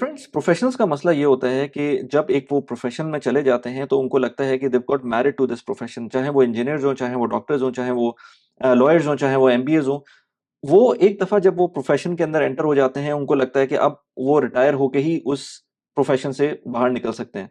Friends, professionals का मसला ये होता है कि जब एक वो प्रोफेशन में चले जाते हैं तो उनको लगता है कि they got married to this profession, चाहे वो इंजीनियर्स हो, चाहे वो डॉक्टर्स हो, चाहे वो लॉयर्स हो, चाहे वो एमबीएज हो। वो एक दफा जब वो प्रोफेशन के अंदर एंटर हो जाते हैं, उनको लगता है कि अब वो रिटायर होके ही उस प्रोफेशन से बाहर निकल सकते हैं।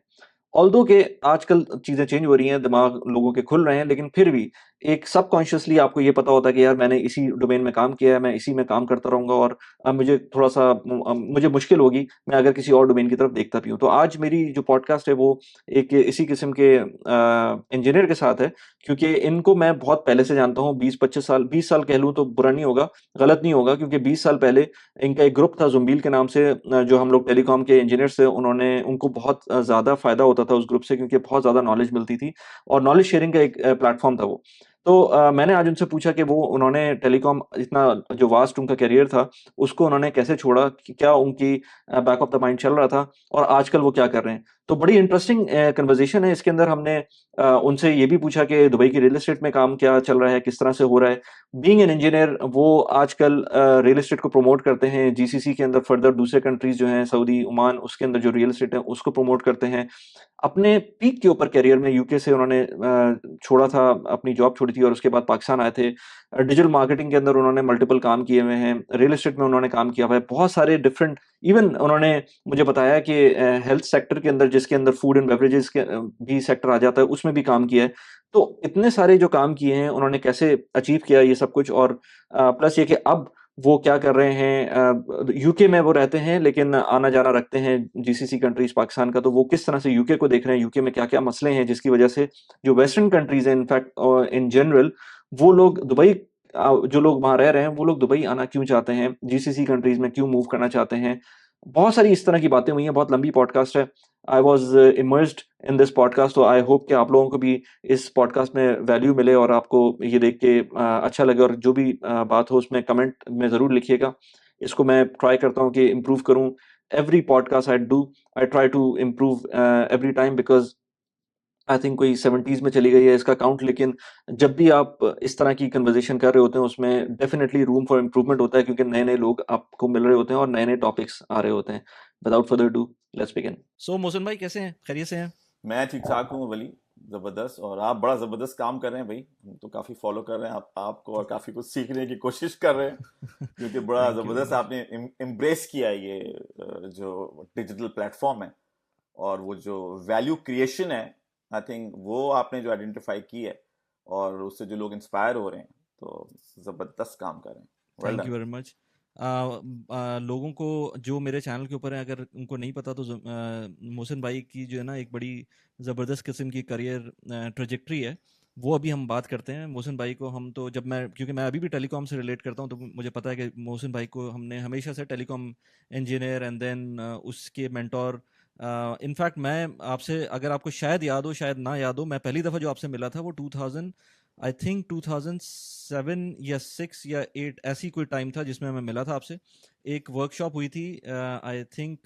ऑल्दो कि आजकल चीज़ें चेंज हो रही हैं, दिमाग लोगों के खुल रहे हैं, लेकिन फिर भी एक सबकॉन्शियसली आपको ये पता होता है कि यार मैंने इसी डोमेन में काम किया है, मैं इसी में काम करता रहूँगा और अब मुझे थोड़ा-सा मुझे मुश्किल होगी, मैं अगर किसी और डोमेन की तरफ देखता भी हूँ। तो आज मेरी जो पॉडकास्ट है वो एक इसी किस्म के इंजीनियर के साथ है, क्योंकि इनको मैं बहुत पहले से जानता हूँ, 20-25 साल, 20 साल कह लूँ तो बुरा नहीं होगा, गलत नहीं होगा, क्योंकि 20 साल पहले इनका एक ग्रुप था ज़ुम्बील के नाम से, जो हम लोग टेलीकॉम के इंजीनियर्स थे, उन्होंने उनको बहुत ज़्यादा फ़ायदा होता था उस ग्रुप से, क्योंकि बहुत ज़्यादा नॉलेज मिलती थी और नॉलेज शेयरिंग का एक प्लेटफ़ॉर्म था वो। तो मैंने आज उनसे पूछा कि वो उन्होंने टेलीकॉम इतना जो वास्ट उनका करियर था, उसको उन्होंने कैसे छोड़ा? कि क्या उनकी बैक ऑफ द माइंड चल रहा था और आजकल वो क्या कर रहे हैं? तो बड़ी इंटरेस्टिंग कन्वर्सेशन है। इसके अंदर हमने उनसे ये भी पूछा कि दुबई की रियल एस्टेट में काम क्या चल रहा है, किस तरह से हो रहा है? बीइंग एन इंजीनियर, वो आजकल रियल एस्टेट को प्रमोट करते हैं, जीसीसी के अंदर फर्दर दूसरे कंट्रीज़ जो हैं, सऊदी, ओमान, उसके अंदर जो रियल एस्टेट है, उसको प्रमोट करते हैं। अपने पीक के ऊपर करियर में यूके से उन्होंने छोड़ा था, अपनी जॉब छोड़ी थी और उसके बाद पाकिस्तान आए थे। डिजिटल मार्केटिंग के अंदर उन्होंने मल्टीपल काम किए हुए हैं, रियल एस्टेट में उन्होंने काम किया हुआ है, बहुत सारे डिफरेंट, इवन उन्होंने मुझे बताया कि हेल्थ सेक्टर के अंदर, जिसके अंदर फूड एंड बेवरेजेस के भी सेक्टर आ जाता है, उसमें भी काम किया है। तो इतने सारे जो काम किए हैं, उन्होंने कैसे अचीव किया ये सब कुछ, और प्लस ये कि अब वो क्या कर रहे हैं, यूके में वो रहते हैं लेकिन आना-जाना रखते हैं जीसीसी कंट्रीज़ पाकिस्तान का, तो वो किस तरह से यूके को देख रहे हैं, यूके में क्या-क्या मसले हैं जिसकी वजह से जो वेस्टर्न कंट्रीज़ हैं इनफैक्ट इन जनरल, वो लोग दुबई, जो लोग वहाँ रह रहे हैं, वो लोग दुबई आना क्यों चाहते हैं, जीसीसी कंट्रीज़ में क्यों मूव करना चाहते हैं। बहुत सारी इस तरह की बातें हुई हैं, बहुत लंबी पॉडकास्ट है। I was immersed in this podcast, तो आई होप कि आप लोगों को भी इस पॉडकास्ट में वैल्यू मिले और आपको ये देख के अच्छा लगे, और जो भी बात हो उसमें कमेंट में ज़रूर लिखिएगा। इसको मैं ट्राई करता हूँ कि इम्प्रूव करूँ। Every podcast I try to improve every time, because I think कोई 70s में चली गई है इसका काउंट, लेकिन जब भी आप इस तरह की कन्वर्सेशन कर रहे होते हैं, उसमें डेफिनिटली रूम फॉर इम्प्रूवमेंट होता है, क्योंकि नए-नए लोग आपको मिल रहे होते हैं और नए-नए टॉपिक्स आ रहे होते हैं। Without further due, let's begin. So Mohsin भाई, कैसे हैं? खैरियत से हैं? मैं ठीक ठाक हूँ वली। जबरदस्त। और आप बड़ा जबरदस्त काम कर रहे हैं भाई। हम तो काफी फॉलो कर रहे हैं आपको, और काफी कुछ सीखने की कोशिश कर रहे हैं, क्योंकि बड़ा थैंक यू वेरी जबरदस्त मच। आपने एम्ब्रेस किया है ये जो डिजिटल प्लेटफॉर्म है, और वो जो वैल्यू क्रिएशन है, आई थिंक वो आपने जो आइडेंटिफाई की है, और उससे जो लोग इंस्पायर हो रहे हैं, तो जबरदस्त काम कर रहे हैं। Well thank done. You very much. लोगों को जो मेरे चैनल के ऊपर है, अगर उनको नहीं पता तो मोहसिन भाई की जो है ना, एक बड़ी ज़बरदस्त किस्म की करियर ट्रेजेक्ट्री है। वो अभी हम बात करते हैं। मोहसिन भाई को हम तो, जब मैं, क्योंकि मैं अभी भी टेलीकॉम से रिलेट करता हूँ, तो मुझे पता है कि मोहसिन भाई को हमने हमेशा से टेलीकॉम इंजीनियर एंड देन उसके मेंटोर। इनफैक्ट मैं आपसे, अगर आपको शायद याद हो शायद ना याद हो, मैं पहली दफ़ा जो आपसे मिला था वो 2000, आई थिंक 2007 या 6 या 8, ऐसी कोई टाइम था जिसमें मैं मिला था आपसे। एक वर्कशॉप हुई थी, आई थिंक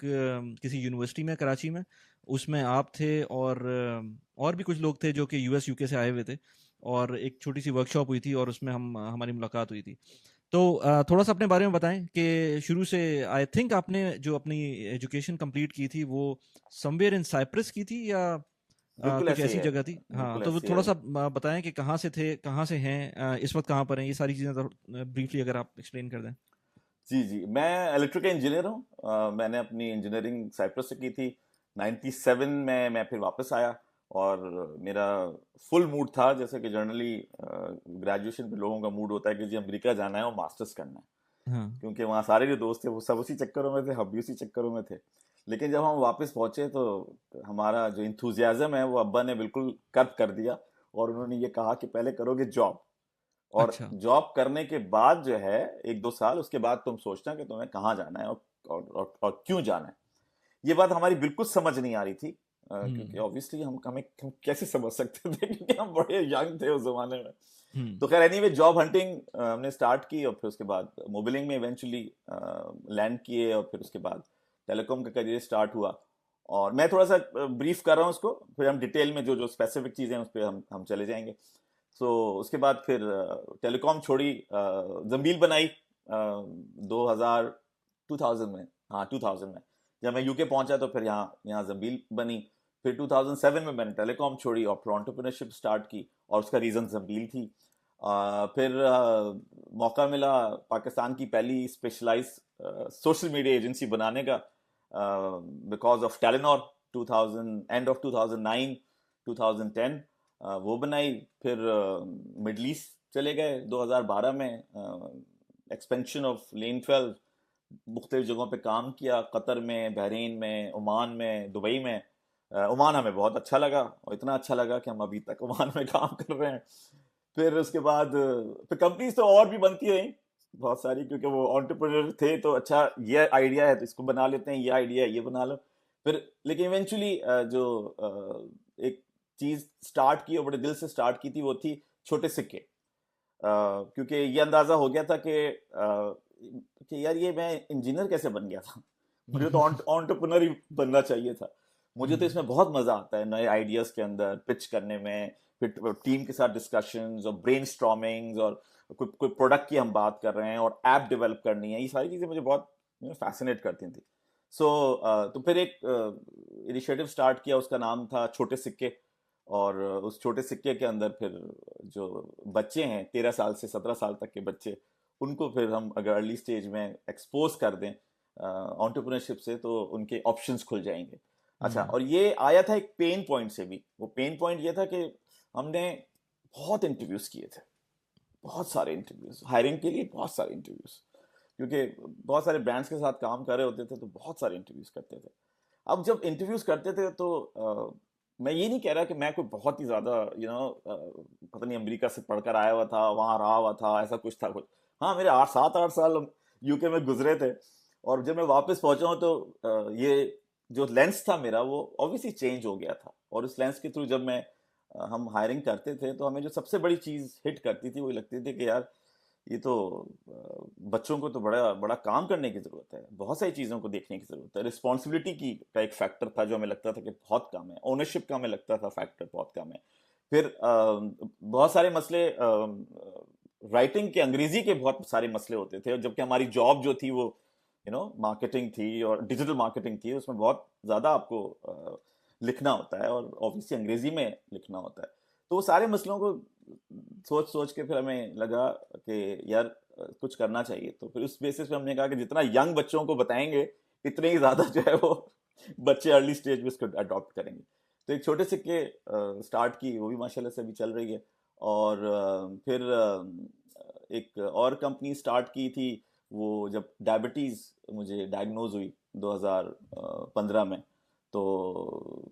किसी यूनिवर्सिटी में, कराची में। उसमें आप थे और भी कुछ लोग थे जो कि यूएस यूके से आए हुए थे, और एक छोटी सी वर्कशॉप हुई थी और उसमें हमारी मुलाकात हुई थी। तो थोड़ा सा अपने बारे में बताएं कि शुरू से, आई थिंक आपने जो अपनी एजुकेशन कंप्लीट की थी वो समवेयर इन साइप्रस की थी, या बिल्कुल कुछ ऐसे ही ऐसी है। जगह थी? हाँ, बिल्कुल तो वो ऐसे ही थोड़ा है। सा बताएं कि कहाँ से थे, कहाँ से हैं, इस वक्त कहाँ पर हैं, ये सारी चीज़ें ब्रीफली अगर आप एक्सप्लेन कर दें। जी जी, मैं इलेक्ट्रिकल इंजीनियर हूँ। मैंने अपनी इंजीनियरिंग साइप्रस से की थी। 97 में मैं फिर वापस आया, और मेरा फुल मूड था, जैसे कि जनरली ग्रेजुएशन पे लोगों का मूड होता है कि जी अमेरिका जाना है और मास्टर्स करना है, हाँ। क्योंकि वहाँ सारे जो दोस्त थे वो सब उसी चक्करों में थे, हम भी उसी चक्करों में थे। लेकिन जब हम वापस पहुंचे तो हमारा जो इंथुजियाज्म है वो अब्बा ने बिल्कुल कर्ब कर दिया, और उन्होंने ये कहा कि पहले करोगे जॉब, और अच्छा। जॉब करने के बाद जो है 1-2 साल, उसके बाद तुम सोचना कि तुम्हें कहाँ जाना है, और क्यों जाना है। ये बात हमारी बिल्कुल समझ नहीं आ रही थी, क्योंकि हम्म। ऑब्वियसली हम कैसे समझ सकते थे, क्योंकि हम बड़े यंग थे उस जमाने में। हम्म। तो खैर एनीवे, जॉब हंटिंग हमने स्टार्ट की, और फिर उसके बाद मोबिलिंग में इवेंचुअली लैंड किए, और फिर उसके बाद टेलीकॉम का करियर स्टार्ट हुआ। और मैं थोड़ा सा ब्रीफ कर रहा हूँ उसको, फिर हम डिटेल में जो जो स्पेसिफिक चीज़ें हैं उस पर हम चले जाएंगे। सो उसके बाद फिर टेलीकॉम छोड़ी, जंबील बनाई 2000 2000 में। हाँ, 2000 में जब मैं यूके पहुंचा तो फिर यहाँ जंबील बनी। फिर 2007 में मैंने टेलीकॉम छोड़ी और फिर एंटरप्रेन्योरशिप स्टार्ट की, और उसका रीज़न जंबील थी। फिर मौका मिला पाकिस्तान की पहली स्पेशलाइज सोशल मीडिया एजेंसी बनाने का, because of Telenor. 2000 end of 2009 2010 वो बनाई। फिर मिडल ईस्ट चले गए 2012 में, एक्सपेंशन ऑफ लेन 12, मुख्तलिफ जगहों पे काम किया, कतर में, बहरीन में, ओमान में, दुबई में। ओमान हमें बहुत अच्छा लगा, और इतना अच्छा लगा कि हम अभी तक ओमान में काम कर रहे हैं। फिर उसके बाद फिर कंपनीज तो और भी बनती रही बहुत सारी, क्योंकि वो एंटरप्रेन्योर थे तो अच्छा ये आइडिया है तो इसको बना लेते हैं, ये आइडिया है ये बना लो। फिर लेकिन इवेंचुअली जो एक चीज स्टार्ट की और बड़े दिल से स्टार्ट की थी वो थी छोटे सिक्के। क्योंकि ये अंदाजा हो गया था कि यार ये मैं इंजीनियर कैसे बन गया था, मुझे तो एंटरप्रेन्योर ही बनना चाहिए था। मुझे तो इसमें बहुत मजा आता है नए आइडियाज के अंदर पिच करने में, फिर टीम के साथ डिस्कशंस और ब्रेनस्टॉर्मिंग्स, और कोई प्रोडक्ट की हम बात कर रहे हैं और ऐप डेवलप करनी है, ये सारी चीज़ें मुझे बहुत फैसिनेट करती थी। सो तो फिर एक इनिशिएटिव स्टार्ट किया, उसका नाम था छोटे सिक्के। और उस छोटे सिक्के के अंदर फिर जो बच्चे हैं 13 साल से 17 साल तक के बच्चे, उनको फिर हम अगर अर्ली स्टेज में एक्सपोज कर दें एंटरप्रेन्योरशिप से तो उनके ऑप्शंस खुल जाएंगे। अच्छा, और ये आया था एक पेन पॉइंट से भी। वो पेन पॉइंट ये था कि हमने बहुत इंटरव्यूज किए थे, बहुत सारे इंटरव्यूज हायरिंग के लिए, बहुत सारे इंटरव्यूज, क्योंकि बहुत सारे ब्रांड्स के साथ काम कर रहे होते थे तो बहुत सारे इंटरव्यूज करते थे। अब जब इंटरव्यूज करते थे तो मैं ये नहीं कह रहा कि मैं कोई बहुत ही ज्यादा पता नहीं अमेरिका से पढ़कर आया हुआ था, वहां रहा हुआ था, ऐसा कुछ था कुछ। हाँ, मेरे 7-8 साल यूके में गुजरे थे, और जब मैं वापस पहुंचा हूं तो ये जो लेंस था मेरा वो ऑब्वियसली चेंज हो गया था। और उस लेंस के थ्रू जब मैं हम हायरिंग करते थे तो हमें जो सबसे बड़ी चीज हिट करती थी वो लगती थी कि यार ये तो बच्चों को तो बड़ा बड़ा काम करने की जरूरत है, बहुत सारी चीजों को देखने की जरूरत है। रिस्पॉन्सिबिलिटी की का एक फैक्टर था जो हमें लगता था कि बहुत कम है, ओनरशिप का हमें लगता था फैक्टर बहुत कम है। फिर बहुत सारे मसले, राइटिंग के अंग्रेजी के बहुत सारे मसले होते थे, जबकि हमारी जॉब जो थी वो मार्केटिंग थी और डिजिटल मार्केटिंग थी, उसमें बहुत ज़्यादा आपको लिखना होता है और ऑब्वियसली अंग्रेजी में लिखना होता है। तो वो सारे मसलों को सोच सोच के फिर हमें लगा कि यार कुछ करना चाहिए। तो फिर उस बेसिस पे हमने कहा कि जितना यंग बच्चों को बताएंगे इतने ही ज़्यादा जो है वो बच्चे अर्ली स्टेज में इसको अडॉप्ट करेंगे। तो एक छोटे सिक्के स्टार्ट की, वो भी माशाल्लाह से अभी चल रही है। और फिर एक और कंपनी स्टार्ट की थी, वो जब डायबिटीज़ मुझे डायग्नोज हुई 2015 में, तो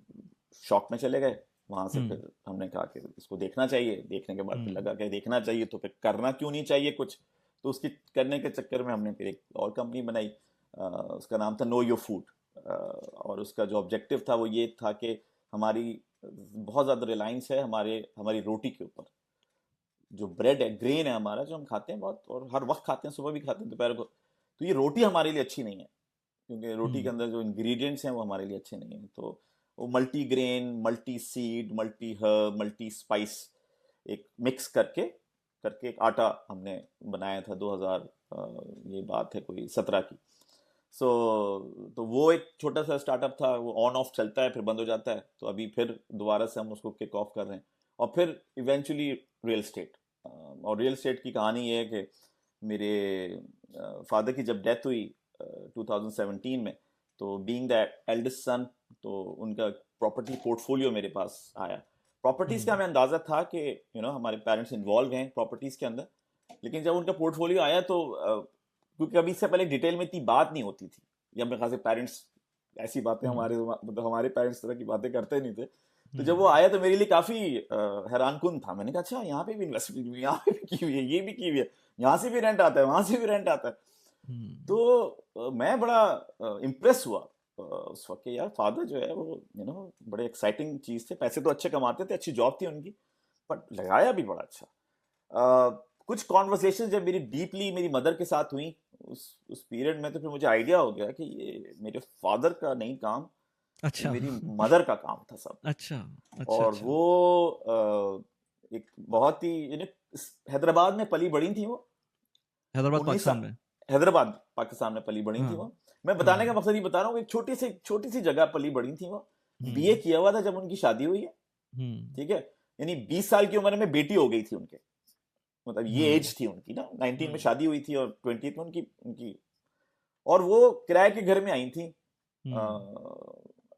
शॉक में चले गए। वहां से फिर हमने कहा कि इसको देखना चाहिए। देखने के बाद फिर लगा कि देखना चाहिए तो फिर करना क्यों नहीं चाहिए कुछ। तो उसकी करने के चक्कर में हमने फिर एक और कंपनी बनाई, उसका नाम था नो योर फूड। और उसका जो ऑब्जेक्टिव था वो ये था कि हमारी बहुत ज़्यादा रिलायंस है हमारी रोटी के ऊपर। जो ब्रेड है, ग्रेन है हमारा, जो हम खाते हैं बहुत और हर वक्त खाते हैं, सुबह भी खाते हैं, दोपहर को, तो ये रोटी हमारे लिए अच्छी नहीं है, क्योंकि रोटी के अंदर जो इंग्रेडिएंट्स हैं वो हमारे लिए अच्छे नहीं हैं। तो वो multi grain, multi seed, multi herb, multi spice एक मिक्स करके करके एक आटा हमने बनाया था 2000, ये बात है कोई 17 की। सो तो वो एक छोटा सा स्टार्टअप था, वो ऑन ऑफ चलता है फिर बंद हो जाता है। तो अभी फिर दोबारा से हम उसको किक ऑफ कर रहे हैं। और फिर इवेंचुअली रियल स्टेट। और रियल स्टेट की कहानी ये है कि मेरे फादर की जब डेथ हुई 2017 में, तो बीइंग द एल्डेस्ट सन, तो उनका प्रॉपर्टी पोर्टफोलियो मेरे पास आया। प्रॉपर्टीज का हमें अंदाजा था कि हमारे पेरेंट्स इन्वॉल्व हैं प्रॉपर्टीज के अंदर, लेकिन जब उनका पोर्टफोलियो आया तो क्योंकि अभी इससे पहले डिटेल में इतनी बात नहीं होती थी, या मेरे ख्याल से पेरेंट्स ऐसी बातें हमारे पेरेंट्स तरह की बातें करते नहीं थे। तो जब वो आया तो मेरे लिए काफी हैरानकुन था। मैंने कहा अच्छा, यहाँ पे भी इन्वेस्टमेंट हुई, यहाँ पे भी की हुई है, ये भी की हुई है, यहाँ से भी रेंट आता है, वहां से भी रेंट आता है। तो मैं बड़ा इम्प्रेस हुआ उस वक्त कि यार फादर जो है वो बड़े एक्साइटिंग चीज थे। पैसे तो अच्छे कमाते थे, अच्छी जॉब थी उनकी, बट लगाया भी बड़ा अच्छा। कुछ कॉन्वर्सेशन जब मेरी मेरी मदर के साथ हुई उस पीरियड में, तो फिर मुझे आइडिया हो गया कि ये मेरे फादर का नहीं काम, ये अच्छा। मेरी मदर का काम था सब। अच्छा अच्छा और अच्छा। वो एक बहुत ही हैदराबाद में पली बड़ी थी वो। हैदराबाद 19 पाकिस्तान साल में। हैदराबाद पाकिस्तान में पली बड़ी थी हाँ। वो। मैं बताने का मकसद ये बता रहा हूँ कि छोटी सी जगह पली बड़ी थी वो, बीए किया हुआ था जब उनकी शादी हुई है, ठीक है, यानी 20 साल की उम्र में बेटी हो गई थी उनके, मतलब ये एज थी उनकी ना, 19 में शादी हुई थी और 20 में उनकी उनकी और वो किराए के घर में आई थी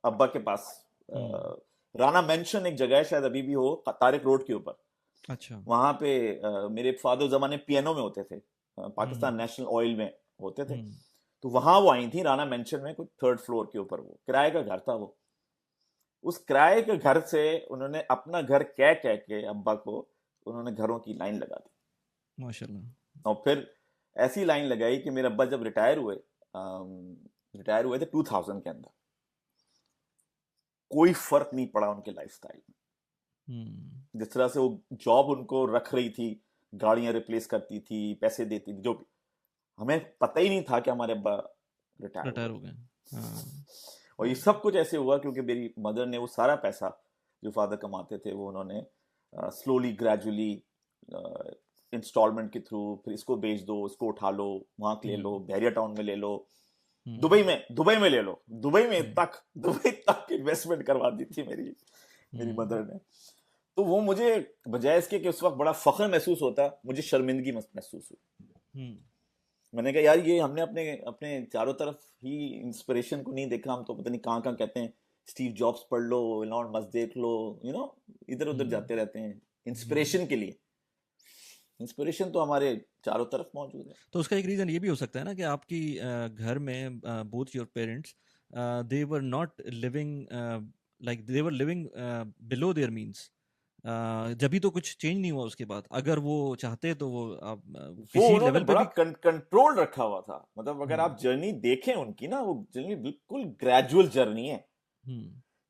अब्बा के पास। राना मेंशन एक जगह है, शायद अभी भी हो, तारिक रोड के ऊपर। अच्छा। वहां पे मेरे फादर जमाने पियानो में होते थे, पाकिस्तान नेशनल ऑयल में होते थे, तो वहां वो आई थी राना मेंशन में, कुछ 3rd फ्लोर के ऊपर, वो किराए का घर था वो। उस किराए के घर से उन्होंने अपना घर कह कह के अब्बा को उन्होंने घरों की लाइन लगा दी माशाल्लाह। और फिर ऐसी लाइन लगाई कि मेरे अब्बा जब रिटायर हुए थे 2000 के अंदर, कोई फर्क नहीं पड़ा उनके लाइफस्टाइल में। जिस तरह से वो जॉब उनको रख रही थी, गाड़ियां रिप्लेस करती थी, पैसे देती थी, जो भी, हमें पता ही नहीं था कि हमारे अब्बा रिटायर हो गए। और ये सब कुछ ऐसे हुआ क्योंकि मेरी मदर ने वो सारा पैसा जो फादर कमाते थे वो उन्होंने स्लोली ग्रेजुअली इंस्टॉलमेंट के थ्रू, फिर इसको बेच दो, इसको उठा लो, वहां ले लो, बैरिया टाउन में ले लो, दुबई में ले लो, दुबई तक इन्वेस्टमेंट करवा दी थी मेरी मदर ने। तो वो मुझे बजाय इसके कि उस वक्त बड़ा फख्र महसूस होता, मुझे शर्मिंदगी महसूस हुई। मैंने कहा यार ये हमने अपने अपने चारों तरफ ही इंस्पिरेशन को नहीं देखा, हम तो पता नहीं कहाँ कहाँ कहते हैं स्टीव जॉब्स पढ़ लो, एलॉन मस्क देख लो, इधर उधर जाते रहते हैं इंस्पिरेशन के लिए। इंस्पिरेशन तो हमारे चारों तरफ मौजूद है। तो उसका एक रीजन ये भी हो सकता है ना कि आपकी घर में both your parents they were not living like they were living below their means, जब भी तो कुछ चेंज नहीं हुआ उसके बाद। अगर वो चाहते तो वो आप किसी लेवल पे बड़ा भी कंट्रोल रखा हुआ था, मतलब अगर आप जर्नी देखें उनकी ना, वो जर्नी बिल्कुल ग्रेजुअल जर्नी है।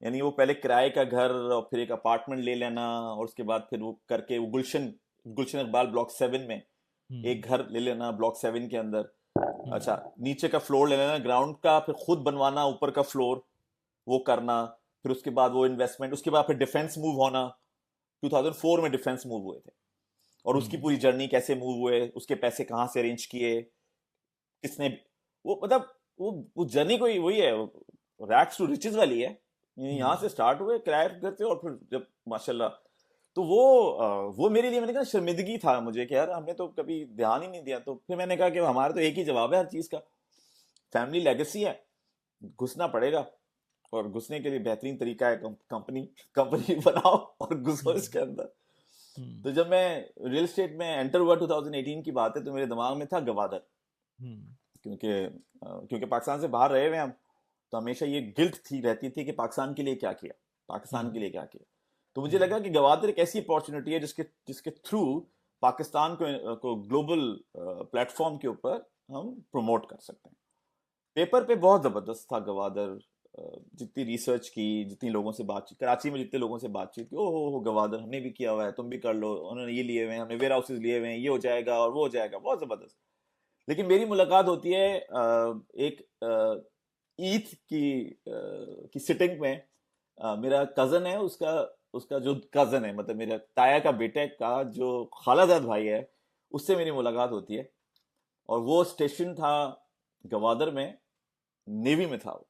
यानी वो पहले किराए का घर और फिर एक अपार्टमेंट ले लेना और उसके बाद फिर वो करके वो गुलशन इकबाल ब्लॉक 7 में एक घर ले लेना, ब्लॉक 7 के अंदर। अच्छा, नीचे का फ्लोर ले लेना ग्राउंड का, फिर खुद बनवाना ऊपर का फ्लोर, वो करना, फिर उसके बाद वो इन्वेस्टमेंट, उसके बाद फिर डिफेंस मूव होना। 2004 में डिफेंस मूव हुए थे और उसकी पूरी जर्नी कैसे मूव हुए, उसके पैसे कहाँ से अरेंज किए, किसने, वो मतलब वो जर्नी कोई वही है, रैग्स टू रिचेस वाली है। यहाँ से स्टार्ट हुए किराए घर से और फिर जब माशाल्लाह, तो वो मेरे लिए, मैंने कहा शर्मिंदगी था मुझे कि यार हमने तो कभी ध्यान ही नहीं दिया। तो फिर मैंने कहा कि हमारा तो एक ही जवाब है हर चीज का, फैमिली लेगेसी है, घुसना पड़ेगा और घुसने के लिए बेहतरीन तरीका है कंपनी बनाओ और घुसो इसके अंदर। तो जब मैं रियल एस्टेट में एंटर हुआ 2018 की बात है, तो मेरे दिमाग में था गवादर, क्योंकि पाकिस्तान से बाहर रहे हुए हम, तो हमेशा ये गिल्ट रहती थी कि पाकिस्तान के लिए क्या किया, पाकिस्तान के लिए क्या किया। तो मुझे लगा कि गवादर एक ऐसी अपॉर्चुनिटी है जिसके थ्रू पाकिस्तान को ग्लोबल प्लेटफॉर्म के ऊपर हम प्रमोट कर सकते हैं। पेपर पे बहुत जबरदस्त था गवादर, जितनी रिसर्च की, जितनी लोगों से बातचीत, कराची में जितने लोगों से बातचीत की, हो गवादर हमने भी किया हुआ है, तुम भी कर लो, उन्होंने ये लिए हुए हैं, हमने वेयर हाउसेज लिए हुए हैं, ये हो जाएगा और वो हो जाएगा, बहुत जबरदस्त। लेकिन मेरी मुलाकात होती है एक ईद की सिटिंग में। मेरा कजन है, उसका जो कजन है, मतलब मेरा ताया का बेटे का जो खालाजाद भाई है, उससे मेरी मुलाकात होती है और वो स्टेशन था गवादर में, नेवी में था वो।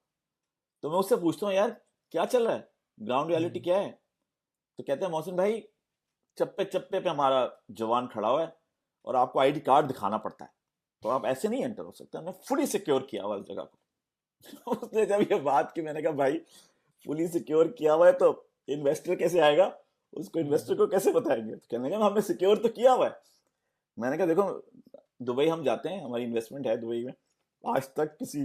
तो मैं उससे पूछता हूँ यार क्या चल रहा है, ग्राउंड रियलिटी क्या है। तो कहते हैं मोहसिन भाई चप्पे चप्पे पे हमारा जवान खड़ा हुआ है और आपको आईडी कार्ड दिखाना पड़ता है, तो आप ऐसे नहीं एंटर हो सकते, हमने फुली सिक्योर किया हुआ इस जगह को। उसने जब ये बात की, मैंने कहा भाई फुली सिक्योर किया हुआ है तो इन्वेस्टर कैसे आएगा, उसको इन्वेस्टर को कैसे बताएंगे। तो कहने लगा हमने सिक्योर तो किया हुआ है। मैंने कहा देखो दुबई हम जाते हैं, हमारी इन्वेस्टमेंट है दुबई में, आज तक किसी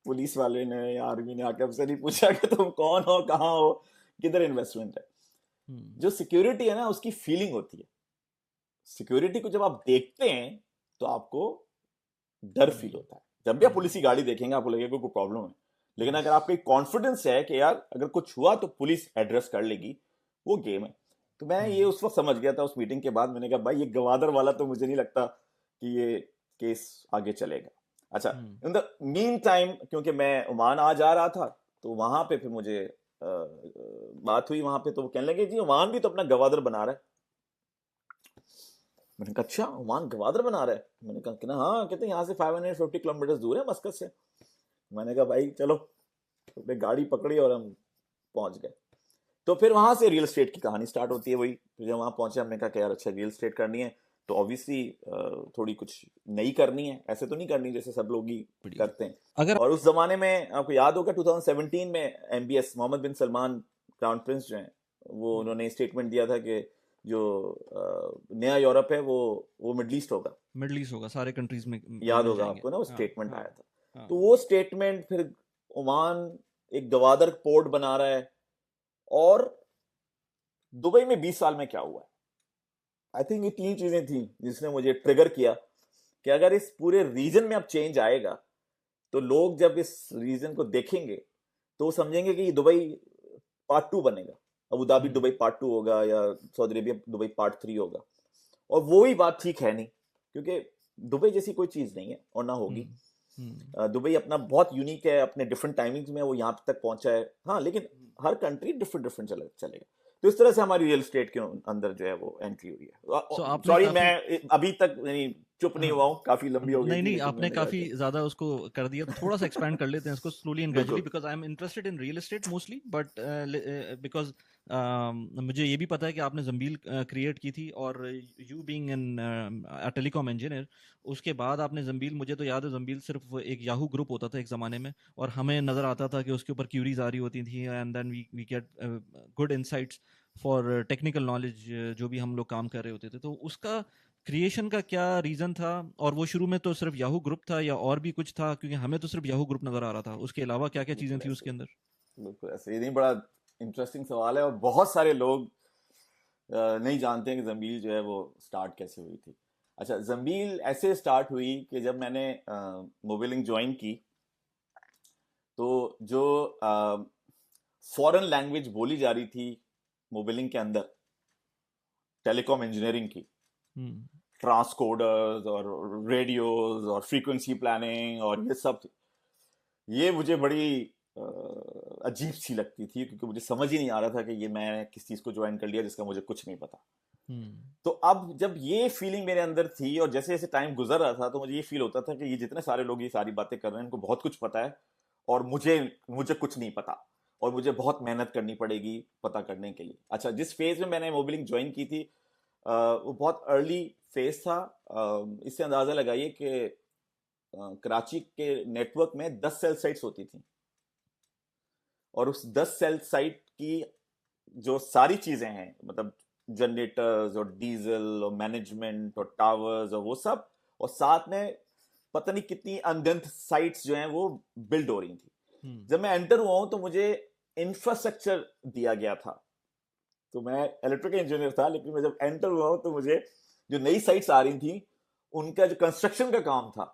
पुलिस वाले ने या आर्मी ने आके हमसे नहीं पूछा कि तुम कौन हो, कहाँ हो, किधर इन्वेस्टमेंट है। जो सिक्योरिटी है ना, उसकी फीलिंग होती है। सिक्योरिटी को जब आप देखते हैं तो आपको डर फील होता है। जब भी आप पुलिस की गाड़ी देखेंगे आपको लगेगा कोई प्रॉब्लम है, लेकिन अगर आपको एक कॉन्फिडेंस है कि यार अगर कुछ हुआ तो पुलिस एड्रेस कर लेगी, वो गेम है। तो मैं ये उस वक्त समझ गया था उस मीटिंग के बाद। मैंने कहा भाई ये गवादर वाला तो मुझे नहीं लगता कि ये केस आगे चलेगा। अच्छा, इन द मीन टाइम क्योंकि मैं ओमान आ जा रहा था, तो वहां पे फिर मुझे बात हुई वहां पे, तो वो कहने लगे जी ओमान भी तो अपना गवादर बना रहा है। मैंने कहा अच्छा ओमान गवादर बना रहा है। मैंने कहा कि ना हाँ, कहते हैं यहाँ से 550 किलोमीटर दूर है मस्कत से। मैंने कहा भाई चलो, तो गाड़ी पकड़ी और हम पहुंच गए। तो फिर वहां से रियल एस्टेट की कहानी स्टार्ट होती है। वही फिर जब वहां पहुंचे हमने कहा कि यार अच्छा रियल एस्टेट करनी है तो ऑब्वियसली थोड़ी कुछ नई करनी है, ऐसे तो नहीं करनी जैसे सब लोग ही बढ़िया। करते हैं। अगर और उस जमाने में आपको याद होगा 2017 में एमबीएस मोहम्मद बिन सलमान क्राउन प्रिंस जो हैं वो उन्होंने स्टेटमेंट दिया था कि जो नया यूरोप है वो मिडल ईस्ट होगा। मिडल ईस्ट होगा, सारे कंट्रीज में याद मिल होगा जाएंगे। आपको ना, वो हाँ स्टेटमेंट आया हाँ था। हाँ। तो वो स्टेटमेंट फिर ओमान एक गवादर पोर्ट बना रहा है, और दुबई में 20 साल में क्या हुआ है। आई थिंक ये 3 चीजें थी जिसने मुझे ट्रिगर किया कि अगर इस पूरे रीजन में अब चेंज आएगा तो लोग जब इस रीजन को देखेंगे तो वो समझेंगे कि ये दुबई पार्ट 2 बनेगा, अबू धाबी दुबई पार्ट 2 होगा या सऊदी अरेबिया दुबई पार्ट 3 होगा। और वो ही बात ठीक है नहीं, क्योंकि दुबई जैसी कोई चीज नहीं है और ना होगी। दुबई अपना बहुत यूनिक है, अपने डिफरेंट टाइमिंग्स में वो यहाँ तक पहुंचा है। हाँ, लेकिन हर कंट्री डिफरेंट डिफरेंट चलेगा। तो इस तरह से हमारी रियल एस्टेट के अंदर जो है वो एंट्री हुई है। सॉरी, मैं अभी तक चुप नहीं हुआ हूँ, काफी लंबी हो गई नहीं थी, नहीं, लेकिन आपने मैंने कहा काफी कि ज्यादा उसको कर दिया, तो थोड़ा सा एक्सपैंड कर लेते हैं इसको स्लोली एंड ग्रेजुअली, बिल्कुल because I am interested in real estate mostly, but because मुझे ये भी पता है कि आपने जंबील क्रिएट की थी, और you being an telecom engineer, उसके बाद आपने जंबील, मुझे तो याद है जंबील सिर्फ एक याहू ग्रुप होता था एक ज़माने में, और हमें नज़र आता था कि उसके ऊपर क्यूरीज आ रही होती थी, and then we get good insights for technical knowledge जो भी हम लोग काम कर रहे होते थे। तो उसका क्रिएशन का क्या रीज़न था? और वो शुरू में तो सिर्फ याहू ग्रुप था या और भी कुछ था? क्योंकि हमें तो सिर्फ याहू ग्रुप नज़र आ रहा था, उसके अलावा क्या क्या चीज़ें बिल्कुल थी ऐसे, उसके अंदर? बिल्कुल ऐसे। ये नहीं, बड़ा इंटरेस्टिंग सवाल है, और बहुत सारे लोग नहीं जानते हैं कि जंबील जो है वो स्टार्ट कैसे हुई थी। अच्छा, जंबील ऐसे स्टार्ट हुई कि जब मैंने मोबिलिंग ज्वाइन की तो जो फॉरेन लैंग्वेज बोली जा रही थी मोबिलिंग के अंदर टेलीकॉम इंजीनियरिंग की, ट्रांसकोडर्स और रेडियोज और फ्रीक्वेंसी प्लानिंग और ये सब, ये मुझे बड़ी अजीब सी लगती थी, क्योंकि मुझे समझ ही नहीं आ रहा था कि ये मैं किस चीज़ को ज्वाइन कर लिया जिसका मुझे कुछ नहीं पता। तो अब जब ये फीलिंग मेरे अंदर थी और जैसे जैसे टाइम गुजर रहा था तो मुझे ये फील होता था कि ये जितने सारे लोग ये सारी बातें कर रहे हैं इनको बहुत कुछ पता है, और मुझे मुझे कुछ नहीं पता, और मुझे बहुत मेहनत करनी पड़ेगी पता करने के लिए। अच्छा, जिस फेज में मैंने मोबिलिंग ज्वाइन की थी वो बहुत अर्ली फेज था। इससे अंदाज़ा लगाइए कि कराची के नेटवर्क में 10 सेल साइट्स होती थी, और उस 10 सेल साइट की जो सारी चीजें हैं, मतलब जनरेटर्स और डीजल और मैनेजमेंट और टावर्स और वो सब, और साथ में पता नहीं कितनी अनगिनत साइट्स जो हैं वो बिल्ड हो रही थी। जब मैं एंटर हुआ हूं तो मुझे इंफ्रास्ट्रक्चर दिया गया था। तो मैं इलेक्ट्रिकल इंजीनियर था, लेकिन मैं जब एंटर हुआ हूं तो मुझे जो नई साइट्स आ रही थी उनका जो कंस्ट्रक्शन का काम था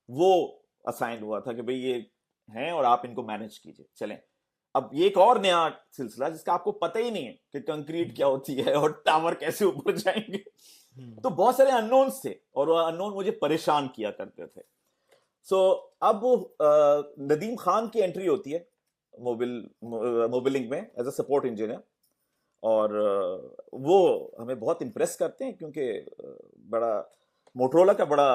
वो असाइन हुआ था कि भाई ये हैं और आप इनको मैनेज कीजिए। चलें, अब ये एक और नया सिलसिला जिसका आपको पता ही नहीं है कि कंक्रीट क्या होती है और टावर कैसे ऊपर जाएंगे। तो बहुत सारे अननोन्स थे, और वो अननोन मुझे परेशान किया करते थे। सो अब नदीम खान की एंट्री होती है मोबिलिंग में एज अ सपोर्ट इंजीनियर, और वो हमें बहुत इम्प्रेस करते हैं, क्योंकि बड़ा मोटरोला का बड़ा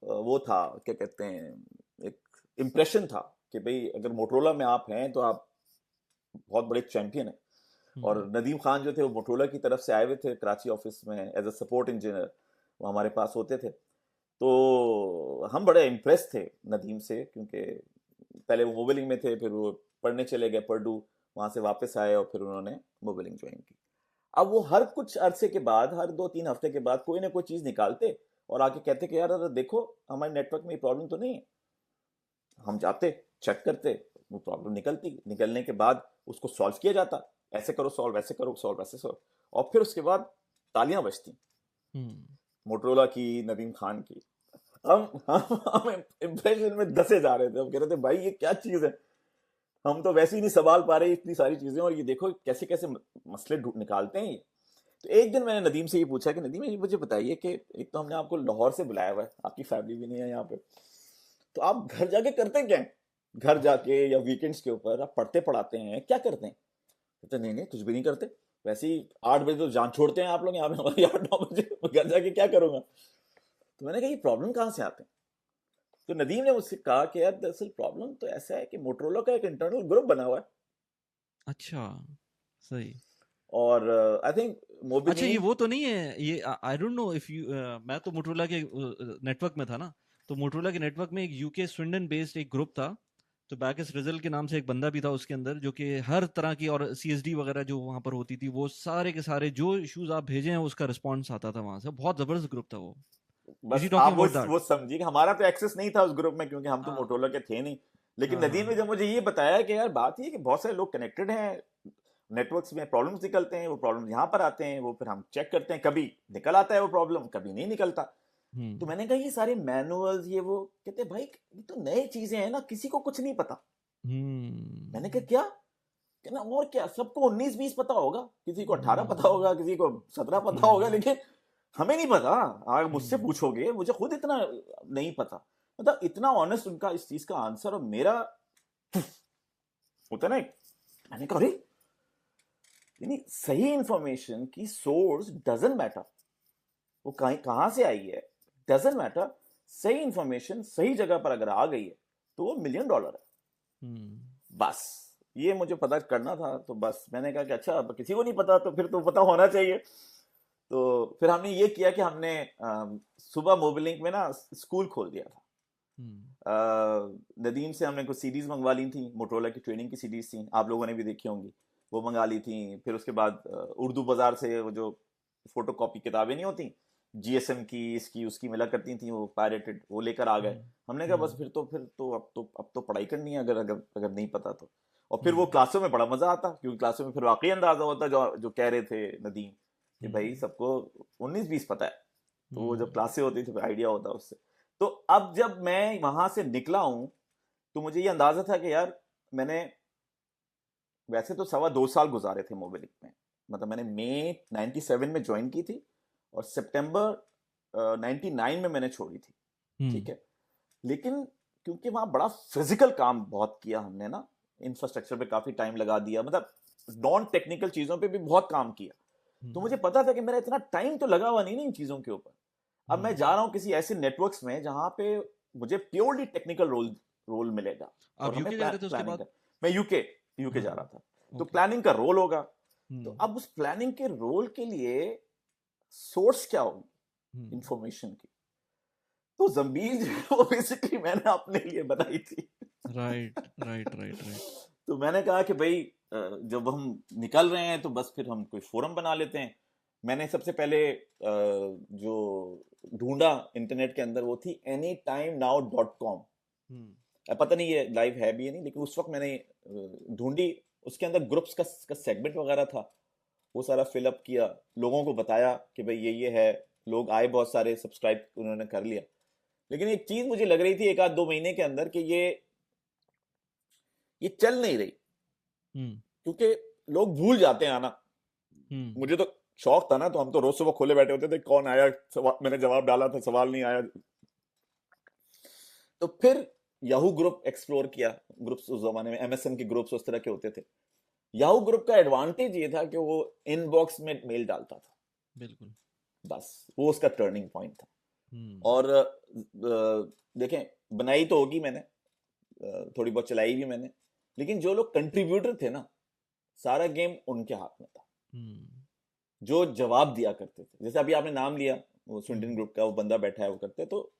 वो था, क्या कहते हैं, एक इम्प्रेशन था कि भाई अगर मोटरोला में आप हैं तो आप बहुत बड़े चैंपियन हैं। और नदीम खान जो थे वो मोटरोला की तरफ से आए हुए थे कराची ऑफिस में एज अ सपोर्ट इंजीनियर, वो हमारे पास होते थे। तो हम बड़े इम्प्रेस थे नदीम से, क्योंकि पहले वो मोबिलिंग में थे, फिर वो पढ़ने चले गए पर्डू, वहाँ से वापस आए और फिर उन्होंने मोबिलिंग ज्वाइन की। अब वो हर कुछ अरसे के बाद, हर 2-3 हफ्ते के बाद कोई ना कोई चीज़ निकालते और आके कहते कि यार देखो हमारे नेटवर्क में प्रॉब्लम तो नहीं है। हम जाते, चेक करते, वो प्रॉब्लम निकलने के बाद उसको सॉल्व किया जाता, ऐसे करो सॉल्व, ऐसे करो सॉल्व, ऐसे सॉल्व, और फिर उसके बाद तालियां बजती मोटरोला की, नदीम खान की। हम इंप्रेशन में दसे जा रहे थे, हम कह रहे थे भाई ये क्या चीज़ है, हम तो वैसे ही नहीं संभाल पा रहे इतनी सारी चीज़ें, और ये देखो कैसे कैसे मसले निकालते हैं ये। तो एक दिन मैंने नदीम से ये पूछा कि नदीम, ये मुझे बताइए कि एक तो हमने आपको लाहौर से बुलाया हुआ है, आपकी फैमिली भी नहीं है यहाँ पे, तो आप घर जाके करते क्या हैं? घर जाके या वीकेंड्स के ऊपर आप पढ़ते पढ़ाते हैं, क्या करते हैं? कहते नहीं नहीं, कुछ भी नहीं करते, वैसे ही 8 बजे तो जान छोड़ते हैं आप लोग यहाँ पे, हमारी 8-9 बजे घर जाके क्या करूंगा? तो मैंने कहा ये प्रॉब्लम कहाँ से आते हैं? तो नदीम ने मुझसे कहा कि यार दरअसल प्रॉब्लम तो ऐसा है कि मोटरोला का एक इंटरनल ग्रुप बना हुआ है, अच्छा, सही। और आई थिंक अच्छा, ये मोबिलीन। वो तो नहीं है, ये I don't know if you, मैं तो मोटरोला के नेटवर्क में था ना, तो मोटरोला के नेटवर्क में एक यूके स्विंडन बेस्ड एक ग्रुप था, तो बैकस रिजल के नाम से एक बंदा भी था उसके अंदर, जो कि हर तरह की और सीएसडी वगैरह जो वहां पर होती थी, वो सारे के सारे जो इश्यूज आप भेजे हैं उसका रिस्पॉन्स आता था वहां से। बहुत जबरदस्त ग्रुप था वो। इज बस ही आप टॉकिंग अबाउट वो दैट? समझिए कि हमारा तो एक्सेस नहीं था उस ग्रुप में, क्योंकि हम तो हाँ मोटरोला के थे नहीं। लेकिन हाँ हाँ नदीम ने हाँ। जब मुझे ये बताया कि यार बात ये है कि बहुत सारे लोग कनेक्टेड हैं, नेटवर्क्स में प्रॉब्लम्स निकलते हैं, वो प्रॉब्लम यहाँ पर आते हैं, वो फिर हम चेक करते हैं, कभी निकल आता है वो प्रॉब्लम, कभी नहीं निकलता। तो हम्म मैंने कहा ये सारे मैनुअल्स ये वो, कहते भाई ये तो नई चीजें हैं ना, किसी को कुछ नहीं पता। मैंने कहा हम्म क्या? कहना और क्या, सबको 19-20 पता होगा, किसी को 18 पता होगा, किसी को 17 पता होगा, हम्म लेकिन हमें नहीं पता। अगर मुझसे हम्म पूछोगे, मुझे खुद इतना नहीं पता। मतलब इतना ऑनेस्ट उनका इस चीज का आंसर, और मेरा होता है ना मैंने कहा अरे, यानी सही इंफॉर्मेशन की सोर्स डजंट मैटर, वो कहां से आई है डजंट मैटर। सही इंफॉर्मेशन सही जगह पर अगर आ गई है तो वो $1 मिलियन है। बस ये मुझे पता करना था, तो बस मैंने कहा कि अच्छा अब किसी को नहीं पता तो फिर तो पता होना चाहिए। तो फिर हमने ये किया कि हमने सुबह मोबिलिंक में ना स्कूल खोल दिया था। नदीम से हमने कुछ सीडीज मंगवा ली थी, मोटरोला की ट्रेनिंग की सीडीज थी, आप लोगों ने भी देखी होंगी, वो मंगा ली थी। फिर उसके बाद उर्दू बाजार से वो जो फोटो कॉपी किताबें नहीं होती जीएसएम की, इसकी उसकी मिला करती थी, वो पायरेटेड, वो लेकर आ गए। हमने कहा बस फिर तो अब तो पढ़ाई करनी है, अगर अगर अगर नहीं पता तो। और फिर वो क्लासों में बड़ा मजा आता, क्योंकि क्लासों में फिर वाकई अंदाजा होता जो जो कह रहे थे नदीम कि भाई सबको 19-20 पता है, तो वो जब क्लासें होती थी आइडिया होता उससे। तो अब जब मैं वहां से निकला हूं तो मुझे ये अंदाजा था कि यार मैंने वैसे तो 2.25 साल गुजारे थे मोबिलिक में। मतलब मैंने मई 97 में ज्वाइन की थी और सितंबर 99 में मैंने छोड़ी थी, ठीक है। लेकिन क्योंकि वहां बड़ा फिजिकल काम बहुत किया हमने ना, इंफ्रास्ट्रक्चर पे काफी टाइम लगा दिया, मतलब नॉन टेक्निकल चीजों पे भी बहुत काम किया, तो मुझे पता था कि मेरा इतना टाइम तो लगा हुआ नहीं इन चीजों के ऊपर। अब मैं जा रहा हूं किसी ऐसे नेटवर्क्स में जहां पे मुझे प्योरली टेक्निकल रोल मिलेगा, और आप हमें यूके जा रहे थे उसके प्लानिंग बाद? कर, मैं यूके जा हाँ, रहा था, तो ओके। प्लानिंग का रोल होगा। तो अब उस प्लानिंग के रोल के लिए सोर्स क्या होगी इंफॉर्मेशन की, तो जंबील जो है वो बेसिकली मैंने अपने लिए बनाई थी। Right right right right. तो मैंने कहा कि भाई जब हम निकल रहे हैं तो बस फिर हम कोई फोरम बना लेते हैं। मैंने सबसे पहले जो ढूंढा इंटरनेट के अंदर वो थी anytimenow.com। पता नहीं ये लाइव है भी या नहीं, लेकिन उस वक्त मैंने ढूंढी, उसके अंदर ग्रुप्स का सेगमेंट वगैरह था, वो सारा फिलअप किया, लोगों को बताया कि भाई ये है, लोग आए बहुत सारे, सब्सक्राइब उन्होंने कर लिया। लेकिन एक चीज मुझे लग रही थी 1-2 महीने के अंदर कि ये चल नहीं रही, क्योंकि लोग भूल जाते हैं आना। मुझे तो शौक था ना, तो हम तो रोज सुबह खोले बैठे होते थे, कौन आया, मैंने जवाब डाला था, सवाल नहीं आया। तो फिर याहू ग्रुप एक्सप्लोर किया, ग्रुप्स उस जमाने में एमएसएन के ग्रुप्स उस तरह के होते थे। याहू ग्रुप का एडवांटेज ये था कि वो इनबॉक्स में मेल डालता था, बिल्कुल, बस वो उसका टर्निंग पॉइंट था। और देखें, बनाई तो होगी मैंने, थोड़ी बहुत चलाई भी मैंने, लेकिन जो लोग कंट्रीब्यूटर थे ना, सारा गेम उनके हाथ में था, जो जवाब दिया करते थे। जैसे अभी आपने नाम लिया वो स्विंडन ग्रुप का, वो बंदा बैठा है वो करते, तो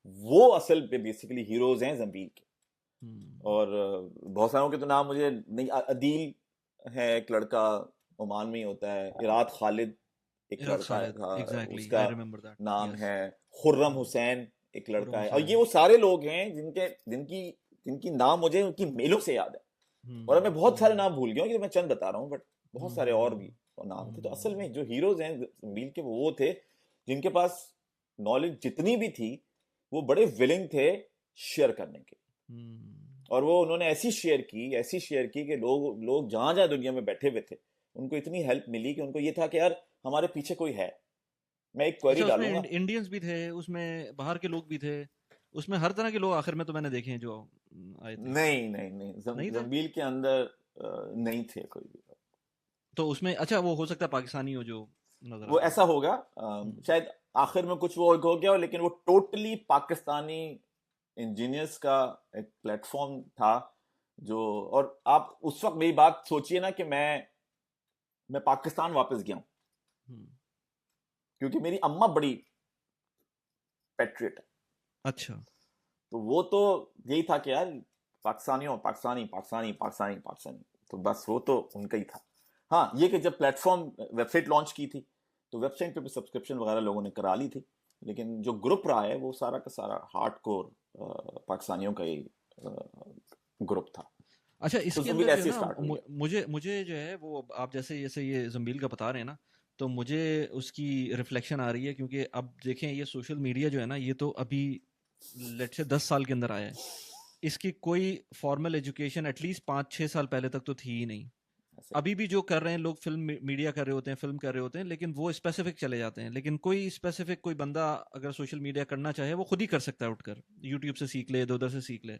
वो असल पे बेसिकली हीरोज हैं जंबील के। और बहुत सारों के तो नाम मुझे नहीं, अदील है एक लड़का, ओमान में ही होता है, इराद खालिद एक लड़का था, exactly, उसका I remember that, नाम yes. है खुर्रम हुसैन एक लड़का है। और ये हुसैन। वो सारे लोग हैं जिनकी नाम मुझे उनकी मेलों से याद है, और मैं बहुत सारे नाम भूल गया हूँ, ये मैं चंद बता रहा हूँ, बट बहुत सारे और भी नाम थे। तो असल में जो हीरोज हैं जंबील के वो थे जिनके पास नॉलेज जितनी भी थी वो बड़े विलिंग थे शेयर करने के, और वो उन्होंने ऐसी शेयर की कि लोग जहां जहां दुनिया में बैठे हुए थे उनको इतनी हेल्प मिली कि उनको ये था कि यार हमारे पीछे कोई है। मैं एक क्वेरी डालूंगा, इंडियंस भी थे उसमें, बाहर के लोग भी थे उसमें, हर तरह के लोग आखिर में तो मैंने देखे हैं जो आए थे। नहीं, जंबील के अंदर नहीं थे कोई भी। तो उसमें अच्छा वो हो सकता है पाकिस्तानी हो जो नजर वो ऐसा होगा, शायद आखिर में कुछ वो हो गया हो, लेकिन वो टोटली पाकिस्तानी इंजीनियर्स का एक प्लेटफॉर्म था जो, और आप उस वक्त मेरी बात सोचिए ना कि मैं पाकिस्तान वापस गया हूँ, हम्म, क्योंकि मेरी अम्मा बड़ी पैट्रियट है। अच्छा। तो वो तो यही था कि यार पाकिस्तानियों, पाकिस्तानी पाकिस्तानी पाकिस्तानी पाकिस्तानी, तो बस वो तो उनका ही था। हाँ, ये कि जब प्लेटफॉर्म वेबसाइट लॉन्च की थी तो वेबसाइट पे भी सब्सक्रिप्शन वगैरह लोगों ने करा ली थी, लेकिन जो ग्रुप रहा है वो सारा का सारा हार्डकोर पाकिस्तानियों का ही ग्रुप था। अच्छा, तो इसके जमील अंदर जो है ऐसे ना स्टार्ट हुई है। मुझे मुझे जो है वो आप जैसे ये जंबील का बता रहे हैं ना, तो मुझे उसकी रिफ्लेक्शन आ रही है, क्योंकि अब देखें ये सोशल मीडिया जो है ना, ये तो अभी लेट्स से 10 साल के अंदर आया है। इसकी कोई फॉर्मल एजुकेशन एटलीस्ट 5-6 साल पहले तक तो थी ही नहीं। ऐसे अभी भी जो कर रहे हैं लोग, फिल्म मीडिया कर रहे होते हैं, फिल्म कर रहे होते हैं, लेकिन वो स्पेसिफिक चले जाते हैं। लेकिन कोई स्पेसिफिक कोई बंदा अगर सोशल मीडिया करना चाहे वो खुद ही कर सकता है, उठकर यूट्यूब से सीख ले, इधर उधर से सीख ले।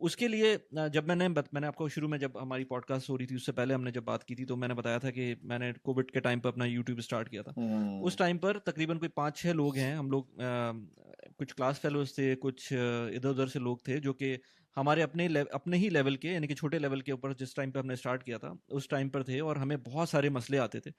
उसके लिए जब मैंने आपको शुरू में, जब हमारी पॉडकास्ट हो रही थी उससे पहले हमने जब बात की थी, तो मैंने बताया था कि मैंने कोविड के टाइम पर अपना यूट्यूब स्टार्ट किया था। हम्म उस टाइम पर तकरीबन कोई 5-6 लोग हैं हम लोग, कुछ क्लास फेलोज थे, कुछ इधर उधर से लोग थे जो कि हमारे अपने ही लेवल के, यानी कि छोटे लेवल के ऊपर, जिस टाइम पे हमने स्टार्ट किया था उस टाइम पर थे, और हमें बहुत सारे मसले आते थे।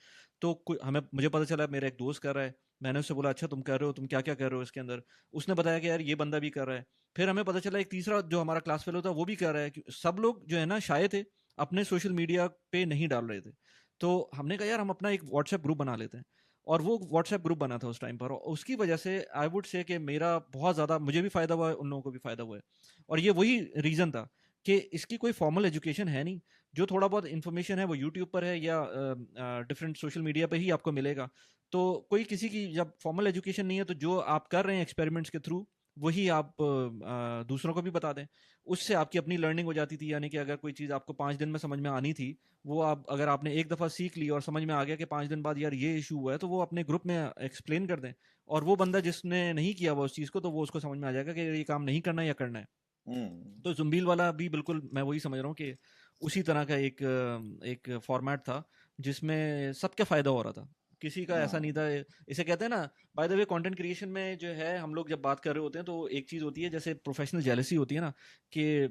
तो मुझे पता चला मेरा एक दोस्त कर रहा है। मैंने उससे बोला अच्छा तुम कर रहे हो, तुम क्या क्या कर रहे हो इसके अंदर? उसने बताया कि यार ये बंदा भी कर रहा है। फिर हमें पता चला एक तीसरा जो हमारा क्लास फेलो था वो भी कर रहा है। सब लोग जो है ना शाये थे, अपने सोशल मीडिया पे नहीं डाल रहे थे। तो हमने कहा यार हम अपना एक व्हाट्सएप ग्रुप बना लेते हैं। और वो व्हाट्सएप ग्रुप बना था उस टाइम पर, और उसकी वजह से आई वुड से कि मेरा बहुत ज़्यादा, मुझे भी फ़ायदा हुआ है, उन लोगों को भी फ़ायदा हुआ है। और ये वही रीज़न था कि इसकी कोई फॉर्मल एजुकेशन है नहीं। जो थोड़ा बहुत इन्फॉर्मेशन है वो यूट्यूब पर है या डिफरेंट सोशल मीडिया पे ही आपको मिलेगा। तो कोई किसी की जब फॉर्मल एजुकेशन नहीं है, तो जो आप कर रहे हैं एक्सपेरिमेंट्स के थ्रू, वही आप दूसरों को भी बता दें। उससे आपकी अपनी लर्निंग हो जाती थी, यानी कि अगर कोई चीज़ आपको 5 दिन में समझ में आनी थी, वो आप अगर आपने एक दफ़ा सीख ली और समझ में आ गया कि 5 दिन बाद यार ये इशू हुआ है, तो वो अपने ग्रुप में एक्सप्लेन कर दें। और वो बंदा जिसने नहीं किया हुआ उस चीज़ को, तो वो उसको समझ में आ जाएगा कि ये काम नहीं करना है या करना है। हम्म तो जुम्बील वाला भी बिल्कुल मैं वही समझ रहा हूँ कि उसी तरह का एक फॉर्मेट था जिसमें सबका फ़ायदा हो रहा था, किसी का ऐसा नहीं हाँ था। इसे कहते हैं ना, bye the way content creation में जो है हम लोग जब बात कर रहे होते हैं, तो एक चीज़ होती है जैसे प्रोफेशनल जेलसी होती है ना, कि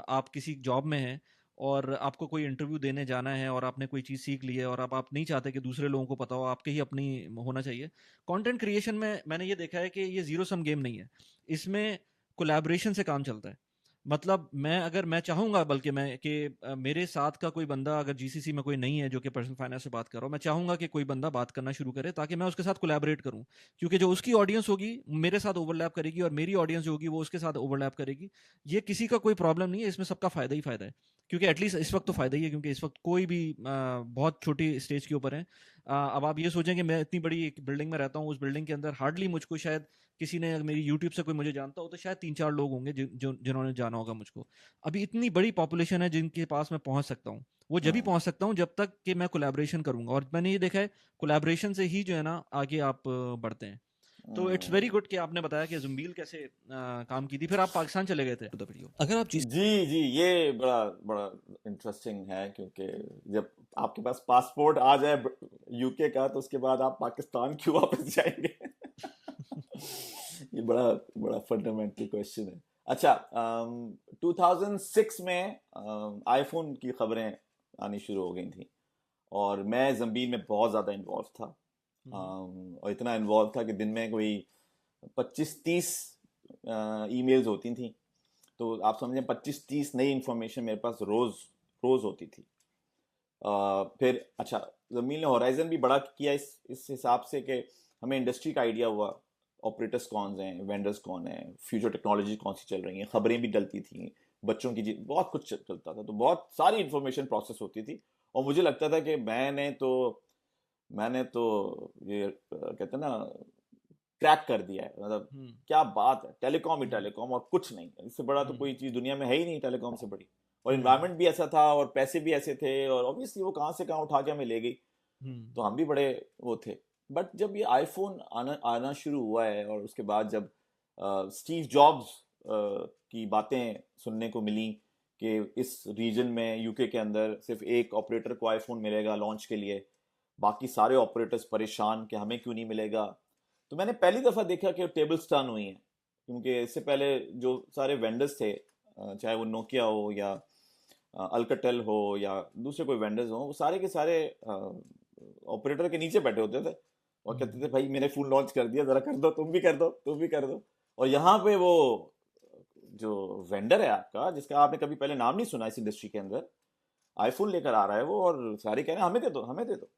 आप किसी जॉब में हैं और आपको कोई इंटरव्यू देने जाना है और आपने कोई चीज़ सीख ली है, और अब आप नहीं चाहते कि दूसरे लोगों को पता हो, आपके ही अपनी होना चाहिए। कंटेंट क्रिएशन में मैंने ये देखा है कि ये ज़ीरो सम गेम नहीं है। इसमें कोलैबोरेशन से काम चलता है। मतलब मैं चाहूँगा, बल्कि मैं कि मेरे साथ का कोई बंदा अगर जीसीसी में कोई नहीं है जो कि पर्सनल फाइनेंस से बात कर रहा हो, मैं चाहूँगा कि कोई बंदा बात करना शुरू करे ताकि मैं उसके साथ कोलैबोरेट करूँ। क्योंकि जो उसकी ऑडियंस होगी मेरे साथ ओवरलैप करेगी, और मेरी ऑडियंस जो होगी वो उसके साथ ओवरलैप करेगी। ये किसी का कोई प्रॉब्लम नहीं है, इसमें सबका फ़ायदा ही फ़ायदा है। क्योंकि एटलीस्ट इस वक्त तो फ़ायदा ही है, क्योंकि इस वक्त कोई भी बहुत छोटी स्टेज के ऊपर है। अब आप ये सोचें कि मैं इतनी बड़ी एक बिल्डिंग में रहता हूँ, उस बिल्डिंग के अंदर हार्डली मुझको शायद किसी ने, अगर मेरी यूट्यूब से कोई मुझे जानता हो तो शायद 3-4 लोग होंगे जिन्होंने जाना होगा मुझको। अभी इतनी बड़ी पॉपुलेशन है जिनके पास मैं पहुंच सकता हूँ, वो जब भी हम्म पहुंच सकता हूँ जब तक कि मैं कोलैबोरेशन करूंगा। और मैंने ये देखा है कोलैबोरेशन से ही जो है ना आगे आप बढ़ते हैं। तो इट्स वेरी हम्म। गुड कि आपने बताया कि जुम्बील कैसे काम की थी, फिर आप पाकिस्तान चले गए थे टू द वीडियो। अगर आप चीज जी जी, ये बड़ा बड़ा इंटरेस्टिंग है, क्योंकि जब आपके पास पासपोर्ट आ जाए यूके का, तो उसके बाद आप पाकिस्तान क्यों वापस जाएंगे? ये बड़ा बड़ा फंडामेंटल क्वेश्चन है। अच्छा, 2006 में आईफोन की खबरें आनी शुरू हो गई थी, और मैं जंबील में बहुत ज़्यादा इन्वॉल्व था। और इतना इन्वॉल्व था कि दिन में कोई 25-30 ईमेल्स होती थी। तो आप समझें 25-30 नई इंफॉर्मेशन मेरे पास रोज रोज होती थी। फिर अच्छा, जमीन ने होराइजन भी बड़ा किया इस हिसाब से कि हमें इंडस्ट्री का आइडिया हुआ, ऑपरेटर्स कौन हैं, वेंडर्स कौन हैं, फ्यूचर टेक्नोलॉजी कौन सी चल रही हैं, खबरें भी डलती थी, बच्चों की बहुत कुछ चलता था, तो बहुत सारी इंफॉर्मेशन प्रोसेस होती थी। और मुझे लगता था कि मैंने तो ये कहते हैं ना, क्रैक कर दिया है, मतलब हम्म क्या बात है, टेलीकॉम ही हम्म टेलीकॉम और कुछ नहीं, इससे बड़ा तो हम्म कोई चीज़ दुनिया में है ही नहीं टेलीकॉम से बड़ी। और हम्म इन्वायरमेंट भी ऐसा था और पैसे भी ऐसे थे, और ऑब्वियसली वो कहाँ से कहाँ उठा के हमें ले गई। हम्म तो हम भी बड़े वो थे। बट जब ये आईफोन आना आना शुरू हुआ है, और उसके बाद जब स्टीव जॉब्स की बातें सुनने को मिली कि इस रीजन में, यूके के अंदर, सिर्फ एक ऑपरेटर को आईफोन मिलेगा लॉन्च के लिए, बाकी सारे ऑपरेटर्स परेशान कि हमें क्यों नहीं मिलेगा। तो मैंने पहली दफ़ा देखा कि टेबल्स टर्न हुई हैं, क्योंकि इससे पहले जो सारे वेंडर्स थे, चाहे वो नोकिया हो या अल्काटेल हो या दूसरे कोई वेंडर्स हो, वो सारे के सारे ऑपरेटर के नीचे बैठे होते थे और कहते थे भाई मैंने फोन लॉन्च कर दिया, जरा कर दो, तुम भी कर दो, तुम भी कर दो। और यहाँ पे वो जो वेंडर है आपका, जिसका आपने कभी पहले नाम नहीं सुना इस इंडस्ट्री के अंदर, आईफोन लेकर आ रहा है वो, और सारे कह रहे हैं हमें दे दो, हमें दे दो।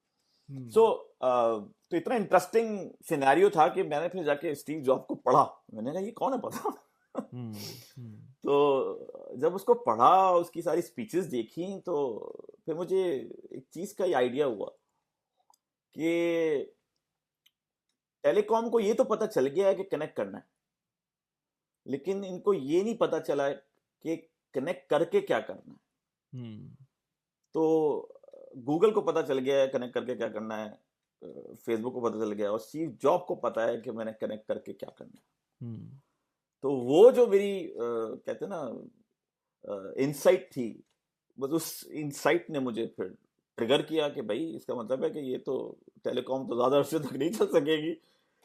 सो तो इतना इंटरेस्टिंग सिनेरियो था कि मैंने फिर जाके स्टीव जॉब को पढ़ा। मैंने कहा ये कौन है पता। तो जब उसको पढ़ा, उसकी सारी स्पीचेस देखी, तो फिर मुझे एक चीज का ही आइडिया हुआ कि टेलीकॉम को ये तो पता चल गया है कि कनेक्ट करना है, लेकिन इनको ये नहीं पता चला है कि कनेक्ट करके क्या करना है। तो गूगल को पता चल गया है कनेक्ट करके क्या करना है, फेसबुक को पता चल गया, और स्टीव जॉब को पता है कि मैंने कनेक्ट करके क्या करना है। तो वो जो मेरी कहते हैं ना इनसाइट थी, बस उस इनसाइट ने मुझे फिर ट्रिगर किया कि भाई इसका मतलब है कि ये तो टेलीकॉम तो ज्यादा अरसे तक नहीं चल सकेगी,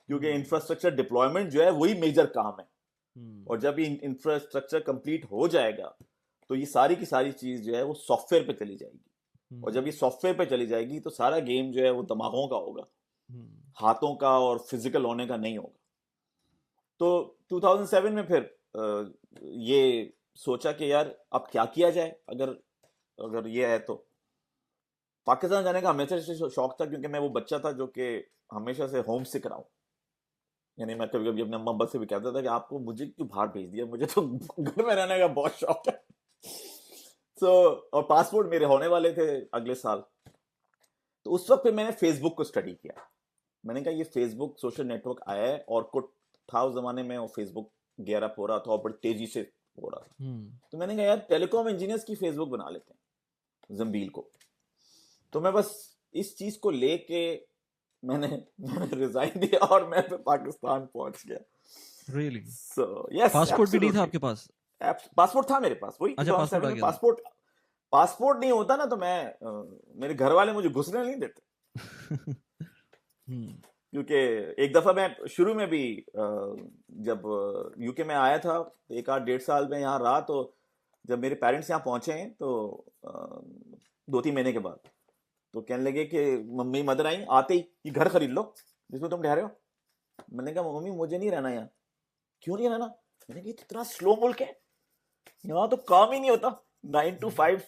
क्योंकि इंफ्रास्ट्रक्चर डिप्लॉयमेंट जो है वही मेजर काम है। और जब ये इंफ्रास्ट्रक्चर कंप्लीट हो जाएगा तो ये सारी की सारी चीज जो है वो सॉफ्टवेयर पे चली जाएगी, और जब ये सॉफ्टवेयर पे चली जाएगी तो सारा गेम जो है वो दिमागों का होगा, हाथों का और फिजिकल होने का नहीं होगा। तो 2007 में फिर ये सोचा कि यार अब क्या किया जाए, अगर ये है तो। पाकिस्तान जाने का हमेशा से शौक था, क्योंकि मैं वो बच्चा था जो कि हमेशा से होम सिक रहा हूं। यानी मैं कभी कभी अपने अम्मा अब्बा से भी कहता था कि आपको मुझे क्यों बाहर भेज दिया, मुझे तो घर में रहने का बहुत शौक है। और पासपोर्ट मेरे होने वाले थे अगले साल। तो उस वक्त पे मैंने फेसबुक को स्टडी किया। मैंने कहा ये फेसबुक सोशल नेटवर्क आया है, और कुछ था उस जमाने में, और फेसबुक गैर अप हो रहा था और बड़ी तेजी से हो रहा था। तो मैंने कहा यार टेलीकॉम इंजीनियर्स की फेसबुक बना लेते हैं, जंबील को। तो मैं बस इस चीज को लेके मैंने रिजाइन दिया और मैं फिर पाकिस्तान पहुंच गया। Really? So yes, पासपोर्ट भी नहीं था absolutely. आपके पास? पासपोर्ट था मेरे पास, वही अच्छा, पासपोर्ट आ 2007 में गया पासपोर्ट नहीं होता ना तो मैं मेरे घर वाले मुझे घुसने नहीं देते। क्योंकि एक दफा मैं शुरू में भी जब यूके में आया था, 1-8 साल में यहाँ रहा, तो जब मेरे पेरेंट्स यहाँ पहुंचे हैं तो 2-3 महीने के बाद तो कहने लगे कि मम्मी मदर आई आते ही ये घर खरीद लो जिसमें तुम ठहरे हो। मैंने कहा मम्मी मुझे नहीं रहना यहाँ। क्यों नहीं रहना? मैंने कहा इतना स्लो मुल्क है, यहाँ तो काम ही नहीं होता, 9 to 5।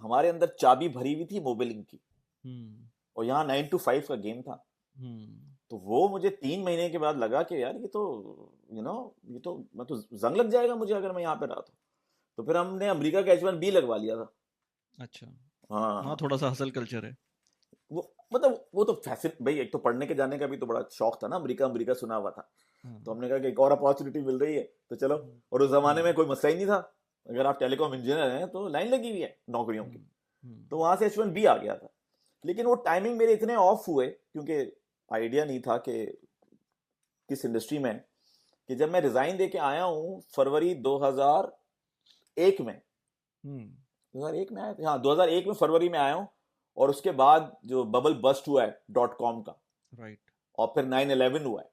हमारे अंदर चाबी भरी हुई थी मोबाइलिंग की, और यहाँ 9 to 5 का गेम था। तो वो मुझे 3 महीने के बाद लगा कि यार ये तो ये तो मैं तो जंग लग जाएगा मुझे अगर मैं यहाँ पे रहा तो फिर हमने अमेरिका का H1B लगवा लिया था। अच्छा, हाँ, थोड़ा सा हसल कल्चर है वो मतलब वो तो फैसिन भाई, एक तो पढ़ने के जाने का भी तो बड़ा शौक था ना, अमेरिका सुना हुआ था। तो हमने कहा कि एक और अपॉर्चुनिटी मिल रही है तो चलो। और उस जमाने में कोई मसला ही नहीं था, अगर आप टेलीकॉम इंजीनियर हैं तो लाइन लगी हुई है नौकरियों की। तो वहां से H1B आ गया था। लेकिन वो टाइमिंग मेरे इतने ऑफ हुए, क्योंकि आइडिया नहीं था कि किस इंडस्ट्री में, कि जब मैं रिजाइन दे के आया हूँ फरवरी 2001 में 2001 में आया था, हाँ 2001 में फरवरी में आया हूँ। और उसके बाद जो बबल बस्ट हुआ है .com का, राइट, और फिर 9/11 हुआ है,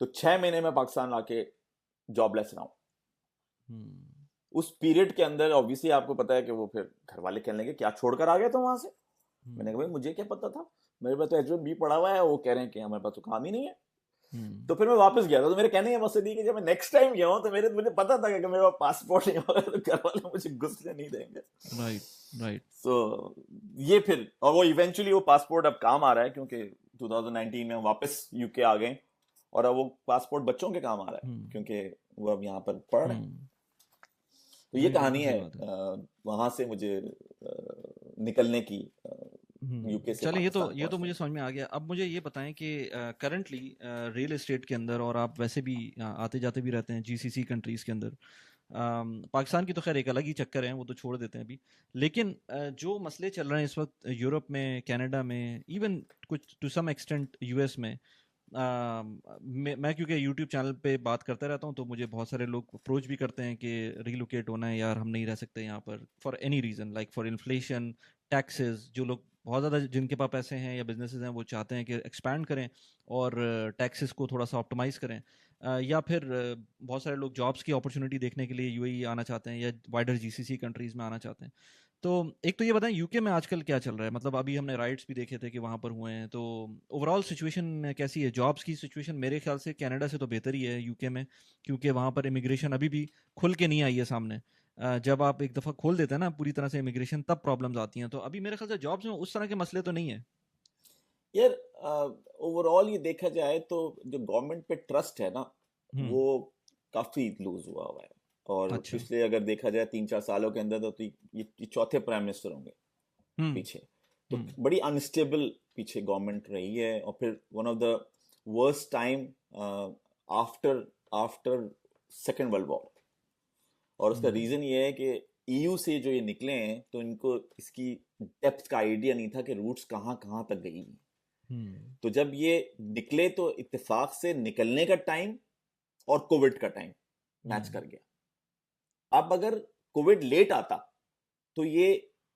तो 6 महीने में पाकिस्तान आके जॉबलेस रहा हूँ। उस पीरियड के अंदर ऑब्वियसली आपको पता है कि वो फिर घर वाले कहने लगे क्या छोड़कर आ गया तो वहां से। मैंने कहा भाई मुझे क्या पता था, मेरे पास तो H1B पड़ा हुआ है, वो कह रहे हैं कि हमारे पास तो काम ही नहीं है। तो फिर मैं वापस गया था। तो मेरे कहने का मकसद ये कि जब मैं नेक्स्ट टाइम गया हूँ तो मुझे पता था कि मेरे पास पासपोर्ट नहीं होगा तो घर वाले मुझे घुसने नहीं देंगे। राइट। सो ये फिर, और वो इवेंचुअली वो पासपोर्ट अब काम आ रहा है, क्योंकि 2019 में वापस यूके आ गए, और अब वो पासपोर्ट बच्चों के काम आ रहा है क्योंकि वो अब यहाँ पर पढ़ रहे हैं। तो ये कहानी है वहां से मुझे निकलने की, यूके से। चलिए, ये तो मुझे समझ में आ गया। अब मुझे ये बताएं कि करंटली रियल एस्टेट के अंदर, और आप वैसे भी आते जाते भी रहते हैं GCC कंट्रीज के अंदर, पाकिस्तान की तो खैर एक अलग ही चक्कर है, वो तो छोड़ देते हैं अभी। लेकिन जो मसले चल रहे हैं इस वक्त यूरोप में, कनाडा में, इवन कुछ टू सम एक्सटेंट US में, मैं क्योंकि YouTube चैनल पे बात करता रहता हूँ तो मुझे बहुत सारे लोग अप्रोच भी करते हैं कि रिलोकेट होना है यार, हम नहीं रह सकते यहाँ पर for any reason, like for inflation, taxes. जो लोग बहुत ज़्यादा जिनके पास पैसे हैं या बिजनेसेस हैं वो चाहते हैं कि एक्सपैंड करें और टैक्सेस को थोड़ा सा ऑप्टिमाइज़ करें। या फिर बहुत सारे लोग जॉब्स की अपॉर्चुनिटी देखने के लिए यूएई आना चाहते हैं या वाइडर जीसीसी कंट्रीज में आना चाहते हैं। तो एक तो ये बताएं यूके में आजकल क्या चल रहा है, मतलब अभी हमने राइट्स भी देखे थे कि वहाँ पर हुए हैं, तो ओवरऑल सिचुएशन कैसी है? जॉब्स की सिचुएशन मेरे ख्याल से कनाडा से तो बेहतर ही है यूके में, क्योंकि वहाँ पर इमिग्रेशन अभी भी खुल के नहीं आई है सामने। जब आप एक दफ़ा खोल देते हैं ना पूरी तरह से इमिग्रेशन, तब प्रॉब्लम्स आती हैं। तो अभी मेरे ख्याल से जॉब्स में उस तरह के मसले तो नहीं है। यार ओवरऑल ये देखा जाए तो जो गवर्नमेंट पे ट्रस्ट है ना, हम्म। वो काफी लूज हुआ है। और अच्छा। पिछले अगर देखा जाए 3-4 सालों के अंदर तो ये चौथे प्राइम मिनिस्टर होंगे हम्म। पीछे। तो हम्म। बड़ी अनस्टेबल पीछे गवर्नमेंट रही है, और फिर one of the worst time after after second world war. और उसका हम्म। रीजन ये है कि ईयू से जो ये निकले हैं तो इनको इसकी डेप्थ का आइडिया नहीं था कि रूट्स कहाँ कहाँ तक गई हैं। हम्म। तो जब ये निकले तो इत्तेफाक से निकलने का टाइम और कोविड का टाइम मैच हम्म। कर गया। अब अगर कोविड लेट आता तो ये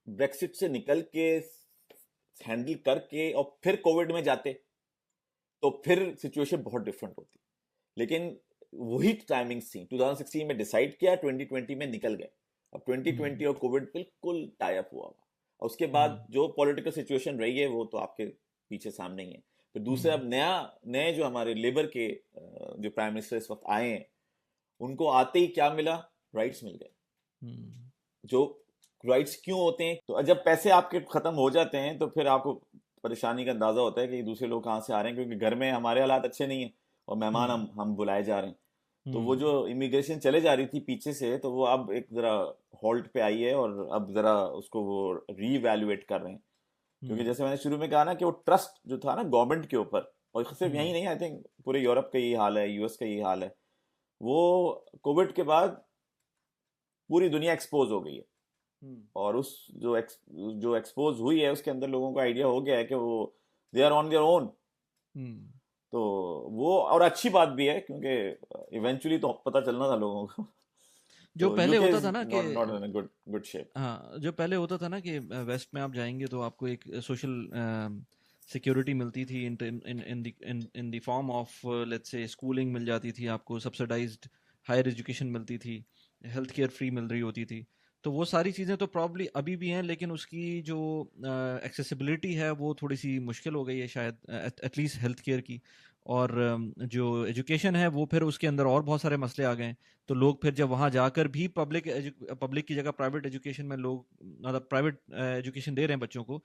ब्रेक्सिट से निकल के हैंडल करके और फिर कोविड में जाते तो फिर सिचुएशन बहुत डिफरेंट होती। लेकिन वही टाइमिंग थी, 2016 में डिसाइड किया, 2020 में निकल गए। अब 2020 हम्म। और कोविड बिल्कुल टाई अप हुआ। और उसके बाद हम्म। जो पॉलिटिकल सिचुएशन रही है वो तो आपके पीछे सामने ही है। फिर दूसरे हम्म। अब नए जो हमारे लेबर के जो प्राइम मिनिस्टर इस वक्त आए हैं, उनको आते ही क्या मिला? राइट्स मिल गए। हम्म। जो राइट्स क्यों होते हैं? तो जब पैसे आपके खत्म हो जाते हैं तो फिर आपको परेशानी का अंदाजा होता है कि दूसरे लोग कहाँ से आ रहे हैं, क्योंकि घर में हमारे हालात अच्छे नहीं है और मेहमान हम्म। हम बुलाए जा रहे हैं। तो वो हम्म। जो इमिग्रेशन चले जा रही थी पीछे से, तो वो अब एक जरा हॉल्ट पे आई है और अब जरा उसको वो रीवैल्यूएट कर रहे हैं। क्योंकि हम्म। जैसे मैंने शुरू में कहा ना कि वो ट्रस्ट जो था ना गवर्नमेंट के ऊपर, और सिर्फ यही हम्म। नहीं, आई थिंक पूरे यूरोप का यही हाल है, यूएस का यही हाल है। वो कोविड के बाद पूरी दुनिया एक्सपोज हो गई है। हम्म। और उस जो एक्सपोज हुई है उसके अंदर लोगों को आइडिया हो गया है कि वो they are on their own. Hmm. तो वो और अच्छी बात भी है, क्योंकि इवेंचुअली तो पता चलना था लोगों को। जो तो पहले यूके होता इज था ना कि not in a good good shape. हाँ, जो पहले होता था ना कि वेस्ट में आप जाएंगे तो आपको एक सोशल सिक्योरिटी मिलती थी in in the form of let's say schooling मिल जाती थी आपको, सब्सिडाइज्ड हायर एजुकेशन मिलती थी, हेल्थ केयर फ्री मिल रही होती थी। तो वो सारी चीज़ें तो प्रॉब्ली अभी भी हैं, लेकिन उसकी जो एक्सेसिबिलिटी है वो थोड़ी सी मुश्किल हो गई है शायद, एटलीस्ट हेल्थ केयर की। और जो एजुकेशन है वो फिर उसके अंदर और बहुत सारे मसले आ गए हैं। तो लोग फिर जब वहाँ जाकर भी पब्लिक की जगह प्राइवेट एजुकेशन में लोग मतलब प्राइवेट एजुकेशन दे रहे हैं बच्चों को,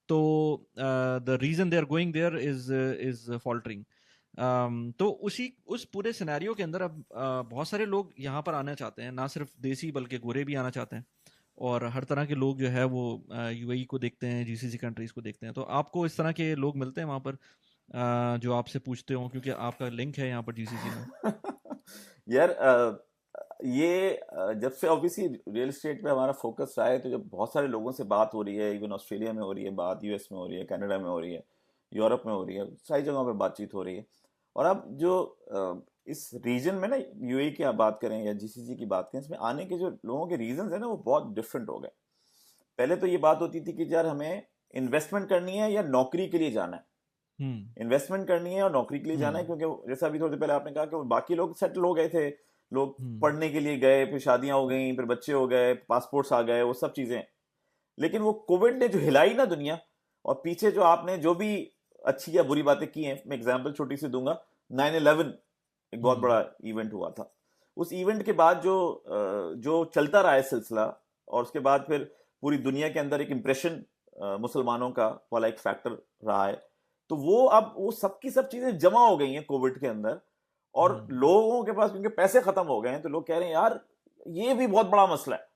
तो the reason they are going there is faltering. तो उस पूरे सिनेरियो के अंदर अब बहुत सारे लोग यहाँ पर आना चाहते हैं, ना सिर्फ देसी बल्कि गोरे भी आना चाहते हैं। और हर तरह के लोग जो है वो यूएई को देखते हैं, जीसीसी कंट्रीज को देखते हैं। तो आपको इस तरह के लोग मिलते हैं वहाँ पर जो आपसे पूछते हो, क्योंकि आपका लिंक है यहाँ पर जीसीसी में? यार ये जब से ऑब्वियसली रियल एस्टेट पे हमारा फोकस रहा है, तो जब बहुत सारे लोगों से बात हो रही है, इवन ऑस्ट्रेलिया में हो रही है बात, यूएस में हो रही है, कनाडा में हो रही है, यूरोप में हो रही है, सारी जगहों पे बातचीत हो रही है। और अब जो इस रीजन में ना, यूएई की आप बात करें या जीसीसी की बात करें, इसमें आने के जो लोगों के रीजंस है ना, वो बहुत डिफरेंट हो गए। पहले तो ये बात होती थी कि यार हमें इन्वेस्टमेंट करनी है या नौकरी के लिए जाना है। हम्म। इन्वेस्टमेंट करनी है और नौकरी के लिए जाना है, हम्म। क्योंकि जैसा अभी थोड़ी देर पहले आपने कहा कि बाकी लोग सेटल हो गए थे, लोग हम्म। पढ़ने के लिए गए, फिर शादियां हो गई, फिर बच्चे हो गए, पासपोर्ट्स आ गए, वो सब चीजें। लेकिन वो कोविड ने जो हिलाई ना दुनिया, और पीछे जो आपने जो भी अच्छी या बुरी बातें की हैं, मैं एग्जांपल छोटी सी दूंगा। 9/11 एक बहुत हम्म। बड़ा इवेंट हुआ था। उस इवेंट के बाद जो चलता रहा है सिलसिला, और उसके बाद फिर पूरी दुनिया के अंदर एक इम्प्रेशन मुसलमानों का वाला एक फैक्टर रहा है। तो वो अब वो सबकी सब चीजें जमा हो गई हैं कोविड के अंदर। और हम्म। लोगों के पास क्योंकि पैसे खत्म हो गए हैं, तो लोग कह रहे हैं यार ये भी बहुत बड़ा मसला है,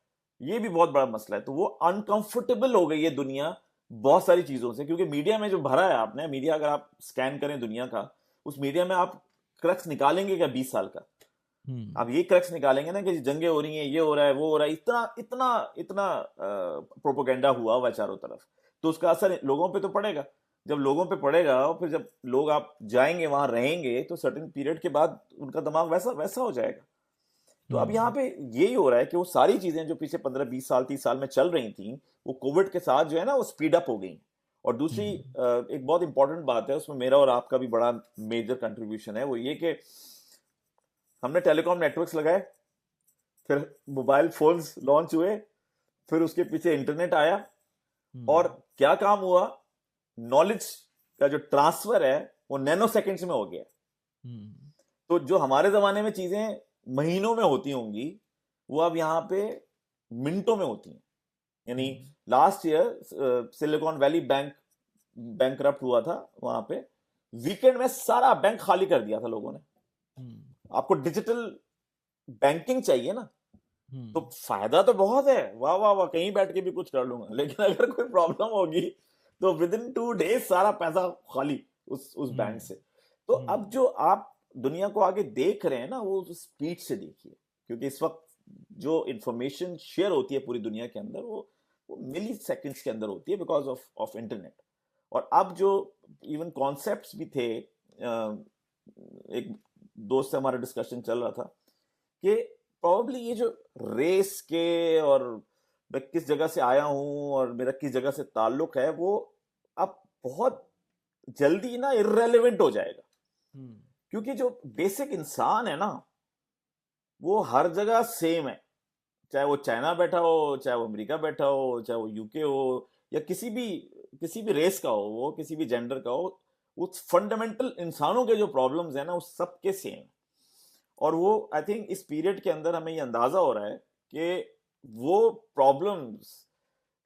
ये भी बहुत बड़ा मसला है। तो वो अनकंफर्टेबल हो गई है दुनिया बहुत सारी चीजों से, क्योंकि मीडिया में जो भरा है आपने, मीडिया अगर आप स्कैन करें दुनिया का, उस मीडिया में आप क्रक्स निकालेंगे क्या 20 साल का? हम्म। आप ये क्रक्स निकालेंगे ना कि जंगें हो रही हैं, ये हो रहा है, वो हो रहा है, इतना इतना इतना प्रोपोगेंडा हुआ हुआ है चारों तरफ। तो उसका असर लोगों पे तो पड़ेगा। जब लोगों पे पड़ेगा और फिर जब लोग आप जाएंगे वहां रहेंगे, तो सर्टेन पीरियड के बाद उनका दिमाग वैसा वैसा हो जाएगा। तो अब यहाँ हम्म। पे यही हो रहा है कि वो सारी चीजें जो पीछे 15-20 साल 30 साल में चल रही थी, वो कोविड के साथ जो है ना वो स्पीड अप हो गई। और दूसरी हम्म। एक बहुत इंपॉर्टेंट बात है, उसमें मेरा और आपका भी बड़ा मेजर कंट्रीब्यूशन है, वो ये कि हमने टेलीकॉम नेटवर्क्स लगाए, फिर मोबाइल फोन्स लॉन्च हुए, फिर उसके पीछे इंटरनेट आया, और क्या काम हुआ, नॉलेज का जो ट्रांसफर है वो नैनो सेकंड्स में हो गया। तो जो हमारे जमाने में चीजें महीनों में होती होंगी, वो अब यहाँ पे मिनटों में होती हैं। यानी last year silicon valley bankrupt हुआ था, वहां पे वीकेंड में सारा बैंक खाली कर दिया था लोगों ने। आपको डिजिटल बैंकिंग चाहिए ना, तो फायदा तो बहुत है, वाह वाह वाह, कहीं बैठ के भी कुछ कर लूंगा, लेकिन अगर कोई प्रॉब्लम होगी तो विद इन 2 डेज सारा पैसा खाली उस बैंक से। तो अब जो आप दुनिया को आगे देख रहे हैं ना, वो स्पीड से देखिए, क्योंकि इस वक्त जो इंफॉर्मेशन शेयर होती है पूरी दुनिया के अंदर, वो मिली सेकेंड्स के अंदर होती है बिकॉज ऑफ इंटरनेट। और अब जो इवन कॉन्सेप्ट्स भी थे, एक दोस्त से हमारा डिस्कशन चल रहा था कि प्रॉब्ली ये जो रेस के और मैं किस जगह से आया हूं और मेरा किस जगह से ताल्लुक है, वो अब बहुत जल्दी ना इररेलेवेंट हो जाएगा। क्योंकि जो बेसिक इंसान है ना, वो हर जगह सेम है, चाहे वो चाइना बैठा हो, चाहे वो अमेरिका बैठा हो, चाहे वो यूके हो, या किसी भी रेस का हो, वो किसी भी जेंडर का हो, उस फंडामेंटल इंसानों के जो प्रॉब्लम्स है ना, वो सबके सेम। और वो आई थिंक इस पीरियड के अंदर हमें ये अंदाजा हो रहा है कि वो प्रॉब्लम्स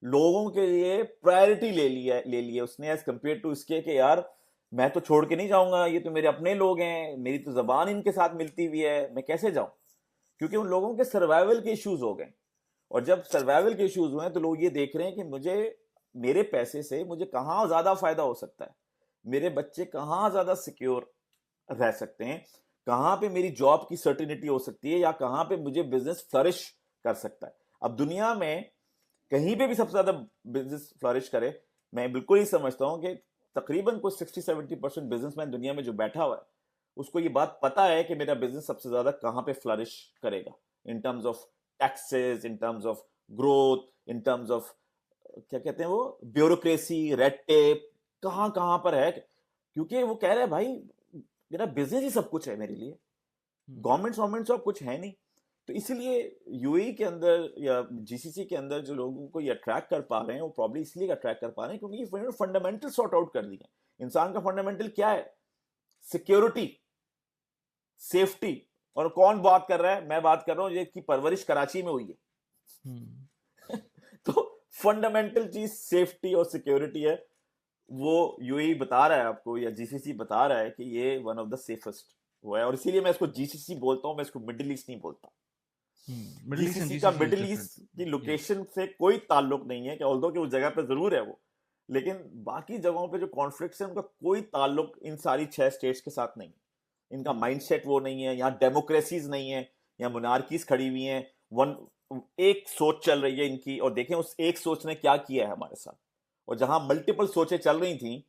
लोगों के लिए प्रायोरिटी ले लिया उसने, एज कंपेयर टू इसके कि यार मैं तो छोड़ के नहीं जाऊंगा, ये तो मेरे अपने लोग हैं, मेरी तो जबान इनके साथ मिलती हुई है, मैं कैसे जाऊं। क्योंकि उन लोगों के सर्वाइवल के इश्यूज हो गए, और जब सर्वाइवल के इश्यूज हुए तो लोग ये देख रहे हैं कि मुझे मेरे पैसे से मुझे कहाँ ज्यादा फायदा हो सकता है, मेरे बच्चे कहाँ ज्यादा सिक्योर रह सकते हैं, कहाँ पे मेरी जॉब की सर्टिनिटी हो सकती है, या कहाँ पे मुझे बिजनेस फ्लरिश कर सकता है। अब दुनिया में कहीं पे भी सबसे ज्यादा बिजनेस फ्लरिश करे, मैं बिल्कुल ही समझता हूं कि तकरीबन कोई 60-70% बिजनेसमैन दुनिया में जो बैठा हुआ है, उसको ये बात पता है कि मेरा बिजनेस सबसे ज्यादा कहां पे फ्लरिश करेगा, in terms of taxes, in terms of growth, in terms of क्या कहते हैं वो ब्यूरोक्रेसी, रेड टेप, कहां कहां पर है। क्योंकि वो कह रहे हैं भाई मेरा बिजनेस ही सब कुछ है मेरे लिए, गवर्नमेंट सब कुछ है नहीं। तो इसीलिए यूएई के अंदर या जीसीसी के अंदर जो लोगों को ये अट्रैक्ट कर पा रहे हैं, वो प्रॉब्लम इसलिए अट्रैक्ट कर पा रहे हैं क्योंकि ये फंडामेंटल सॉर्ट आउट कर दिए। इंसान का फंडामेंटल क्या है? Security, safety. और कौन बात कर रहा है? मैं बात कर रहा हूं जिसकी परवरिश कराची में हुई है। तो फंडामेंटल चीज सेफ्टी और सिक्योरिटी है, वो यूएई बता रहा है आपको, या जीसीसी बता रहा है कि ये वन ऑफ द सेफेस्ट वो है। और इसीलिए मैं इसको जीसीसी बोलता हूं, मैं इसको मिडिल ईस्ट नहीं बोलता। जीसीसी का मिडिल ईस्ट की लोकेशन से कोई ताल्लुक नहीं है, कि ऑल्दो कि उस जगह पे जरूर है वो, लेकिन बाकी जगहों पे जो कॉन्फ्लिक्ट्स है उनका कोई ताल्लुक इन सारी 6 स्टेट्स के साथ नहीं। इनका माइंडसेट वो नहीं है, यहाँ डेमोक्रेसीज नहीं है, यहाँ मोनार्कीज खड़ी हुई हैं, एक सोच चल रही है इनकी। और देखें उस एक सोच ने क्या किया है हमारे साथ, और जहां मल्टीपल सोचें चल रही थी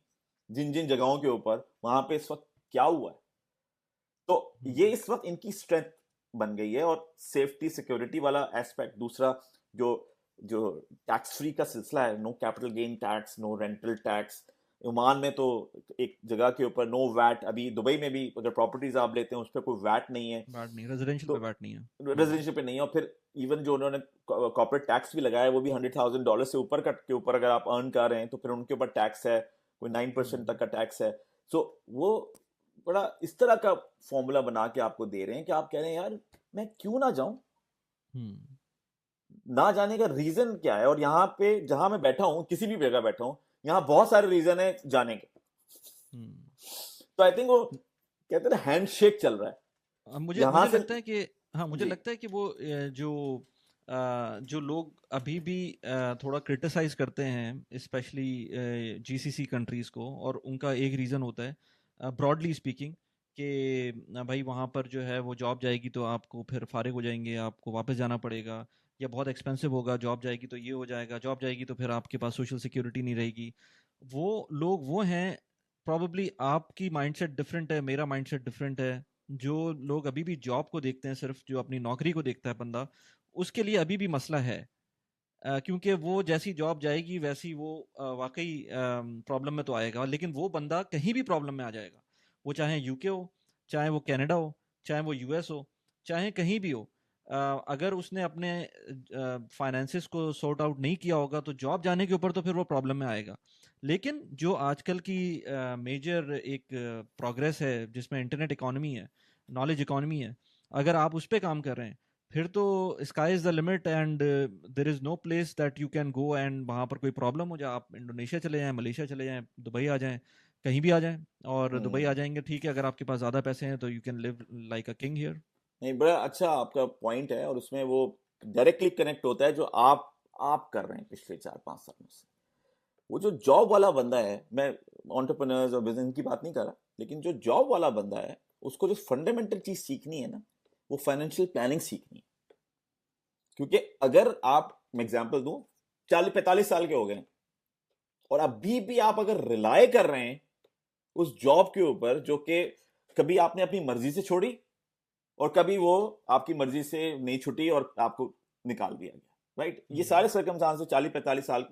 जिन जिन जगहों के ऊपर, वहां पे इस वक्त क्या हुआ है। तो ये इस वक्त इनकी स्ट्रेंथ बन गई है। और सेफ्टी सिक्योरिटी वाला एस्पेक्ट, दूसरा जो टैक्स फ्री का सिलसिला है, no capital gain tax, no rental tax. Oman में तो एक जगह के ऊपर नो वैट, अभी दुबई में भी अगर प्रॉपर्टीज आप लेते हैं उस पर कोई वैट नहीं है, रेजिडेंशियल पे वैट नहीं है, रेजिडेंशियल पे नहीं है। और फिर इवन जो उन्होंने कॉर्पोरेट टैक्स भी लगाया है, वो भी $100,000 से ऊपर के ऊपर अगर आप अर्न कर रहे हैं तो फिर उनके ऊपर टैक्स है, कोई 9% तक का टैक्स है। सो वो बड़ा इस तरह का फॉर्मूला बना के आपको दे रहे हैं कि आप कह रहे हैं यार मैं क्यों ना जाऊं। ना जाने का रीजन क्या है? और यहाँ पे जहां मैं बैठा हूं, किसी भी जगह बैठा हूं, यहाँ बहुत सारे रीजन है जाने के। तो आई थिंक वो कहते हैं हैंडशेक चल रहा है। मुझे लगता है कि मुझे लगता है कि वो जो लोग अभी भी थोड़ा क्रिटिसाइज करते हैं स्पेशली जीसीसी कंट्रीज को, और उनका एक रीजन होता है ब्रॉडली स्पीकिंग कि भाई वहाँ पर जो है वो जॉब जाएगी तो आपको फिर फारिग हो जाएंगे, आपको वापस जाना पड़ेगा, या बहुत एक्सपेंसिव होगा, जॉब जाएगी तो ये हो जाएगा, जॉब जाएगी तो फिर आपके पास सोशल सिक्योरिटी नहीं रहेगी। वो लोग वो हैं, प्रॉबेबली आपकी माइंडसेट डिफरेंट है, मेरा माइंडसेट डिफरेंट है। जो लोग अभी भी जॉब को देखते हैं, सिर्फ जो अपनी नौकरी को देखता है बंदा, उसके लिए अभी भी मसला है, क्योंकि वो जैसी जॉब जाएगी वैसी वो वाकई प्रॉब्लम में तो आएगा। लेकिन वो बंदा कहीं भी प्रॉब्लम में आ जाएगा, वो चाहे यूके हो, चाहे वो कनाडा हो, चाहे वो यूएस हो, चाहे कहीं भी हो, अगर उसने अपने फाइनेंसिस को सॉर्ट आउट नहीं किया होगा तो जॉब जाने के ऊपर तो फिर वो प्रॉब्लम में आएगा। लेकिन जो आजकल की मेजर एक प्रोग्रेस है जिसमें इंटरनेट इकोनॉमी है, नॉलेज इकोनॉमी है, अगर आप उस पर काम कर रहे हैं फिर तो sky is the limit and there is no place that you can go and वहां पर कोई प्रॉब्लम हो जाए। आप इंडोनेशिया चले जाएं, मलेशिया चले जाएं, दुबई आ जाएं, कहीं भी आ जाएं, और दुबई आ जाएंगे ठीक है, अगर आपके पास ज़्यादा पैसे हैं तो you can live like a king here. नहीं, बड़ा अच्छा आपका पॉइंट है, और उसमें वो डायरेक्टली कनेक्ट होता है जो आप कर रहे हैं पिछले 4-5 सालों से। वो जो जॉब वाला बंदा है, मैं एंटरप्रेन्योर्स और बिजनेस की बात नहीं कर रहा, लेकिन जो जॉब वाला बंदा है उसको जो फंडामेंटल चीज सीखनी है ना, वो फाइनेंशियल प्लानिंग सीखनी है। क्योंकि अगर आप, मैं एग्जांपल दूं, 40-45 साल के हो गए और अभी भी आप अगर रिलाय कर रहे हैं उस जॉब के ऊपर जो कि कभी आपने अपनी मर्जी से छोड़ी और कभी वो आपकी मर्जी से नहीं छुटी और आपको निकाल दिया गया, राइट? ये सारे सर्कमस्टांसेस 40-45 साल,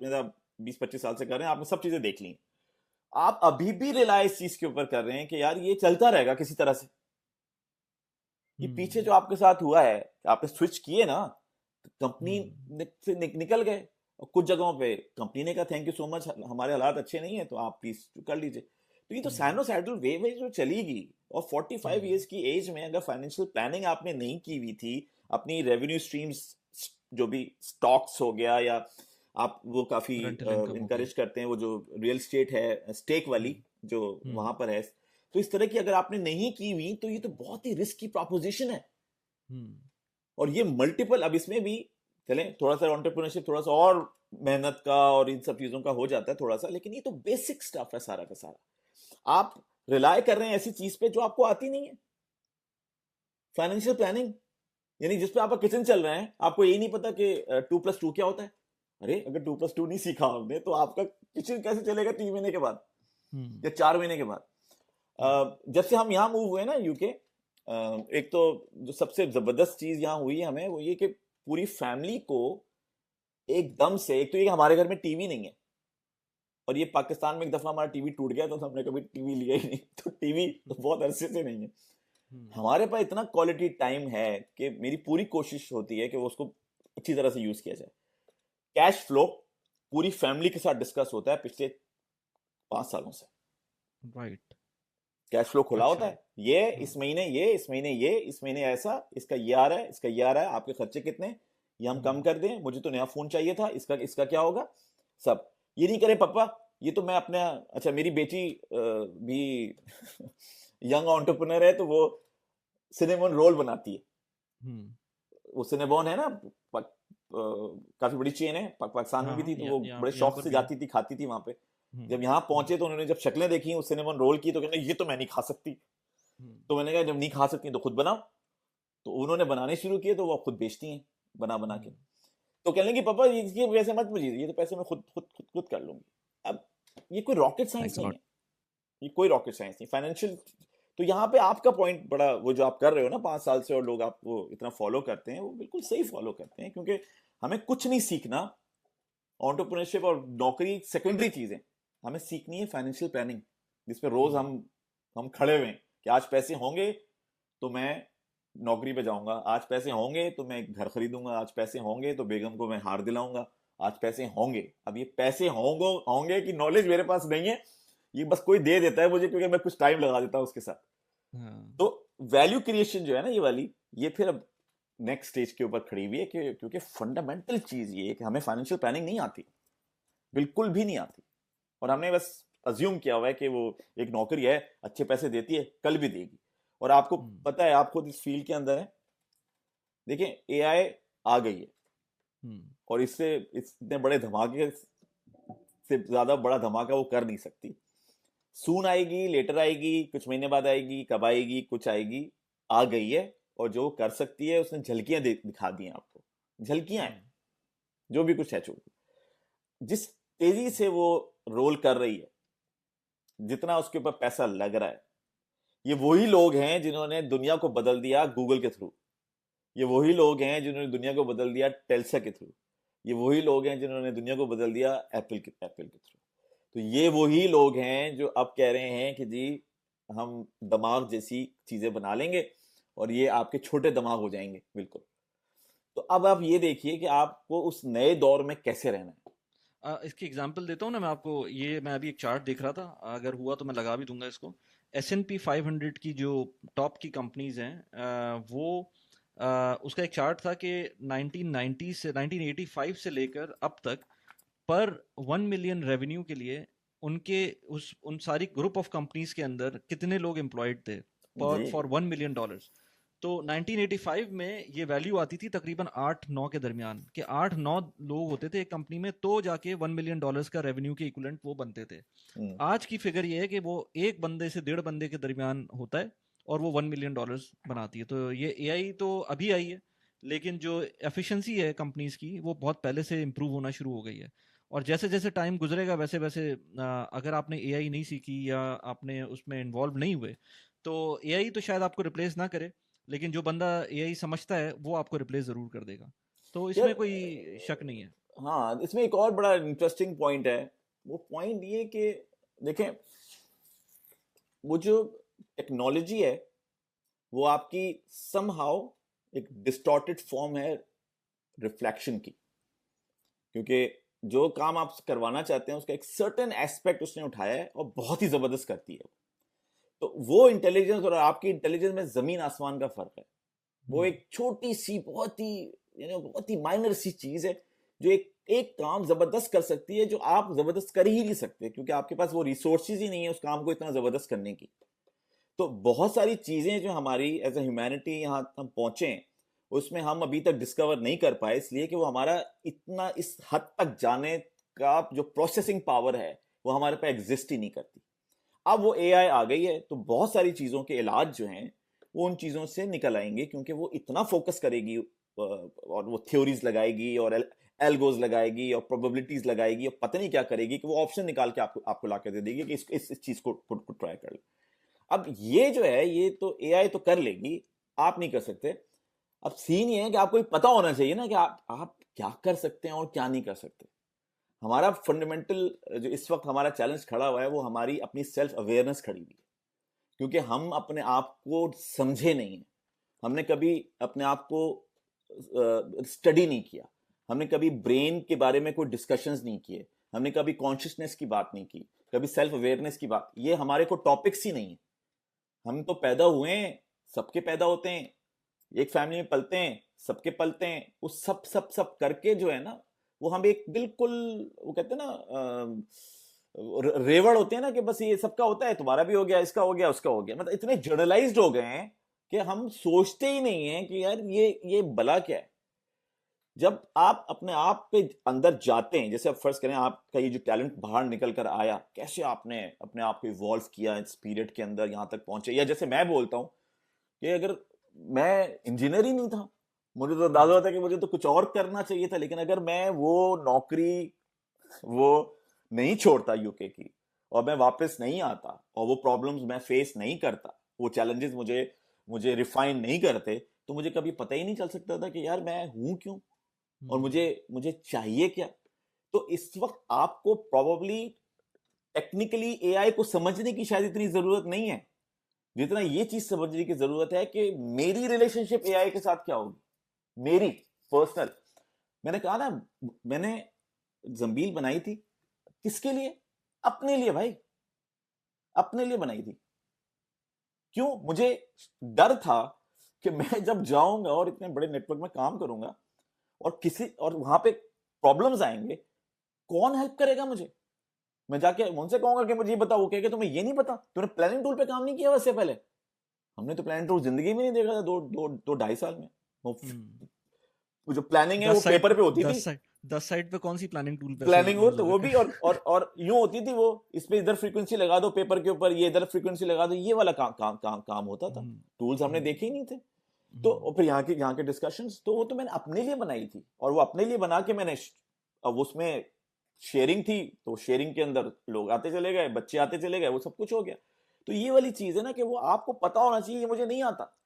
20-25 साल से कर रहे हैं, आपने सब चीजें देख ली। आप अभी भी रिलाय इस चीज के ऊपर कर रहे हैं कि यार ये चलता रहेगा किसी तरह से। ये पीछे जो आपके साथ हुआ है, आपने स्विच किए ना, कंपनी से निकल गए, और कुछ जगहों पे कंपनी ने कहा थैंक यू सो मच, हमारे हालात अच्छे नहीं है तो आप प्लीज कर लीजिए। तो ये तो साइनोसॉइडल वेव है जो चलेगी। और 45 इयर्स की एज में अगर फाइनेंशियल प्लानिंग आपने नहीं की हुई थी, अपनी रेवेन्यू स्ट्रीम्स, जो भी स्टॉक्स हो गया, या आप वो काफी रेंटल इनकम हो गई। इनकरेज करते हैं वो जो रियल स्टेट है, स्टेक वाली जो वहां पर है, तो इस तरह की अगर आपने नहीं की हुई तो ये तो बहुत ही रिस्की प्रोपोजिशन है। और ये मल्टीपल, अब इसमें भी चलें थोड़ा सा एंटरप्रेन्योरशिप थोड़ा सा और मेहनत का और इन सब चीजों का हो जाता है थोड़ा सा, लेकिन ये तो बेसिक स्टफ है सारा का सारा। आप रिलाय कर रहे हैं ऐसी चीज पे जो आपको आती नहीं है, फाइनेंशियल प्लानिंग, यानी जिसपे आपका किचन चल रहा है, आपको यही नहीं पता कि 2+2 क्या होता है। अरे अगर 2+2 नहीं सीखा आपने तो आपका किचन कैसे चलेगा 3 महीने के बाद या 4 महीने के बाद। जब से हम यहाँ मूव हुए ना यूके, एक तो जो सबसे जबरदस्त चीज यहाँ हुई है हमें, वो ये कि पूरी फैमिली को एकदम से, एक तो ये हमारे घर में टीवी नहीं है, और ये पाकिस्तान में एक दफा हमारा टीवी टूट गया तो हमने कभी टीवी लिया ही नहीं, तो टीवी तो बहुत अरसे से नहीं है। हमारे पास इतना क्वालिटी टाइम है कि मेरी पूरी कोशिश होती है कि वो उसको अच्छी तरह से यूज किया जाए। कैश फ्लो पूरी फैमिली के साथ डिस्कस होता है पिछले 5 सालों से, राइट। कैश फ्लो खुला होता है, ये इस महीने ये, इस महीने ये, इस महीने ऐसा, इसका ये आ रहा है, इसका ये आ रहा है, आपके खर्चे कितने, ये हम कम कर दें, मुझे तो नया फोन चाहिए था, इसका क्या होगा, सब। ये नहीं करे पापा, ये तो मैं अपने, अच्छा मेरी बेटी भी यंग एंटरप्रेन्योर है, तो वो सिनेमन रोल बनाती है। वो सिनेबॉन है ना, काफी बड़ी चेन है, पाकिस्तान में भी थी, तो वो बड़े शौक से जाती थी, खाती थी वहां पे। जब यहाँ पहुंचे तो उन्होंने जब शक्लें देखी उस सिनेमन रोल की, तो कहने ये तो मैं नहीं खा सकती। तो मैंने कहा जब नहीं खा सकती तो खुद बनाओ। तो उन्होंने बनाने शुरू किए, तो वो खुद बेचती हैं बना बना के। तो कहने लगी पापा ये पैसे मत मुझे, ये तो पैसे मैं खुद कर लूंगी। अब ये कोई रॉकेट साइंस नहीं है, ये कोई रॉकेट साइंस नहीं फाइनेंशियल। तो यहाँ पे आपका पॉइंट बड़ा, वो जो आप कर रहे हो ना 5 साल से और लोग आपको इतना फॉलो करते हैं, वो बिल्कुल सही फॉलो करते हैं, क्योंकि हमें कुछ नहीं सीखना। एंटरप्रेन्योरशिप और नौकरी सेकेंडरी चीजें, हमें सीखनी है फाइनेंशियल प्लानिंग, जिसपे रोज हम खड़े हुए हैं कि आज पैसे होंगे तो मैं नौकरी पे जाऊंगा, आज पैसे होंगे तो मैं घर खरीदूंगा, आज पैसे होंगे तो बेगम को मैं हार दिलाऊंगा, आज पैसे होंगे। अब ये पैसे होंगे की नॉलेज मेरे पास नहीं है, ये बस कोई दे देता है मुझे क्योंकि मैं कुछ टाइम लगा देता हूं उसके साथ। तो वैल्यू क्रिएशन जो है ना ये वाली, ये फिर अब नेक्स्ट स्टेज के ऊपर खड़ी हुई है क्योंकि फंडामेंटल चीज ये है कि हमें फाइनेंशियल प्लानिंग नहीं आती, बिल्कुल भी नहीं आती, और हमने बस अज्यूम किया हुआ है कि वो एक नौकरी है, अच्छे पैसे देती है, कल भी देगी। और आपको पता है, आप खुद इस फील्ड के अंदर है, देखिए एआई आ गई है, और इससे इतने बड़े धमाके से ज्यादा बड़ा धमाका वो कर नहीं सकती। सून आएगी, लेटर आएगी, कुछ महीने बाद आएगी, कब आएगी, कुछ आएगी, आ गई है, और जो कर सकती है उसने झलकियां दिखा दी हैं आपको, झलकियां हैं, जो भी कुछ है। जिस तेजी से वो रोल कर रही है, जितना उसके ऊपर पैसा लग रहा है, ये वही लोग हैं जिन्होंने दुनिया को बदल दिया गूगल के थ्रू, ये वही लोग हैं जिन्होंने दुनिया को बदल दिया टेल्सा के थ्रू, ये वही लोग हैं जिन्होंने दुनिया को बदल दिया एप्पल के थ्रू। तो ये वही लोग हैं जो अब कह रहे हैं कि जी हम दिमाग जैसी चीजें बना लेंगे और ये आपके छोटे दिमाग हो जाएंगे बिल्कुल। तो अब आप ये देखिए कि आपको उस नए दौर में कैसे रहना है। इसकी एग्जांपल देता हूँ ना मैं आपको। ये मैं अभी एक चार्ट देख रहा था, अगर हुआ तो मैं लगा भी दूंगा इसको। S&P 500 की जो टॉप की कंपनीज हैं, उसका एक चार्ट था कि 1990 से 1985 से लेकर अब तक पर 1 मिलियन रेवेन्यू के लिए उन सारी ग्रुप ऑफ कंपनीज के अंदर कितने लोग एम्प्लॉयड थे जी फॉर $1 मिलियन। तो 1985 में ये वैल्यू आती थी तकरीबन 8-9 के दरमियान, कि 8-9 लोग होते थे एक कंपनी में, तो जाके $1 मिलियन का रेवेन्यू के इक्विवेलेंट वो बनते थे। आज की फिगर ये है कि वो एक बंदे से 1.5 बंदे के दरमियान होता है और वो $1 मिलियन बनाती है। तो ये एआई तो अभी आई है, लेकिन जो एफिशिएंसी है कंपनीज की वो बहुत पहले से इम्प्रूव होना शुरू हो गई है। और जैसे जैसे टाइम गुजरेगा वैसे वैसे अगर आपने एआई नहीं सीखी या आपने उसमें इन्वॉल्व नहीं हुए, तो एआई तो शायद आपको रिप्लेस ना करे, लेकिन जो बंदा एआई समझता है वो आपको रिप्लेस जरूर कर देगा। तो यार, इसमें कोई शक नहीं है। हाँ इसमें एक और बड़ा इंटरेस्टिंग पॉइंट है। वो पॉइंट ये कि देखें, वो जो टेक्नोलॉजी है वो आपकी समहाउ एक डिस्टॉर्टेड फॉर्म है रिफ्लेक्शन की, क्योंकि जो काम आप करवाना चाहते हैं उसका एक सर्टेन एस्पेक्ट उसने उठाया है और बहुत ही जबरदस्त करती है। तो वो इंटेलिजेंस और आपकी इंटेलिजेंस में जमीन आसमान का फर्क है। वो एक छोटी सी बहुत ही माइनर सी चीज है जो एक काम जबरदस्त कर सकती है, जो आप जबरदस्त कर ही नहीं सकते क्योंकि आपके पास वो रिसोर्सेज ही नहीं है उस काम को इतना जबरदस्त करने की। तो बहुत सारी चीजें जो हमारी एज ए ह्यूमैनिटी यहाँ हम पहुंचे उसमें हम अभी तक डिस्कवर नहीं कर पाए, इसलिए कि वो हमारा इतना इस हद तक जाने का जो प्रोसेसिंग पावर है वो हमारे पास एग्जिस्ट ही नहीं करती। अब वो एआई आ गई है तो बहुत सारी चीजों के इलाज जो हैं वो उन चीजों से निकल आएंगे, क्योंकि वो इतना फोकस करेगी और वो थ्योरीज लगाएगी और एल्गोज लगाएगी और प्रोबेबिलिटीज लगाएगी और पता नहीं क्या करेगी कि वो ऑप्शन निकाल के आपको ला के दे देगी कि इस चीज को ट्राई कर ले। अब ये जो है ये तो एआई तो कर लेगी, आप नहीं कर सकते। अब सीन ये है कि आपको पता होना चाहिए ना कि आप क्या कर सकते हैं और क्या नहीं कर सकते। हमारा फंडामेंटल जो इस वक्त हमारा चैलेंज खड़ा हुआ है वो हमारी अपनी सेल्फ अवेयरनेस खड़ी हुई है, क्योंकि हम अपने आप को समझे नहीं है। हमने कभी अपने आप को स्टडी नहीं किया, हमने कभी ब्रेन के बारे में कोई डिस्कशंस नहीं किए, हमने कभी कॉन्शियसनेस की बात नहीं की, कभी सेल्फ अवेयरनेस की बात, ये हमारे को टॉपिक्स ही नहीं है। हम तो पैदा हुए हैं, सबके पैदा होते हैं, एक फैमिली में पलते हैं, सबके पलते हैं, वो सब सब सब करके जो है ना वो हम एक बिल्कुल वो कहते हैं ना रेवड़ होते हैं ना कि बस ये सबका होता है, तुम्हारा भी हो गया, इसका हो गया, उसका हो गया, मतलब इतने जनरलाइज्ड हो गए हैं कि हम सोचते ही नहीं है कि यार ये भला क्या है। जब आप अपने आप पे अंदर जाते हैं, जैसे आप फर्ज करें आपका ये जो टैलेंट बाहर निकल कर आया, कैसे आपने अपने आप को इवॉल्व किया इस पीरियड के अंदर यहाँ तक पहुंचे। या जैसे मैं बोलता हूँ कि अगर मैं इंजीनियर ही नहीं था, मुझे तो अंदाजा होता कि मुझे तो कुछ और करना चाहिए था, लेकिन अगर मैं वो नौकरी वो नहीं छोड़ता यूके की और मैं वापस नहीं आता और वो प्रॉब्लम्स मैं फेस नहीं करता, वो चैलेंजेस मुझे रिफाइन नहीं करते, तो मुझे कभी पता ही नहीं चल सकता था कि यार मैं हूं क्यों और मुझे चाहिए क्या। तो इस वक्त आपको प्रोबेबली टेक्निकली एआई को समझने की शायद इतनी जरूरत नहीं है जितना ये चीज समझने की जरूरत है कि मेरी रिलेशनशिप एआई के साथ क्या होगी, मेरी पर्सनल। मैंने कहा ना, मैंने जंबील बनाई थी किसके लिए? अपने लिए भाई, अपने लिए बनाई थी। क्यों? मुझे डर था कि मैं जब जाऊंगा और इतने बड़े नेटवर्क में काम करूंगा और वहां पे प्रॉब्लम्स आएंगे, कौन हेल्प करेगा मुझे? मैं जाके उनसे कहूंगा कि मुझे ये बताओ, कहेगा तुम्हें ये नहीं पता, तूने प्लानिंग टूल पे काम नहीं किया वैसे पहले? हमने तो प्लानिंग टूल जिंदगी में नहीं देखा था 2-2.5 साल में। वो जो प्लानिंग है वो पेपर पे होती थी। 10 साइड पे कौन सी प्लानिंग टूल पे प्लानिंग हो तो वो भी और यूं होती थी, वो इस पे इधर फ्रीक्वेंसी लगा दो पेपर के ऊपर, ये इधर फ्रीक्वेंसी लगा दो, ये वाला काम होता था। टूल्स हमने देखे ही नहीं थे। तो फिर यहाँ के डिस्कशंस, तो वो तो मैंने अपने लिए बनाई थी और वो अपने लिए बना के मैंने, अब उसमें शेयरिंग थी तो शेयरिंग के अंदर लोग आते चले गए, बच्चे आते चले गए, वो सब कुछ हो गया। तो ये वाली चीज है ना कि वो आपको पता होना चाहिए ये मुझे नहीं आता,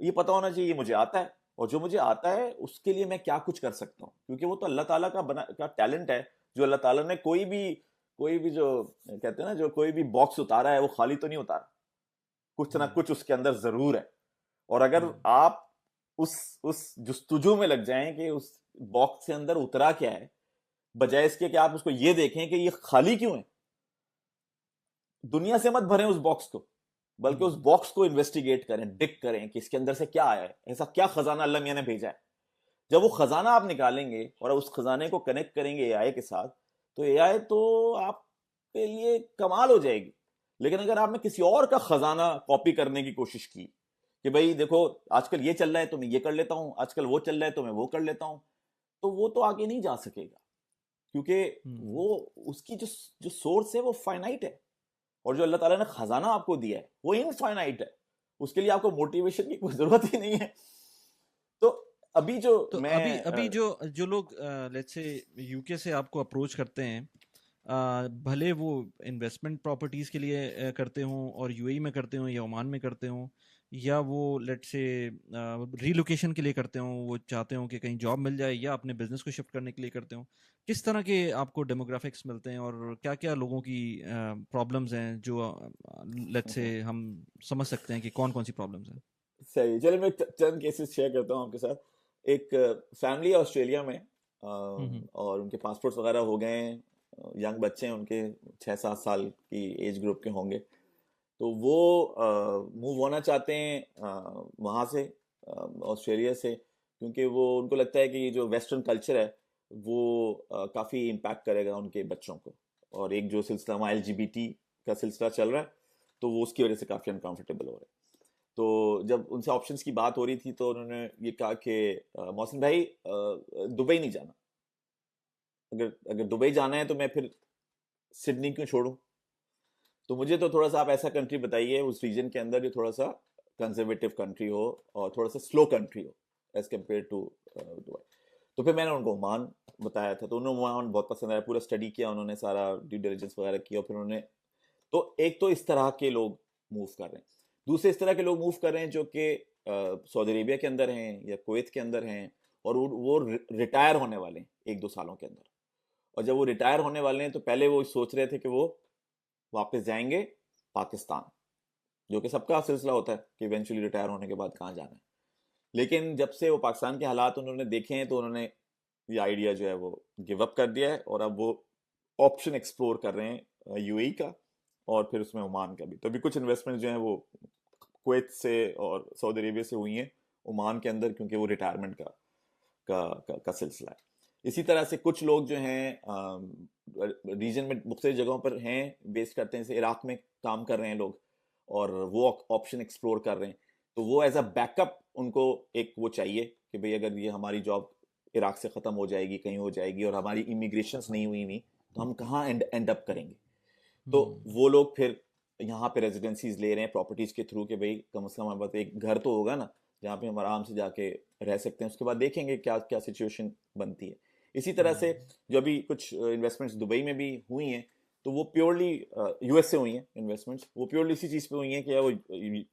ये पता होना चाहिए ये मुझे आता है, और जो मुझे आता है उसके लिए मैं क्या कुछ कर सकता हूँ, क्योंकि वो तो अल्लाह ताला का टैलेंट है। जो अल्लाह ताला ने कोई भी जो कहते हैं ना, जो कोई भी बॉक्स उतारा है वो खाली तो नहीं उतारा, कुछ ना कुछ उसके अंदर जरूर है। और अगर आप उस जुस्तुजू में लग जाएं कि उस बॉक्स के अंदर उतरा क्या है, बजाय इसके कि आप उसको ये देखें कि ये खाली क्यों है, दुनिया से मत भरें उस बॉक्स को, बल्कि उस बॉक्स को इन्वेस्टिगेट करें, डिक करें कि इसके अंदर से क्या आया है, ऐसा क्या खजाना अल्लाह मियां ने भेजा है। जब वो खजाना आप निकालेंगे और उस खजाने को कनेक्ट करेंगे एआई के साथ, तो एआई तो आपके लिए कमाल हो जाएगी। लेकिन अगर आपने किसी और का खजाना कॉपी करने की कोशिश की कि भाई देखो आजकल ये चल रहा है तो मैं ये कर लेता हूं, आजकल वो चल रहा है तो मैं वो कर लेता हूं, तो वो तो आगे नहीं जा सकेगा, क्योंकि वो उसकी जो जो सोर्स है वो फाइनाइट है, और जो अल्लाह ताला ने खजाना आपको दिया है वो इनफाइनाइट है। उसके लिए आपको मोटिवेशन की कोई जरूरत ही नहीं है। तो अभी जो तो मैं अभी जो लोग लेट्स से यूके से आपको अप्रोच करते हैं, भले वो इन्वेस्टमेंट प्रॉपर्टीज के लिए करते हों और यूएई में करते हों या ओमान में करते हों, या वो लेट्स से रीलोकेशन के लिए करते हों, वो चाहते हों कि कहीं जॉब मिल जाए, या अपने बिजनेस को शिफ्ट करने के लिए करते हों, किस तरह के आपको डेमोग्राफिक्स मिलते हैं और क्या क्या लोगों की प्रॉब्लम्स हैं जो लेट्स से हम समझ सकते हैं कि कौन कौन सी प्रॉब्लम्स हैं? सही, चलिए मैं चंद केसेस शेयर करता हूँ आपके साथ। एक फैमिली ऑस्ट्रेलिया में, और उनके पासपोर्ट्स वगैरह हो गए हैं, यंग बच्चे हैं उनके, 6-7 साल की एज ग्रुप के होंगे, तो वो मूव होना चाहते हैं वहाँ से, ऑस्ट्रेलिया से, क्योंकि वो उनको लगता है कि ये जो वेस्टर्न कल्चर है वो काफ़ी इम्पैक्ट करेगा उनके बच्चों को, और एक जो सिलसिला वहाँ एलजीबीटी का सिलसिला चल रहा है, तो वो उसकी वजह से काफ़ी अनकंफर्टेबल हो रहे हैं। तो जब उनसे ऑप्शंस की बात हो रही थी तो उन्होंने ये कहा कि मोहसिन भाई दुबई नहीं जाना, अगर अगर दुबई जाना है तो मैं फिर सिडनी क्यों छोड़ूं, तो मुझे तो थोड़ा सा आप ऐसा कंट्री बताइए उस रीजन के अंदर जो थोड़ा सा कंजर्वेटिव कंट्री हो और थोड़ा सा स्लो कंट्री हो एज कम्पेयर टू दुबई। तो फिर मैंने उनको ओमान बताया था, तो उन्होंने ओमान बहुत पसंद आया, पूरा स्टडी किया उन्होंने, सारा ड्यू डिलिजेंस वगैरह किया, और फिर उन्होंने, तो एक तो इस तरह के लोग मूव कर रहे हैं, दूसरे इस तरह के लोग मूव कर रहे हैं जो कि सऊदी अरेबिया के अंदर हैं या कुवैत के अंदर हैं, और वो रिटायर होने वाले हैं 1-2 सालों के अंदर, और जब वो रिटायर होने वाले हैं तो पहले वो सोच रहे थे कि वो वापस जाएंगे पाकिस्तान, जो कि सबका सिलसिला होता है कि इवेंचुअली रिटायर होने के बाद कहाँ जाना है। लेकिन जब से वो पाकिस्तान के हालात उन्होंने देखे हैं तो उन्होंने ये आइडिया जो है वो गिव अप कर दिया है, और अब वो ऑप्शन एक्सप्लोर कर रहे हैं यूएई का और फिर उसमें ओमान का भी। तो अभी कुछ इन्वेस्टमेंट जो है वो कुवैत से और सऊदी अरेबिया से हुई हैं ओमान के अंदर, क्योंकि वो रिटायरमेंट का सिलसिला है। इसी तरह से कुछ लोग जो हैं रीजन में मुख्तलिफ जगहों पर हैं, बेस करते हैं, जैसे इराक में काम कर रहे हैं लोग और वो ऑप्शन एक्सप्लोर कर रहे हैं, तो वो एज अ बैकअप उनको एक वो चाहिए कि भाई अगर ये हमारी जॉब इराक से ख़त्म हो जाएगी, कहीं हो जाएगी, और हमारी इमिग्रेशंस नहीं हुई नहीं, तो हम कहाँ एंड अप करेंगे। तो वो लोग फिर यहाँ पे रेजिडेंसीज ले रहे हैं प्रॉपर्टीज के थ्रू कि भाई कम से कम हमारे पास एक घर तो होगा ना जहाँ पे हम आराम से जाके रह सकते हैं, उसके बाद देखेंगे क्या क्या सिचुएशन बनती है। इसी तरह से जो अभी कुछ इन्वेस्टमेंट्स दुबई में भी हुई हैं, तो वो प्योरली यूएस से हुई हैं इन्वेस्टमेंट्स, वो प्योरली इसी चीज़ पे हुई हैं कि वो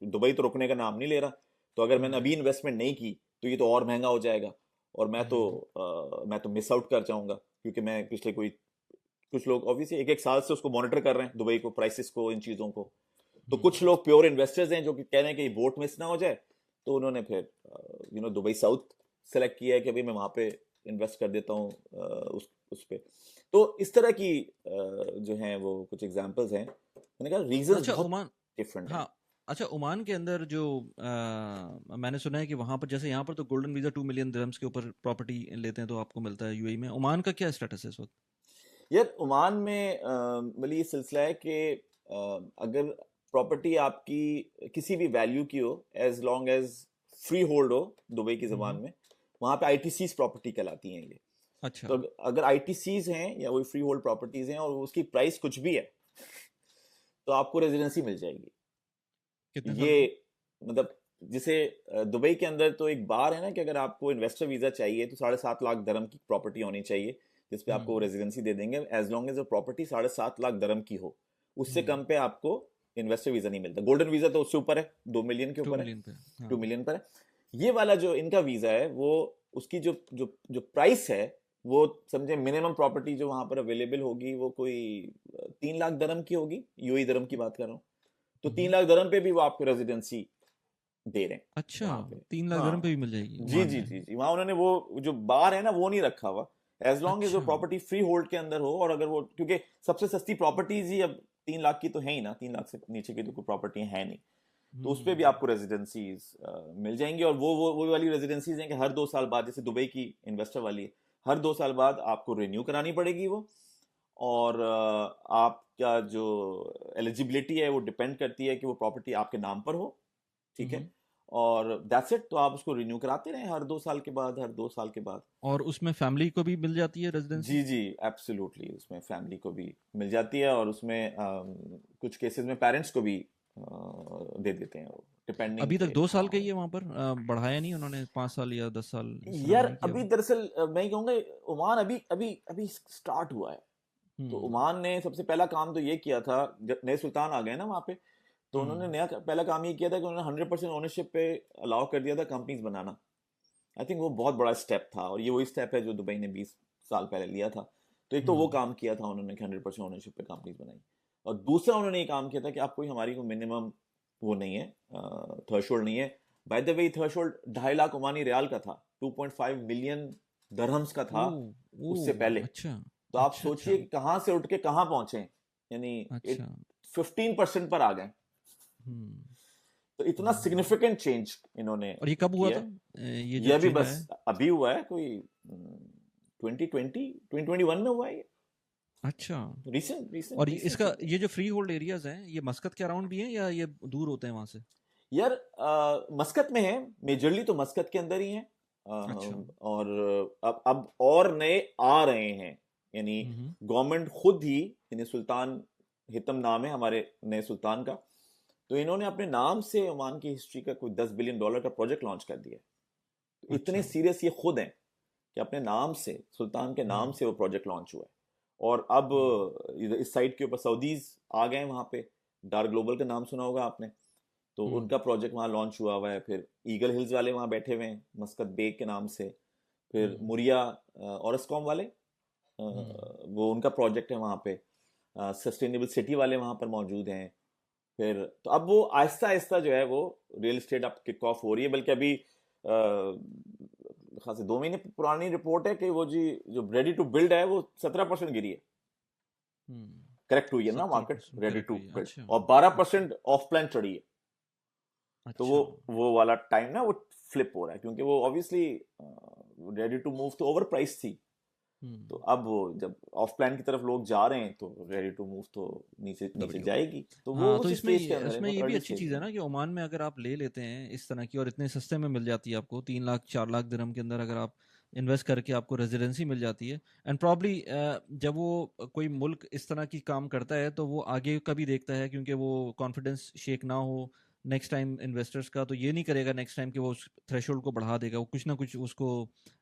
दुबई तो रुकने का नाम नहीं ले रहा, तो अगर मैंने अभी इन्वेस्टमेंट नहीं की तो ये तो और महंगा हो जाएगा, और मैं तो मिस आउट कर जाऊंगा, क्योंकि मैं पिछले कुछ लोग ऑब्वियसली 1-1 साल से उसको मॉनिटर कर रहे हैं दुबई को, प्राइसेस को, इन चीज़ों को। तो कुछ लोग प्योर इन्वेस्टर्स हैं जो कि कह रहे हैं कि बोट मिस ना हो जाए, तो उन्होंने फिर दुबई साउथ सेलेक्ट किया है कि भाई मैं वहाँ पे इन्वेस्ट कर देता हूँ उस पे। तो इस तरह की जो हैं वो कुछ एग्जांपल्स हैं, मैंने कहा रीजंस अच्छा बहुत ओमान, डिफरेंट हैं। हाँ, अच्छा ओमान के अंदर जो मैंने सुना है कि वहाँ पर, जैसे यहाँ पर तो गोल्डन वीज़ा 2 मिलियन दिरहम्स के ऊपर प्रॉपर्टी लेते हैं तो आपको मिलता है, यूएई में ओमान का क्या स्टेटस है इस वक्त? यार ओमान में मतलब ये सिलसिला है कि अगर प्रॉपर्टी आपकी किसी भी वैल्यू की हो, as long as free hold हो दुबई की ज़बान में, वहाँ पे आईटीसीज प्रॉपर्टी कहलाती हैं ये। अच्छा, तो अगर आईटीसीज हैं या वही फ्री होल्ड प्रॉपर्टीज हैं और उसकी प्राइस कुछ भी है, तो आपको रेजिडेंसी मिल जाएगी। कितने साल ये की? मतलब जिसे दुबई के अंदर तो एक बार है ना कि अगर आपको इन्वेस्टर वीजा चाहिए तो 7.5 लाख दरम की प्रॉपर्टी होनी चाहिए, जिसपे आपको रेजिडेंसी दे देंगे, एज लॉन्ग एज वो प्रॉपर्टी 7.5 लाख दरम की हो। उससे कम पे आपको इन्वेस्टर वीजा नहीं मिलता। गोल्डन वीजा तो उससे ऊपर है, 2 मिलियन के 2 ऊपर है, मिलियन पे, 2 हाँ। मिलियन पर है। ये वाला जो इनका वीजा है वो उसकी जो जो जो प्राइस है वो समझे मिनिमम प्रॉपर्टी जो वहां पर अवेलेबल होगी वो कोई 3 लाख दरम की होगी, यूएई दरम की बात कर रहा हूँ। तो 3 लाख दरम पे भी वो आपको रेजिडेंसी दे रहे हैं अच्छा, वहां पे। 3 लाख हाँ dirham पे भी मिल जाएगी जी ओमान जी में? जी जी, वहां उन्होंने वो जो बार है ना वो नहीं रखा हुआ, एज लॉन्ग एज वो अच्छा। प्रॉपर्टी फ्री होल्ड के अंदर हो। और अगर वो, क्योंकि सबसे सस्ती प्रॉपर्टीज ही अब 3 लाख की तो है ही ना, 3 लाख से नीचे की तो कोई प्रॉपर्टी है नहीं, तो उस पर भी हम्म। आपको रेजिडेंसीज मिल जाएंगी। और वो वाली रेजिडेंसीज हैं कि हर 2 साल बाद, जैसे दुबई की इन्वेस्टर वाली है, हर 2 साल बाद आपको रिन्यू करानी पड़ेगी वो। और आपका जो एलिजिबिलिटी है वो डिपेंड करती है कि वो प्रॉपर्टी आपके नाम पर हो, ठीक है। हम्म। और दैट्स इट, तो आप उसको रिन्यू कराते रहें हर 2 साल के बाद, हर 2 साल के बाद। और उसमें फैमिली को भी मिल जाती है रेजिडेंसी? जी जी, एब्सोल्युटली, उसमें फैमिली को भी मिल जाती है, और उसमें कुछ केसेस में पेरेंट्स को भी दे देते हैं वो, डिपेंडिंग अभी तक के 2 साल कहाँ का ही हो। है वहां पर, बढ़ाया नहीं उन्होंने? 5 साल या 10 साल इस तरह यार नहीं किया अभी वो? दरअसल मैं ये कहूँगा, ओमान अभी अभी अभी स्टार्ट हुआ है। तो हम्म। ओमान ने सबसे पहला काम तो ये किया था, जब नए सुल्तान आ गए ना वहाँ पे, तो उन्होंने हम्म। पहला काम ये किया था कि उन्होंने 100% ओनरशिप पे अलाउ कर दिया था कंपनीज बनाना। आई थिंक वो बहुत बड़ा स्टेप था, और ये वही स्टेप है जो दुबई ने 20 साल पहले लिया था। तो एक तो वो हम्म। काम किया था उन्होंने कि 100% ओनरशिप पे कंपनीज बनाई। और दूसरा उन्होंने ये काम किया था कि आप कोई, हमारी कोई मिनिमम वो नहीं है, थ्रेशोल्ड नहीं है। By the way threshold 2.5 lakh Omani rial का था, 2.5 मिलियन दरहम्स का ओ। था ओ। उससे पहले। अच्छा। तो आप अच्छा। अच्छा। सोचिए कि कहाँ से उठ के कहाँ पहुंचे, यानी अच्छा। 15% पर आ गए। हम्म। तो इतना हम्म। सिग्निफिकेंट चेंज इन्होंने और ये कब हुआ किया था, है। ये जो यह भी चेंज बस आया है? अभी हुआ है, कोई 2021 में हुआ है ये। अच्छा। रिसेंट रिसेंट और रिसेंट इसका चीज है। ये जो फ्री होल्ड एरियाज हैं, ये मस्कत के अराउंड भी हैं या ये दूर होते हैं वहां से? यार मस्कत में है, मेजरली तो मस्कत के अंदर ही है। अच्छा। और अब और नए आ रहे हैं, यानी हम्म। गवर्नमेंट खुद ही, यानी सुल्तान हितम नाम है हमारे नए सुल्तान का, तो इन्होंने अपने नाम से ओमान की हिस्ट्री का कोई $10 बिलियन का प्रोजेक्ट लॉन्च कर दिया है। तो इतने अच्छा। सीरियस ये खुद हैं कि अपने नाम से, सुल्तान के नाम हम्म। से वो प्रोजेक्ट लॉन्च हुआ है। और अब हम्म। इस साइड के ऊपर सऊदीज आ गए हैं वहाँ पे। डार्क ग्लोबल का नाम सुना होगा आपने, तो हम्म। उनका प्रोजेक्ट वहाँ लॉन्च हुआ है। फिर ईगल हिल्स वाले वहाँ बैठे हुए हैं, मस्कत बे के नाम से। फिर हम्म। मुरिया ऑरस्कॉम वाले, हम्म। वो उनका प्रोजेक्ट है वहाँ पे। सस्टेनेबल सिटी वाले वहाँ पर मौजूद हैं। फिर तो अब वो आहिस्ता आहिस्ता जो है वो रियल एस्टेट अब किक ऑफ हो रही है। बल्कि अभी खास 2 महीने पुरानी रिपोर्ट है कि वो जी जो रेडी टू बिल्ड है वो 17% गिरी है, हम्म। करेक्ट हुई है ना सत्रह market, percent ready correct to हुई है, बिल्ड। अच्छा। और बारह अच्छा। परसेंट ऑफ प्लान चढ़ी है। तो अच्छा। वो वाला टाइम ना वो फ्लिप हो रहा है, क्योंकि वो ऑब्वियसली रेडी टू मूव तो ओवर प्राइस थी। तो हम्म। अब वो जब ऑफ प्लान की तरफ लोग जा रहे हैं तो रेडी टू मूव तो नीचे नीचे डब्ल्यू। जाएगी। तो वो हाँ, तो उस इसमें स्टेज के अंदर है, इसमें बहुत ये भी अर्ली अच्छी स्टेज चीज़ में है है। ना कि ओमान में अगर आप ले लेते हैं इस तरह की और इतने सस्ते में मिल जाती है आपको, 3 लाख 4 लाख दिरहम के अंदर अगर आप इन्वेस्ट करके आपको रेजिडेंसी मिल जाती है। एंड प्रॉब्ली जब वो कोई मुल्क इस तरह की काम करता है तो वो आगे का भी देखता है, क्योंकि वो कॉन्फिडेंस शेक ना हो नेक्स्ट टाइम इन्वेस्टर्स का, तो ये नहीं करेगा नेक्स्ट टाइम कि वो उस थ्रेशोल्ड को बढ़ा देगा। वो कुछ ना कुछ उसको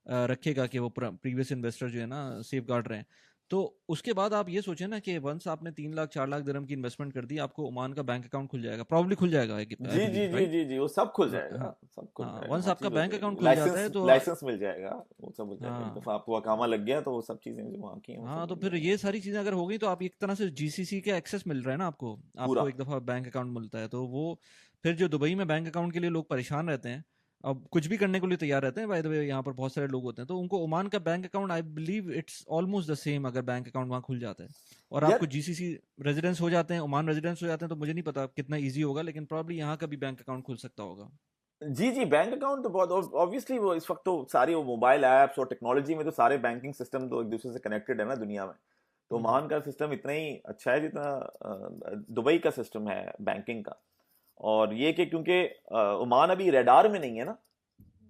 रखेगा कि वो प्रीवियस इन्वेस्टर जो है ना सेफ गार्ड रहे हैं। तो उसके बाद आप ये सोचें ना कि वंस आपने 3 लाख 4 लाख दिरहम की इन्वेस्टमेंट कर दी, आपको ओमान का बैंक अकाउंट खुल जाएगा, प्रॉब्ली खुल जाएगा, आई जी जी बिलीव, जी राइट? जी जी, वो सब खुल हाँ। जाएगा, सब खुल हाँ, जाएगा, वंस हर आपका चीज हो बैंक अकाउंट जाएगी। खुल जाता है लाइसेंस तो लाइसेंस मिल जाएगा, वो सब हो जाएगा। एक हाँ। दफा आपको वहाँ काम लग गया तो वो सब चीजें जो वहाँ की हैं वो सब हाँ, तो मिल फिर जाएंगी ये सारी चीजें अगर हो गई तो आप एक तरह से जीसीसी के एक्सेस मिल रहा है ना आपको। पूरा। आपको एक दफा बैंक अकाउंट मिलता है तो वो फिर जो दुबई में बैंक अकाउंट के लिए लोग परेशान रहते हैं, अब कुछ भी करने के लिए तैयार रहते हैं, बाय द वे यहाँ पर बहुत सारे लोग होते हैं, तो उनको ओमान का bank account I believe it's almost the same अगर बैंक अकाउंट वहाँ खुल जाता है और यार आपको जीसीसी रेजिडेंस हो जाते हैं, ओमान रेजिडेंस हो जाते हैं, तो मुझे नहीं पता कितना ईजी होगा, लेकिन प्रॉब्ली यहाँ का भी बैंक अकाउंट खुल सकता होगा। जी जी, बैंक अकाउंट तो बहुत ऑब्वियसली, वो इस वक्त तो सारी वो मोबाइल ऐप्स और टेक्नोलॉजी में तो सारे बैंकिंग सिस्टम तो एक दूसरे से कनेक्टेड है ना दुनिया में। तो हम्म। ओमान का सिस्टम इतना ही अच्छा है जितना दुबई का सिस्टम है बैंकिंग का। और ये कि क्योंकि ओमान अभी रेडार में नहीं है ना,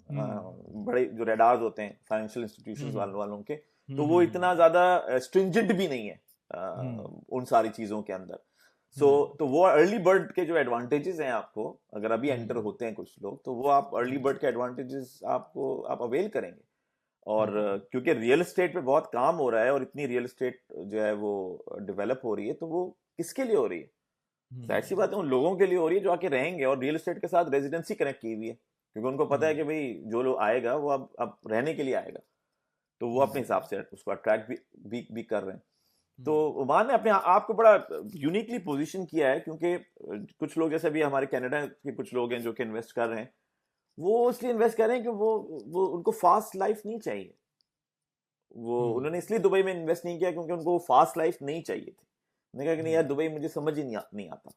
हम्म। बड़े जो रेडार्स होते हैं फाइनेंशियल इंस्टीट्यूशंस हम्म। वालों के, हम्म। तो वो हम्म। इतना ज्यादा स्ट्रिंजेंट भी नहीं है हम्म। उन सारी चीजों के अंदर। सो हम्म। तो वो अर्ली बर्ड के जो एडवांटेजेस हैं आपको, अगर अभी एंटर हम्म। होते हैं कुछ लोग, तो वो आप अर्ली हम्म। बर्ड के एडवांटेजेस आपको आप अवेल करेंगे। और हम्म। क्योंकि रियल एस्टेट पे बहुत काम हो रहा है और इतनी रियल एस्टेट जो है वो डेवलप हो रही है, तो वो किसके लिए हो रही है? जाहिर सी बात है उन लोगों के लिए हो रही है जो आके रहेंगे, और रियल एस्टेट के साथ रेजिडेंसी कनेक्ट की हुई है, क्योंकि उनको पता है कि हम्म। भाई जो लोग आएगा वो अब रहने के लिए आएगा। तो वो अपने हम्म। हिसाब से उसको अट्रैक्ट भी कर रहे हैं। तो ओमान ने अपने आप को बड़ा यूनिकली पोजीशन किया है, क्योंकि कुछ लोग जैसे अभी हमारे कनाडा के कुछ लोग हैं जो कि इन्वेस्ट कर रहे हैं, वो इसलिए इन्वेस्ट कर रहे हैं कि वो उनको फास्ट लाइफ नहीं चाहिए। वो उन्होंने इसलिए दुबई में इन्वेस्ट नहीं किया क्योंकि उनको फास्ट लाइफ नहीं चाहिए थी। उन्होंने कहा कि नहीं यार, दुबई मुझे समझ ही नहीं आता,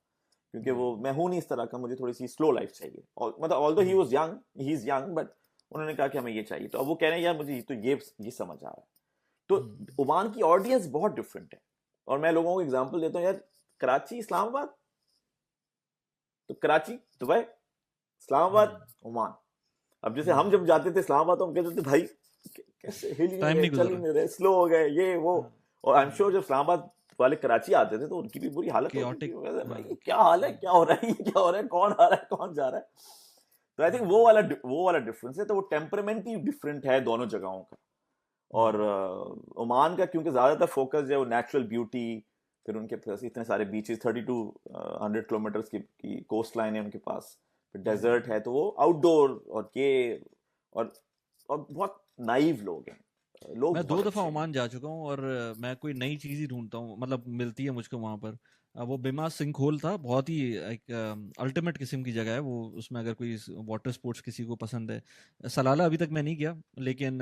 क्योंकि वो मैं हूं नहीं इस तरह का, मुझे थोड़ी सी स्लो लाइफ चाहिए। और मतलब although he was young, he is young, but उन्होंने कहा कि हमें ये चाहिए। तो अब वो कह रहे हैं यार मुझे तो ये समझ आ रहा है। तो ओमान की ऑडियंस बहुत डिफरेंट है। और मैं लोगों को एग्जांपल देता हूँ यार, कराची इस्लामाबाद, तो कराची दुबई, इस्लामाबाद ओमान। अब जैसे हम जब जाते थे इस्लामाबाद तो हम कहते थे भाई कैसे हिल ही नहीं रहे, चल ही नहीं रहे, स्लो हो गए, ये वो। और आई एम श्योर जब इस्लामाबाद वाले कराची आते थे तो उनकी भी बुरी हालत होती थी। भाई क्या हाल है, क्या हो रहा है, ये क्या हो रहा है, कौन आ रहा है, कौन जा रहा है। तो आई थिंक वो वाला डिफरेंस है। तो वो टेम्परामेंट ही डिफरेंट है दोनों जगहों का। और ओमान का क्योंकि ज्यादातर फोकस है वो नेचुरल ब्यूटी, फिर उनके पास इतने सारे बीचेस, 3200 किलोमीटर की कोस्ट लाइन है उनके पास, फिर डेजर्ट है, तो वो आउटडोर और ये और बहुत नाइव लोग हैं। लोग मैं 2 बहुत दफा अच्छे हैं। ओमान जा चुका हूँ, और मैं कोई नई चीज ही ढूंढता हूँ, मतलब मिलती है मुझको वहां पर। वो बिमा सिंखोल था, बहुत ही एक अल्टीमेट किस्म की जगह है वो। उसमें अगर कोई वाटर स्पोर्ट्स किसी को पसंद है, सलाला अभी तक मैं नहीं गया, लेकिन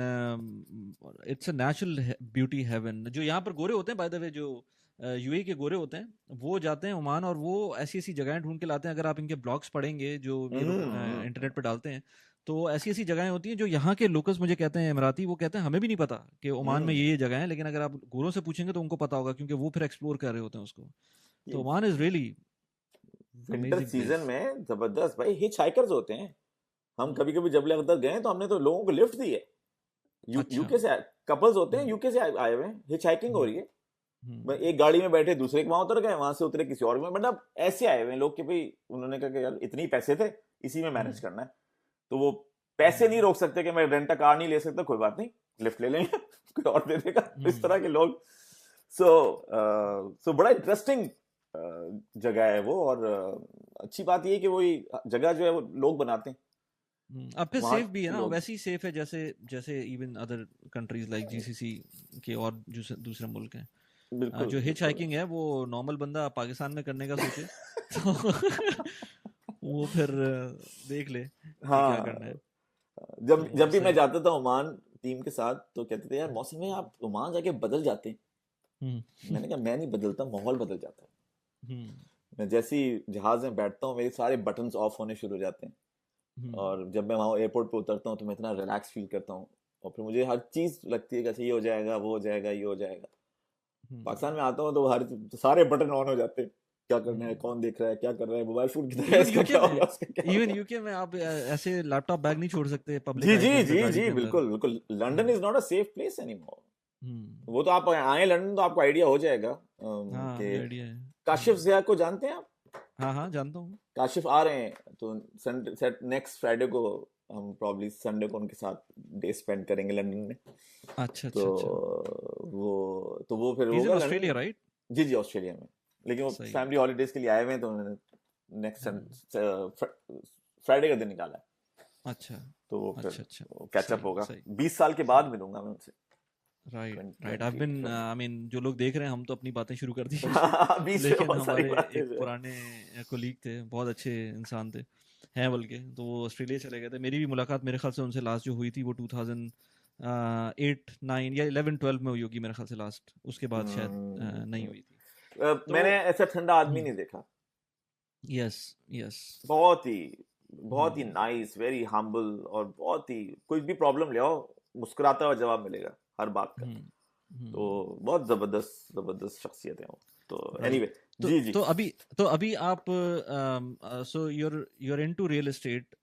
it's a natural beauty heaven. जो यहाँ पर गोरे होते हैं, बाय द वे, जो यूएई के गोरे होते हैं, वो जाते हैं ओमान, और वो ऐसी ऐसी जगहें ढूंढ के लाते हैं। अगर आप इनके ब्लॉग्स पढ़ेंगे जो ये लोग इंटरनेट पे डालते हैं, तो ऐसी ऐसी जगहें होती हैं जो यहाँ के लोकल्स मुझे कहते हैं, इमराती, वो कहते हैं हमें भी नहीं पता कि ओमान में ये जगह है, लेकिन अगर आप गोरों से पूछेंगे तो उनको पता होगा, क्योंकि वो फिर एक्सप्लोर कर रहे होते हैं उसको। तो Oman is really winter amazing season place. में जबरदस्त भाई हिच हाइकर्स होते हैं। हम कभी कभी जब अगर गए तो हमने तो लोगों को लिफ्ट दी है। अच्छा। यूके से कपल्स होते हैं, यूके से आए हुए हैं, हिच हाइकिंग हो रही है, एक गाड़ी में बैठे, दूसरे के वहां उतर गए, वहां से उतरे किसी और में, मतलब ऐसे आए हुए हैं लोग कि भाई उन्होंने कहा कि यार इतने ही पैसे थे, इसी में मैनेज करना है। तो वो पैसे नहीं रोक सकते कि मैं रेंट कार नहीं ले सकता, कोई बात नहीं, लिफ्ट ले लेंगे, कोई और दे देगा, इस तरह के लोग। सो बड़ा इंटरेस्टिंग जगह है वो। और अच्छी बात ये है कि वो जगह जो है वो लोग बनाते हैं। अब फिर वहाँ सेफ भी है ना, लोग वैसे ही सेफ है जैसे जैसे even other countries like GCC के और जो दूसरे मुल्क हैं। बिल्कुल जो हिच बिल्कुल हाइकिंग है वो नॉर्मल बंदा पाकिस्तान में करने का सोचे तो वो फिर देख ले कि क्या करना है। हाँ, जब तो जब भी मैं सही। जाता था ओमान टीम के साथ तो कहते थे यार मौसम में आप ओमान जाके बदल जाते हैं। मैंने कहा मैं नहीं बदलता, माहौल बदल जाता है। मैं जैसे ही जहाज में बैठता हूँ मेरे सारे बटन्स ऑफ होने शुरू हो जाते हैं, और जब मैं वहाँ एयरपोर्ट पे उतरता हूँ तो मैं इतना रिलैक्स फील करता हूँ, और फिर मुझे हर चीज लगती है कि अच्छा ये हो जाएगा, वो हो जाएगा, ये हो जाएगा। पाकिस्तान में आता हूँ तो हर सारे बटन ऑन हो जाते हैं, क्या करना है, कौन देख रहा है, क्या कर रहा है, मोबाइल फोन किधर है, इवन इसका यूके क्या में होगा, उसका क्या इवन होगा। यूके में आप ऐसे लैपटॉप बैग नहीं छोड़ सकते पब्लिक जी आई जी के अंदर, जी गाड़ी जी के अंदर। बिल्कुल बिल्कुल, London is not a safe place anymore. वो तो आप आए लंदन तो आपको आइडिया हो जाएगा हाँ, कि मुझे आइडिया है। काशिफ ज़िया को जानते हैं आप? हाँ हाँ, जानता हूँ। काशिफ आ रहे हैं तो संडे नेक्स्ट फ्राइडे को हम प्रॉब्ली संडे को उनके साथ डे स्पेंड करेंगे लंदन में। अच्छा तो अच्छा अच्छा। वो फिर इज इन होगा ऑस्ट्रेलिया लंदन। राइट? जी जी ऑस्ट्रेलिया में, लेकिन वो सही है। फैमिली हॉलीडेज के लिए आए हुए हैं, तो उन्होंने नेक्स्ट फ्राइडे का दिन निकाला है। अच्छा तो वो फिर अच्छा अच्छा। कैचअप सही होगा, सही 20 साल के बाद मिलूंगा मैं उनसे। Right right. 20 आई मीन जो लोग देख रहे हैं, हम तो अपनी बातें शुरू कर दी 20 में लेकिन बहुत सारी हमारे बातें एक जो है। पुराने कोलीग थे, बहुत अच्छे इंसान थे, हैं बल्कि, तो वो ऑस्ट्रेलिया चले गए थे। मेरी भी मुलाकात मेरे ख्याल से उनसे लास्ट जो हुई थी वो 2008 9 या 11 12 में हुई होगी मेरे ख्याल से लास्ट, उसके बाद शायद नहीं हुई थी। तो मैंने ऐसा ठंडा आदमी नहीं देखा। Yes yes. बहुत ही नाइस, वेरी हम्बल, और बहुत ही कुछ भी प्रॉब्लम ले आओ मुस्कुराता हुआ जवाब मिलेगा हर बात का। तो बहुत जबरदस्त जबरदस्त शख्सियत है वो। तो एनीवे जी जी। तो अभी आप सो you're into real estate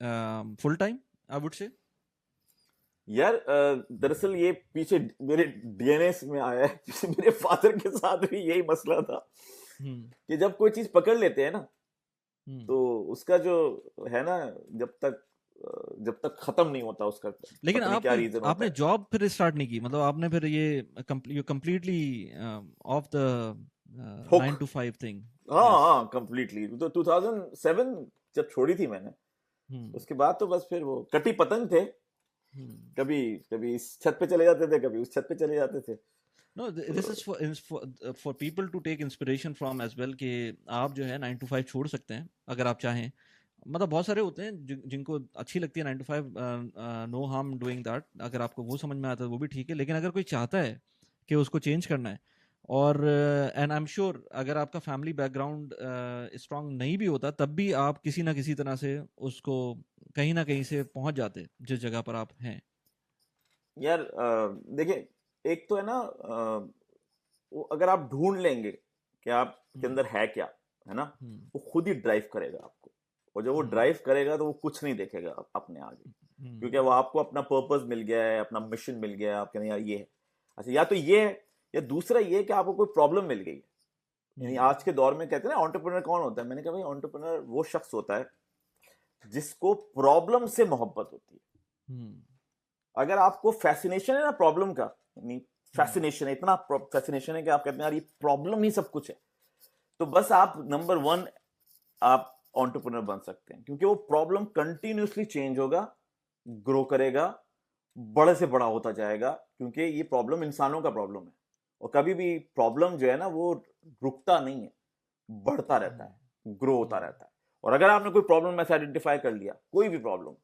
full time, I would say? यार दरअसल ये पीछे मेरे डीएनए में आया है। मेरे फादर के साथ भी यही मसला था कि जब कोई चीज पकड़ लेते हैं ना, तो उसका जो है ना, जब तक खत्म नहीं होता उसका, लेकिन पता नहीं क्या रीजन होता आपने है। जॉब फिर स्टार्ट नहीं की, मतलब आपने फिर ये completely off the 9 to 5 thing? हाँ यस। हाँ कंप्लीटली। तो 2007 जब छोड़ी थी मैंने, उसके बाद तो बस फिर वो कटी पतंग थे, कभी कभी इस छत पे चले जाते थे, कभी उस छत पे चले जाते थे। No, this is for people to take inspiration from as well कि आप जो है 9 to 5 छोड़ सकते हैं अगर आप चाहें. मतलब बहुत सारे होते हैं जिनको अच्छी लगती है 9 to 5, no harm doing that. अगर आपको वो समझ में आता है वो भी ठीक है, लेकिन अगर कोई चाहता है कि उसको चेंज करना है, और एंड आई एम श्योर अगर आपका फैमिली बैकग्राउंड स्ट्रांग नहीं भी होता तब भी आप किसी ना किसी तरह से उसको कहीं ना कहीं से पहुंच जाते जिस जगह पर आप हैं. यार देखिए, एक तो है ना, वो अगर आप ढूंढ लेंगे कि आपके अंदर है क्या, है ना, वो खुद ही ड्राइव करेगा आपको. और जब वो ड्राइव करेगा तो वो कुछ नहीं देखेगा अपने आगे, क्योंकि वो आपको अपना पर्पस मिल गया है, अपना मिशन मिल गया है. आप कहते हैं यार ये है, अच्छा या तो ये है, या दूसरा ये कि आपको कोई प्रॉब्लम मिल गई है. यानी आज के दौर में कहते हैं ना एंटरप्रेन्योर कौन होता है, मैंने कहा भाई एंटरप्रेन्योर वो शख्स होता है जिसको प्रॉब्लम से मोहब्बत होती है. अगर आपको फैसिनेशन है ना प्रॉब्लम का, यानी फैसिनेशन है, इतना फैसिनेशन है कि आप कहते हैं यार ये प्रॉब्लम ही सब कुछ है, तो बस आप नंबर 1 आप एंटरप्रेन्योर बन सकते हैं. क्योंकि वो प्रॉब्लम कंटिन्यूसली चेंज होगा, ग्रो करेगा, बड़े से बड़ा होता जाएगा. क्योंकि ये प्रॉब्लम इंसानों का प्रॉब्लम है, और कभी भी प्रॉब्लम जो है ना वो रुकता नहीं है, बढ़ता रहता है, ग्रो होता रहता है. और अगर आपने कोई प्रॉब्लम में से आइडेंटिफाई कर लिया, कोई भी प्रॉब्लम,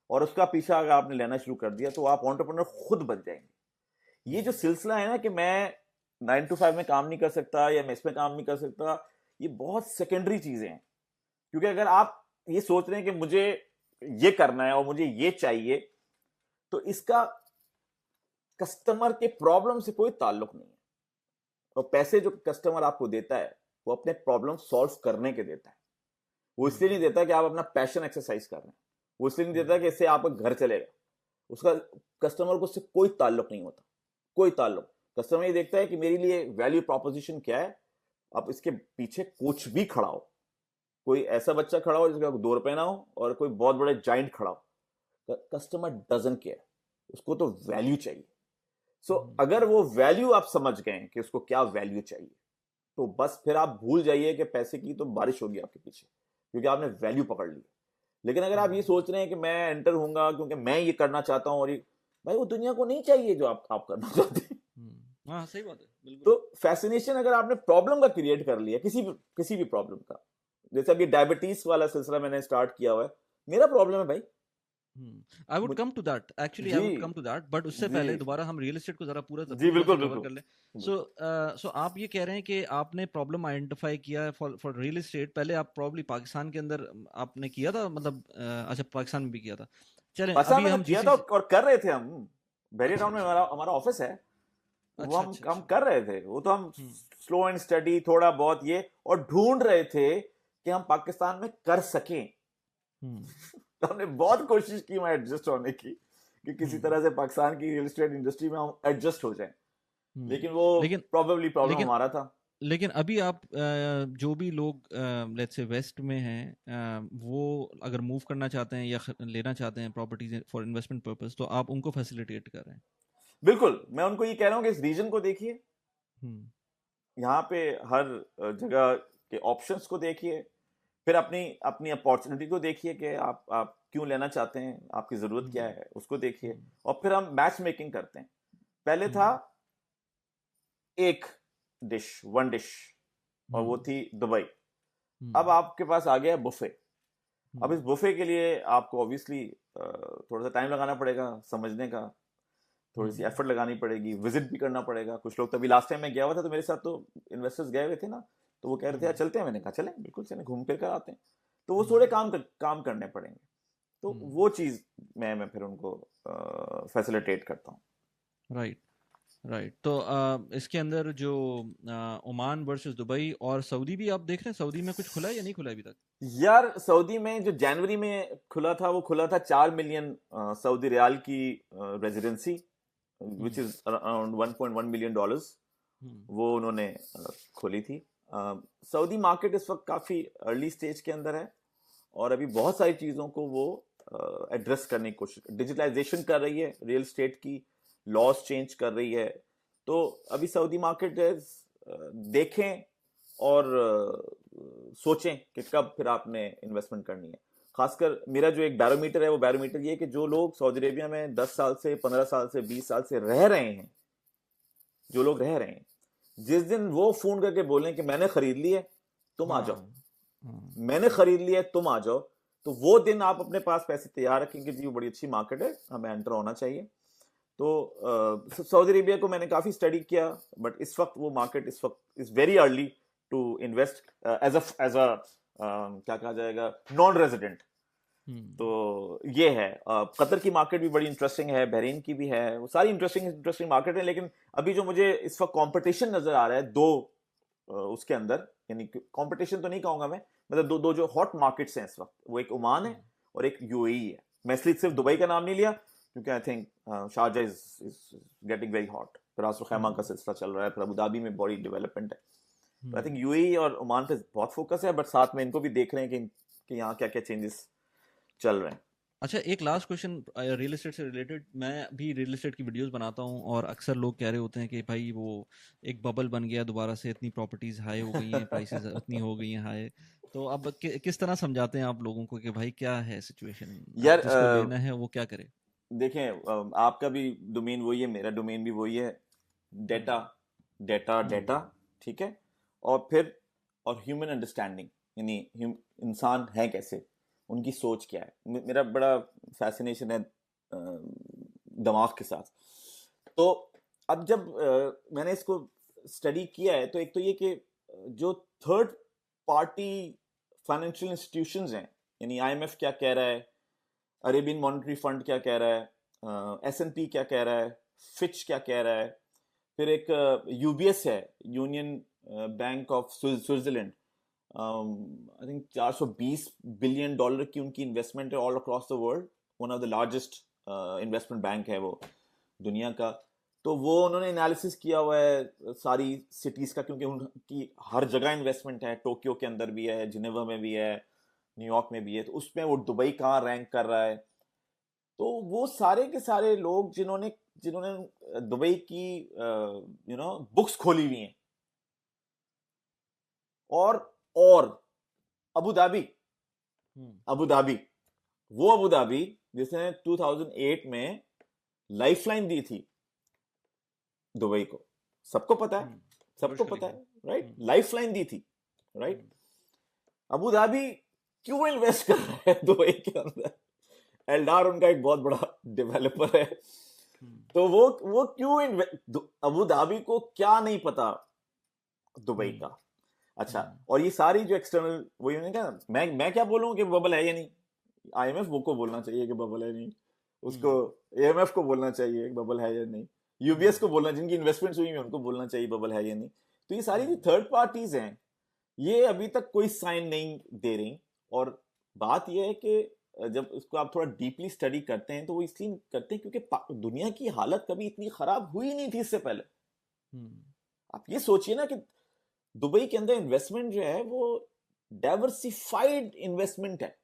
और उसका पीछा अगर आपने लेना शुरू कर दिया, तो आप एंटरप्रेन्योर खुद बन जाएंगे. ये जो सिलसिला है ना कि मैं 9 to 5 में काम नहीं कर सकता या मैं इसमें काम नहीं कर सकता, ये बहुत सेकेंडरी चीजें हैं. क्योंकि अगर आप ये सोच रहे हैं कि मुझे ये करना है और मुझे ये चाहिए, तो इसका कस्टमर के प्रॉब्लम से कोई ताल्लुक नहीं है. और पैसे जो कस्टमर आपको देता है वो अपने प्रॉब्लम सॉल्व करने के देता है. वो इसलिए नहीं देता कि आप अपना पैशन एक्सरसाइज कर रहे हैं, वो इसलिए नहीं देता कि इससे आपका घर चलेगा. उसका कस्टमर को उससे कोई ताल्लुक नहीं होता, कोई ताल्लुक. कस्टमर ये देखता है कि मेरे लिए वैल्यू प्रोपोजिशन क्या है. अब इसके पीछे कुछ भी खड़ा हो, कोई ऐसा बच्चा खड़ा हो जिसका 2 रुपए ना हो, और कोई बहुत बड़े जाइंट खड़ा हो, कस्टमर डजंट केयर, उसको तो वैल्यू चाहिए. सो अगर वो वैल्यू आप समझ गए कि उसको क्या वैल्यू चाहिए, तो बस फिर आप भूल जाइए कि पैसे की तो बारिश होगी आपके पीछे, क्योंकि आपने वैल्यू पकड़ ली. लेकिन अगर आप ये सोच रहे हैं कि मैं एंटर होऊंगा क्योंकि मैं ये करना चाहता हूं, और ये भाई वो दुनिया को नहीं चाहिए जो आप करना चाहते हैं. हाँ सही बात है, बिल्कुल. तो फैसिनेशन अगर आपने प्रॉब्लम का क्रिएट कर लिया, किसी भी प्रॉब्लम का, जैसे अभी डायबिटीज वाला सिलसिला मैंने स्टार्ट किया हुआ है, मेरा प्रॉब्लम है भाई. I would come to that. Actually, I would come to that. But उससे पहले दोबारा हम रियल एस्टेट को जरा पूरा कवर कर लें. So आप ये कह रहे हैं कि आपने प्रॉब्लम आइडेंटिफाई किया फॉर रियल एस्टेट. पहले आप प्रॉब्ली पाकिस्तान के अंदर आपने किया था, मतलब अच्छा पाकिस्तान में भी किया था. चलें अभी हम किया था और कर रहे थे. हम बैरियर टाउन में हमारा ऑफिस है, वो हम कर रहे थे. वो तो हम स्लो एंड स्टडी थोड़ा बहुत ये, और ढूंढ रहे थे कि हम पाकिस्तान में कर सकें. तो हमने बहुत कोशिश की वहां एडजस्ट होने की, कि किसी तरह से पाकिस्तान की रियल एस्टेट इंडस्ट्री में हम एडजस्ट हो जाएं. लेकिन वो प्रोबेबली प्रॉब्लम हमारा था. लेकिन अभी आप जो भी लोग लेट्स से वेस्ट में हैं, वो अगर मूव करना चाहते हैं या लेना चाहते हैं प्रॉपर्टीज फॉर इन्वेस्टमेंट पर्पस, तो आप उनको फैसिलिटेट कर रहे हैं. बिल्कुल, मैं उनको ये कह रहा हूँ कि इस रीजन को देखिए, यहाँ पे हर जगह के ऑप्शंस को देखिए, फिर अपनी अपॉर्चुनिटी को देखिए कि आप क्यों लेना चाहते हैं, आपकी जरूरत क्या है उसको देखिए, और फिर हम मैच मेकिंग करते हैं. पहले था एक डिश, 1 डिश, और वो थी दुबई. अब आपके पास आ गया बुफे. अब इस बुफे के लिए आपको ऑब्वियसली थोड़ा सा टाइम लगाना पड़ेगा, समझने का थोड़ी सी एफर्ट लगानी पड़ेगी, विजिट भी करना पड़ेगा. कुछ लोग, तभी लास्ट टाइम मैं गया हुआ था तो मेरे साथ तो इन्वेस्टर्स गए हुए थे ना, तो वो कह रहे थे यार चलते हैं. मैंने कहा चलें, बिल्कुल चलें, घूम फिर कर आते हैं. तो वो थोड़े काम करने पड़ेंगे. तो वो चीज मैं फिर उनको फैसिलिटेट करता हूँ. राइट. तो इसके अंदर जो ओमान वर्सेस दुबई और सऊदी भी आप देख रहे हैं, सऊदी में कुछ खुला है या नहीं खुला अभी तक? यार सऊदी में जो जनवरी में खुला था, वो खुला था 4 मिलियन सऊदी रियाल की residency, which is around $1.1 million. वो उन्होंने खोली थी. सऊदी मार्केट इस वक्त काफी अर्ली स्टेज के अंदर है, और अभी बहुत सारी चीजों को वो एड्रेस करने की कोशिश, डिजिटलाइजेशन कर रही है, रियल एस्टेट की लॉज चेंज कर रही है. तो अभी सऊदी मार्केट देखें और सोचें कि कब फिर आपने इन्वेस्टमेंट करनी है. खासकर मेरा जो एक बैरोमीटर है, वो बैरोमीटर ये है कि जो लोग सऊदी अरेबिया में 10 साल से, 15 साल से, 20 साल से रह रहे हैं, जो लोग रह रहे हैं, जिस दिन वो फोन करके बोलें कि मैंने खरीद ली है, तुम आ जाओ, मैंने खरीद लिया है, तुम आ जाओ, तो वो दिन आप अपने पास पैसे तैयार रखेंगे जी, वो बड़ी अच्छी मार्केट है, हमें एंटर होना चाहिए। तो सऊदी अरेबिया को मैंने काफी स्टडी किया, बट इस वक्त वो मार्केट इस वक्त is very early to invest as a क्या कहा जाएगा, नॉन रेजिडेंट। तो ये है, कतर की मार्केट भी बड़ी इंटरेस्टिंग है, बहरीन की भी है, वो सारी इंटरेस्टिंग मार्केट है। लेकिन अभी जो मुझे इस वक्त कंपटीशन नजर आ रहा है दो उसके अंदर, यानी कंपटीशन तो नहीं कहूंगा मैं, मतलब दो जो हॉट मार्केट्स हैं इस वक्त, वो एक ओमान है और एक यूएई है। मैं इसलिए सिर्फ दुबई का नाम नहीं लिया क्योंकि I think Sharjah is getting very hot, फिर रास खैमा का सिलसिला चल रहा है, फिर अबू धाबी में बड़ी डेवलपमेंट है। तो आई थिंक यूएई और ओमान पे बहुत फोकस है, बट साथ में इनको भी देख रहे हैं कि यहाँ क्या क्या चेंजेस चल रहे हैं। अच्छा, एक लास्ट क्वेश्चन रियल एस्टेट से रिलेटेड। मैं भी रियल एस्टेट की वीडियोस बनाता हूँ और अक्सर लोग कह रहे होते हैं कि भाई वो एक बबल बन गया, दोबारा से इतनी प्रॉपर्टीज हाई हो गई हैं, प्राइसेस उतनी हो गई हैं हाई। तो अब किस तरह समझाते हैं आप लोगों को कि भाई क्या है सिचुएशन, यार जिसको लेना है वो क्या करे? देखें, आपका भी डोमेन वही है, मेरा डोमेन भी वही है, डेटा डेटा डेटा, ठीक है, और फिर और ह्यूमन अंडरस्टैंडिंग, यानी इंसान है कैसे, उनकी सोच क्या है। मेरा बड़ा फैसिनेशन है दिमाग के साथ। तो अब जब मैंने इसको स्टडी किया है, तो एक तो ये कि जो थर्ड पार्टी फाइनेंशियल इंस्टीट्यूशंस हैं, यानी आईएमएफ क्या कह रहा है, अरेबियन मॉनेटरी फंड क्या कह रहा है, एसएनपी क्या कह रहा है, फिच क्या कह रहा है, फिर एक यूबीएस है, union bank of Switzerland, I think $420 billion की उनकी इन्वेस्टमेंट है all across the world, one of the largest investment bank है वो दुनिया का। तो वो उन्होंने एनालिसिस किया हुआ है सारी सिटीज का, क्योंकि उनकी हर जगह इन्वेस्टमेंट है, टोक्यो के अंदर भी है, जिनेवा में भी है, न्यूयॉर्क में भी है, तो उसमें वो दुबई कहाँ रैंक कर रहा है। तो वो सारे के सारे लोग जिन्होंने जिन्होंने दुबई की बुक्स खोली हुई हैं, और अबू धाबी वो अबू धाबी जिसने 2008 में लाइफलाइन दी थी दुबई को, सबको पता है, सबको पता है, राइट, लाइफलाइन दी थी, राइट। अबू धाबी क्यों इन्वेस्ट कर रहा है दुबई के अंदर? एल्डार उनका एक बहुत बड़ा डेवलपर है, तो वो क्यों अबू धाबी को क्या नहीं पता दुबई का? अच्छा, और ये सारी जो एक्सटर्नल, वही मैंने कहा, मैं क्या बोलूं कि बबल है या नहीं, आईएमएफ वो को बोलना चाहिए कि बबल है नहीं, उसको एएमएफ को बोलना चाहिए कि बबल है या नहीं, यूबीएस को बोलना, जिनकी इन्वेस्टमेंट्स हुई हैं उनको बोलना चाहिए बबल है या नहीं। तो ये सारी जो थर्ड पार्टीज हैं, ये अभी तक कोई साइन नहीं दे रही। और बात ये है कि जब इसको आप थोड़ा डीपली स्टडी करते हैं, तो वो इसलिए करते हैं क्योंकि दुनिया की हालत कभी इतनी खराब हुई नहीं थी इससे पहले। आप ये सोचिए ना कि दुबई के अंदर इन्वेस्टमेंट जो है वो डाइवर्सिफाइड इन्वेस्टमेंट है,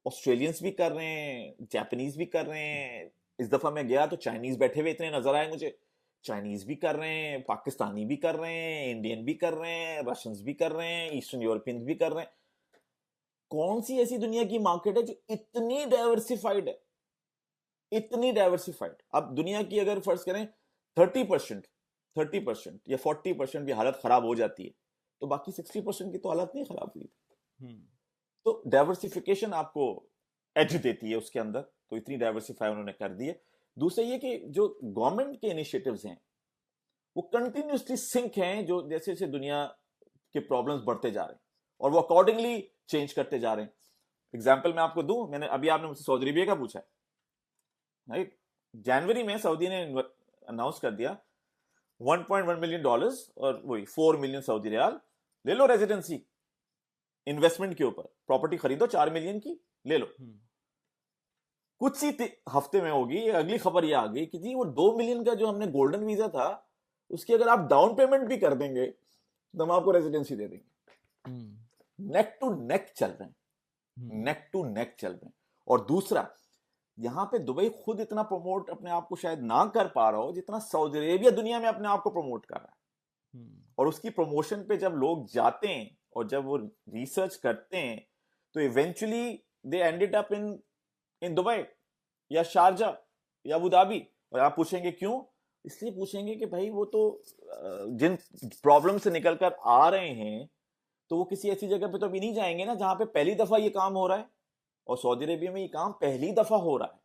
ऑस्ट्रेलियंस भी कर रहे हैं, जापानीज भी कर रहे हैं, इस दफा मैं गया तो चाइनीज बैठे हुए इतने नजर आए मुझे, चाइनीज भी कर रहे हैं, पाकिस्तानी भी कर रहे हैं, इंडियन भी कर रहे हैं, रशियंस भी कर रहे हैं, ईस्टर्न यूरोपियंस भी कर रहे हैं। कौन सी ऐसी दुनिया की मार्केट है जो इतनी डाइवर्सिफाइड है, इतनी डाइवर्सिफाइड? अब दुनिया की अगर फर्ज करें 30% या 40% भी हालत खराब हो जाती है, तो बाकी 60% की तो हालत नहीं खराब हुई थी। तो डाइवर्सिफिकेशन आपको एज देती है उसके अंदर, तो इतनी डाइवर्सिफाई उन्होंने कर दी है। दूसरा ये कि जो गवर्नमेंट के इनिशिएटिव्स हैं वो कंटिन्यूसली सिंक हैं, जो जैसे जैसे दुनिया के प्रॉब्लम्स बढ़ते जा रहे हैं और वो अकॉर्डिंगली चेंज करते जा रहे हैं। एग्जाम्पल मैं आपको दूं, मैंने अभी आपने मुझसे सऊदी अरेबिया का पूछा है, राइट। जनवरी में सऊदी ने अनाउंस कर दिया $1.1 मिलियन और वही 4 मिलियन सऊदी रियाल ले लो रेजिडेंसी इन्वेस्टमेंट के ऊपर, प्रॉपर्टी खरीदो 4 मिलियन की ले लो। कुछ सी हफ्ते में होगी अगली खबर ये आ गई कि जी वो 2 मिलियन का जो हमने गोल्डन वीजा था, उसकी अगर आप डाउन पेमेंट भी कर देंगे तो हम आपको रेजिडेंसी दे देंगे। नेक टू नेक चल रहे हैं, नेक टू नेक चल रहे हैं। और दूसरा, यहां पे दुबई खुद इतना प्रमोट अपने आप को शायद ना कर पा रहा हो जितना सऊदी अरेबिया दुनिया में अपने आप को प्रमोट कर रहा है। और उसकी प्रमोशन पे जब लोग जाते हैं और जब वो रिसर्च करते हैं, तो eventually they ended up in Dubai या शारजा या अबू धाबी। और आप पूछेंगे क्यों? इसलिए पूछेंगे कि भाई वो तो जिन प्रॉब्लम से निकल कर आ रहे हैं, तो वो किसी ऐसी जगह पे तो अभी नहीं जाएंगे ना जहां पे पहली दफा ये काम हो रहा है। और सऊदी अरेबिया में ये काम पहली दफा हो रहा है।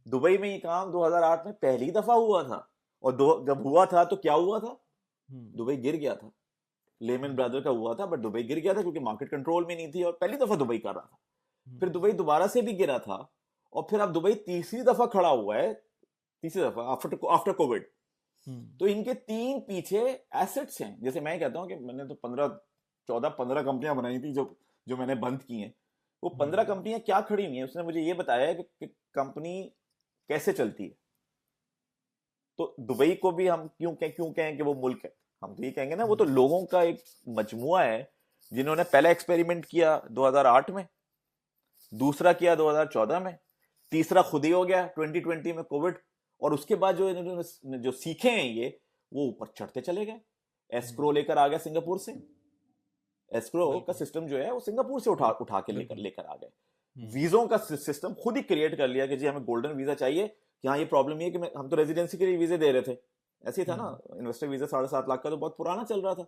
दुबई में ये काम 2008 में पहली दफा हुआ था। और जब हुआ था तो क्या हुआ था? दुबई गिर गया था। लेमन ब्रदर का हुआ था, बट दुबई गिर गया था क्योंकि मार्केट कंट्रोल में नहीं थी, और पहली दफा दुबई कर रहा था। फिर दुबई दोबारा से भी गिरा था, और फिर अब दुबई तीसरी दफा खड़ा हुआ है, तीसरी दफा आफ्टर कोविड। तो इनके 3 पीछे एसेट्स हैं। जैसे मैं कहता हूं कि मैंने तो 15 कंपनियां बनाई थी जो मैंने बंद की हैं। वो 15 कंपनियां क्या खड़ी हुई हैं, उसने मुझे ये बताया है कि कंपनी कैसे चलती है। तो दुबई को भी हम क्यों कहें कि वो मुल्क है? हम तो ये कहेंगे ना, वो तो लोगों का एक मजमुआ है जिन्होंने पहला एक्सपेरिमेंट किया 2008 में, दूसरा किया 2014 में, तीसरा खुद ही हो गया 2020 में कोविड। और उसके बाद जो इन्होंने जो सीखे हैं ये, वो ऊपर चढ़ते चले गए। एस्क्रो लेकर आ गया सिंगापुर से। एस्क्रो का सिस्टम जो है वो सिंगापुर से उठा के लेकर आ गए। वीजों का सिस्टम खुद ही क्रिएट कर लिया कि जी हमें गोल्डन वीजा चाहिए, कि हाँ ये प्रॉब्लम ये है कि हम तो रेजिडेंसी के लिए वीजे दे रहे थे। ऐसे ही था ना, इन्वेस्टर वीजा 7.5 लाख का तो बहुत पुराना चल रहा था।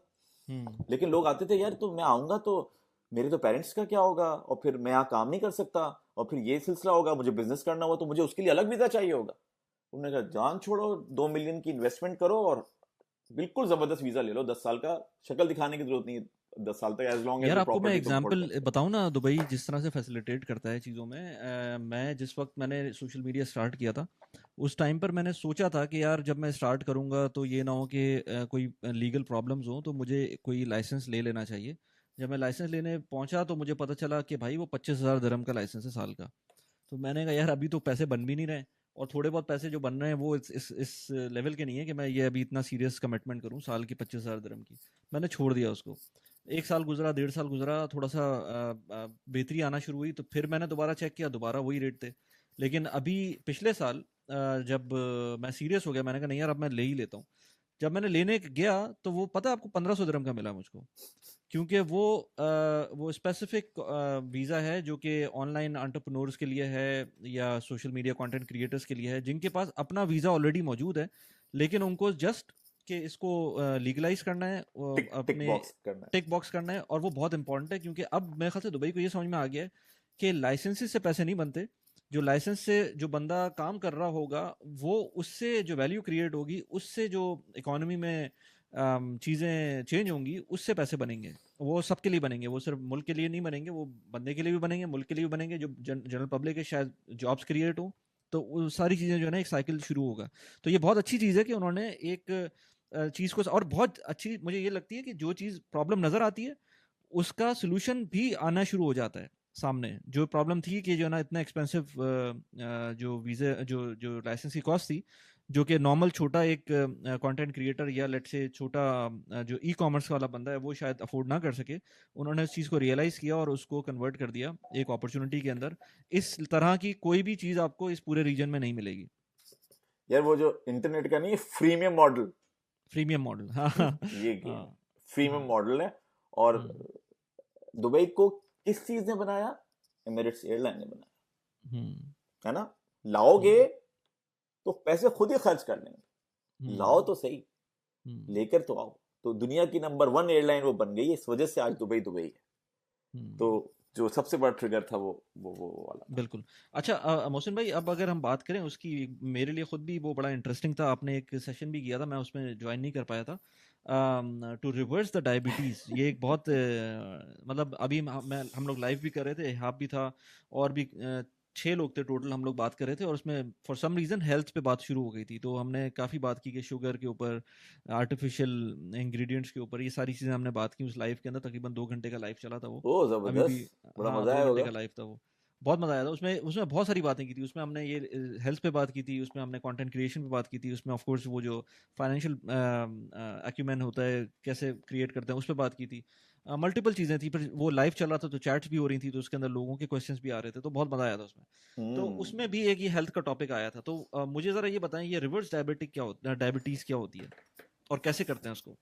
लेकिन लोग आते थे, यार तो मैं आऊंगा तो मेरे तो पेरेंट्स का क्या होगा, और फिर मैं यहाँ काम नहीं कर सकता, और फिर ये सिलसिला होगा, मुझे बिजनेस करना हुआ तो मुझे उसके लिए अलग वीजा चाहिए होगा। उन्होंने कहा जान छोड़ो, 2 मिलियन की इन्वेस्टमेंट करो और बिल्कुल जबरदस्त वीजा ले लो, 10 साल का। शक्ल दिखाने की जरूरत नहीं है 10 साल तक, एज लॉन्ग एज यार वो आपको मैं प्रॉपर्टी तुम अफोर्ड एग्जांपल कर सको। बताऊं ना, दुबई जिस तरह से फैसिलिटेट करता है चीज़ों में। मैं जिस वक्त मैंने सोशल मीडिया स्टार्ट किया था, उस टाइम पर मैंने सोचा था कि यार जब मैं स्टार्ट करूंगा तो ये ना हो कि कोई लीगल प्रॉब्लम्स हो, तो मुझे कोई लाइसेंस ले लेना चाहिए। जब मैं लाइसेंस लेने पहुंचा तो मुझे पता चला कि भाई वो 25,000 दिरहम का लाइसेंस है साल का। तो मैंने कहा यार अभी तो पैसे बन भी नहीं रहे, और थोड़े बहुत पैसे जो बन रहे हैं वो इस लेवल के नहीं है कि मैं ये अभी इतना सीरियस कमिटमेंट करूं साल की 25,000 दिरहम की। मैंने छोड़ दिया उसको। 1 साल गुजरा, 1.5 साल गुजरा, थोड़ा सा बेहतरी आना शुरू हुई, तो फिर मैंने दोबारा चेक किया, दोबारा वही रेट थे। लेकिन अभी पिछले साल जब मैं सीरियस हो गया, मैंने कहा नहीं यार अब मैं ले ही लेता हूँ। जब मैंने लेने गया तो वो पता है आपको 1,500 दिरहम का मिला मुझको। क्योंकि वो स्पेसिफिक वीज़ा है जो कि ऑनलाइन एंटरप्रेन्योर्स के लिए है या सोशल मीडिया कंटेंट क्रिएटर्स के लिए है, जिनके पास अपना वीज़ा ऑलरेडी मौजूद है, लेकिन उनको जस्ट कि इसको लीगलाइज करना है, अपने टिक बॉक्स करना है। और वो बहुत इंपॉर्टेंट है, क्योंकि अब मेरे ख्याल से दुबई को ये समझ में आ गया है कि लाइसेंसेस से पैसे नहीं बनते। जो लाइसेंस से जो बंदा काम कर रहा होगा, वो उससे जो वैल्यू क्रिएट होगी, उससे जो इकोनॉमी में चीज़ें चेंज होंगी, उससे पैसे बनेंगे। वो सबके लिए बनेंगे, वो सिर्फ मुल्क के लिए नहीं बनेंगे, वो बंदे के लिए भी बनेंगे, मुल्क के लिए भी बनेंगे, जो जनरल पब्लिक है, शायद जॉब्स क्रिएट हो। तो वो सारी चीज़ें जो है ना, एक साइकिल शुरू होगा। तो ये बहुत अच्छी चीज़ है कि उन्होंने एक चीज़ को, और बहुत अच्छी मुझे ये लगती है कि जो चीज़ प्रॉब्लम नज़र आती है उसका सोल्यूशन भी आना शुरू हो जाता है सामने। जो प्रॉब्लम थी कि जो ना इतना एक्सपेंसिव जो वीज़ा जो लाइसेंस की कॉस्ट थी, जो कि नॉर्मल छोटा एक कंटेंट क्रिएटर या लेट्स से छोटा जो ई कॉमर्स वाला बंदा है वो शायद अफोर्ड ना कर सके, उन्होंने इस चीज़ को रियलाइज़ किया और उसको कन्वर्ट कर दिया एक अपॉर्चुनिटी के अंदर। इस तरह की कोई भी चीज़ आपको इस पूरे रीजन में नहीं मिलेगी। यार वो जो इंटरनेट का नहीं है फ्रीमियम मॉडल, फ्रीमियम मॉडल, हाँ हाँ ये हाँ। फ्रीमियम मॉडल है। और दुबई को किस चीज ने बनाया? एमिरेट्स एयरलाइन ने बनाया, है ना। लाओगे तो पैसे खुद ही खर्च कर लेंगे, लाओ तो सही, लेकर तो आओ। तो दुनिया की नंबर 1 एयरलाइन वो बन गई, इस वजह से आज दुबई दुबई है। तो जो सबसे बड़ा ट्रिगर था वो वाला। बिल्कुल। अच्छा मोहसिन भाई, अब अगर हम बात करें उसकी, मेरे लिए खुद भी वो बड़ा इंटरेस्टिंग था। आपने एक सेशन भी किया था, मैं उसमें ज्वाइन नहीं कर पाया था। टू रिवर्स द डायबिटीज़, ये एक बहुत मतलब अभी हम लोग लाइव भी कर रहे थे, हाफ भी था, और भी 6 लोग थे टोटल, हम लोग बात कर रहे थे। और उसमें फॉर सम रीज़न हेल्थ पे बात शुरू हो गई थी, तो हमने काफ़ी बात की कि शुगर के ऊपर, आर्टिफिशियल इंग्रेडिएंट्स के ऊपर, ये सारी चीज़ें हमने बात की उस लाइव के अंदर। तकरीबन 2 घंटे का लाइव चला था वो। ओ अभी भी, जबरदस्त, बड़ा हाँ मजा 2 आया घंटे होगा। का लाइव था वो। बहुत मज़ा आया था उसमें। उसमें बहुत सारी बातें की थी। उसमें हमने ये हेल्थ पे बात की थी, उसमें हमने कंटेंट क्रिएशन पे बात की थी, उसमें ऑफ कोर्स वो जो फाइनेंशियल एक्यूमेन होता है कैसे क्रिएट करते हैं उस पर बात की थी। मल्टीपल चीज़ें थी। फिर वो लाइव चल रहा था तो चैट्स भी हो रही थी, तो उसके अंदर लोगों के क्वेश्चंस भी आ रहे थे, तो बहुत मज़ा आया था उसमें। तो उसमें भी एक ये हेल्थ का टॉपिक आया था। तो मुझे ज़रा ये बताएं, ये रिवर्स डायबिटीज़ क्या होती है और कैसे करते हैं उसको?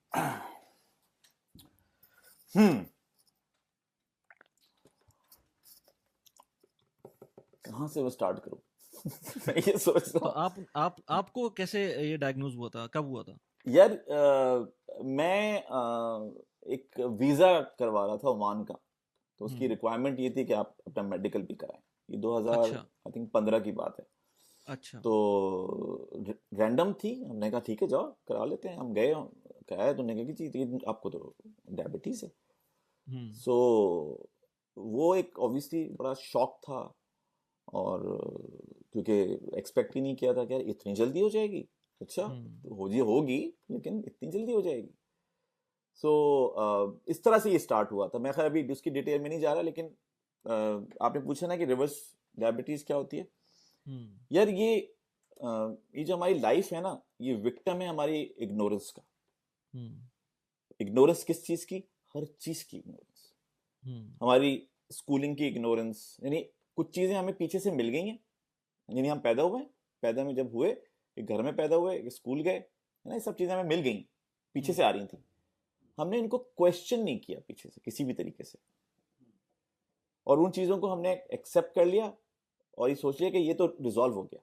कहाँ से वो स्टार्ट करूं? मैं ये सोच तो रहा हूँ आपको कैसे ये डायग्नोज हुआ था, कब हुआ था? यार। मैं एक वीजा करवा रहा था ओमान का, तो उसकी हम्म। रिक्वायरमेंट ये थी कि आप अपना मेडिकल भी कराएं। ये 2000 अच्छा। आई थिंक 15 की बात है। अच्छा। तो रैंडम थी, हमने कहा ठीक है जाओ करा लेते हैं। हम गए, कराया, तो उन्होंने कहा कि जी आपको तो डायबिटीज है। हम्म। सो वो एक ऑब्वियसली बड़ा शॉक था, और क्योंकि एक्सपेक्ट ही नहीं किया था कि यार इतनी जल्दी हो जाएगी। अच्छा, हम्म। तो हो जी होगी, लेकिन इतनी जल्दी हो जाएगी। सो इस तरह से ये स्टार्ट हुआ था। मैं खैर अभी उसकी डिटेल में नहीं जा रहा, लेकिन आपने पूछा ना कि रिवर्स डायबिटीज क्या होती है। हम्म। यार ये जो हमारी लाइफ है ना, ये विक्टिम है हमारी इग्नोरेंस का। हम्म। इग्नोरेंस किस चीज की? हर चीज की इग्नोरेंस। हम्म। हमारी स्कूलिंग की इग्नोरेंस, यानी कुछ चीजें हमें पीछे से मिल गई हैं, यानी हम पैदा हुए, पैदा में जब हुए, एक घर में पैदा हुए, एक स्कूल गए, है ना, ये सब चीजें हमें मिल गई, पीछे हम्म। से आ रही थी। हमने इनको क्वेश्चन नहीं किया पीछे से किसी भी तरीके से, और उन चीजों को हमने एक्सेप्ट कर लिया, और ये सोच लिया कि ये तो रिजॉल्व हो गया।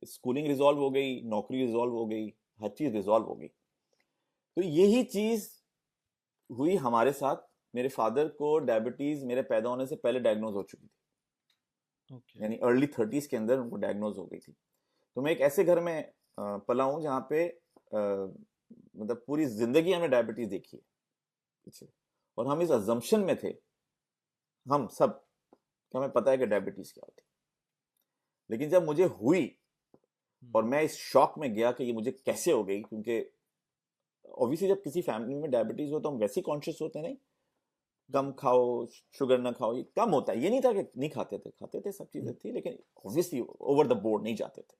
स्कूलिंग रिजॉल्व हो गई, नौकरी रिजॉल्व हो गई, हर चीज रिजॉल्व हो गई। तो यही चीज हुई हमारे साथ। मेरे फादर को डायबिटीज मेरे पैदा होने से पहले डायग्नोज हो चुकी थी, ओके। यानी अर्ली 30s के अंदर उनको डायग्नोज हो गई थी। तो मैं एक ऐसे घर में पला हूँ जहाँ पे मतलब पूरी जिंदगी हमने डायबिटीज देखी है पीछे, और हम इस अजम्पशन में थे, हम सब, कि हमें पता है कि डायबिटीज क्या होती है। लेकिन जब मुझे हुई और हम्म। मैं इस शॉक में गया कि ये मुझे कैसे हो गई, क्योंकि ऑब्वियसली जब किसी फैमिली में डायबिटीज हो तो हम वैसे कॉन्शियस होते हैं, नहीं कम खाओ, शुगर ना खाओ, ये कम होता है। ये नहीं था कि नहीं खाते थे, खाते थे, सब चीजें थी, लेकिन ऑब्वियसली ओवर द बोर्ड नहीं जाते थे।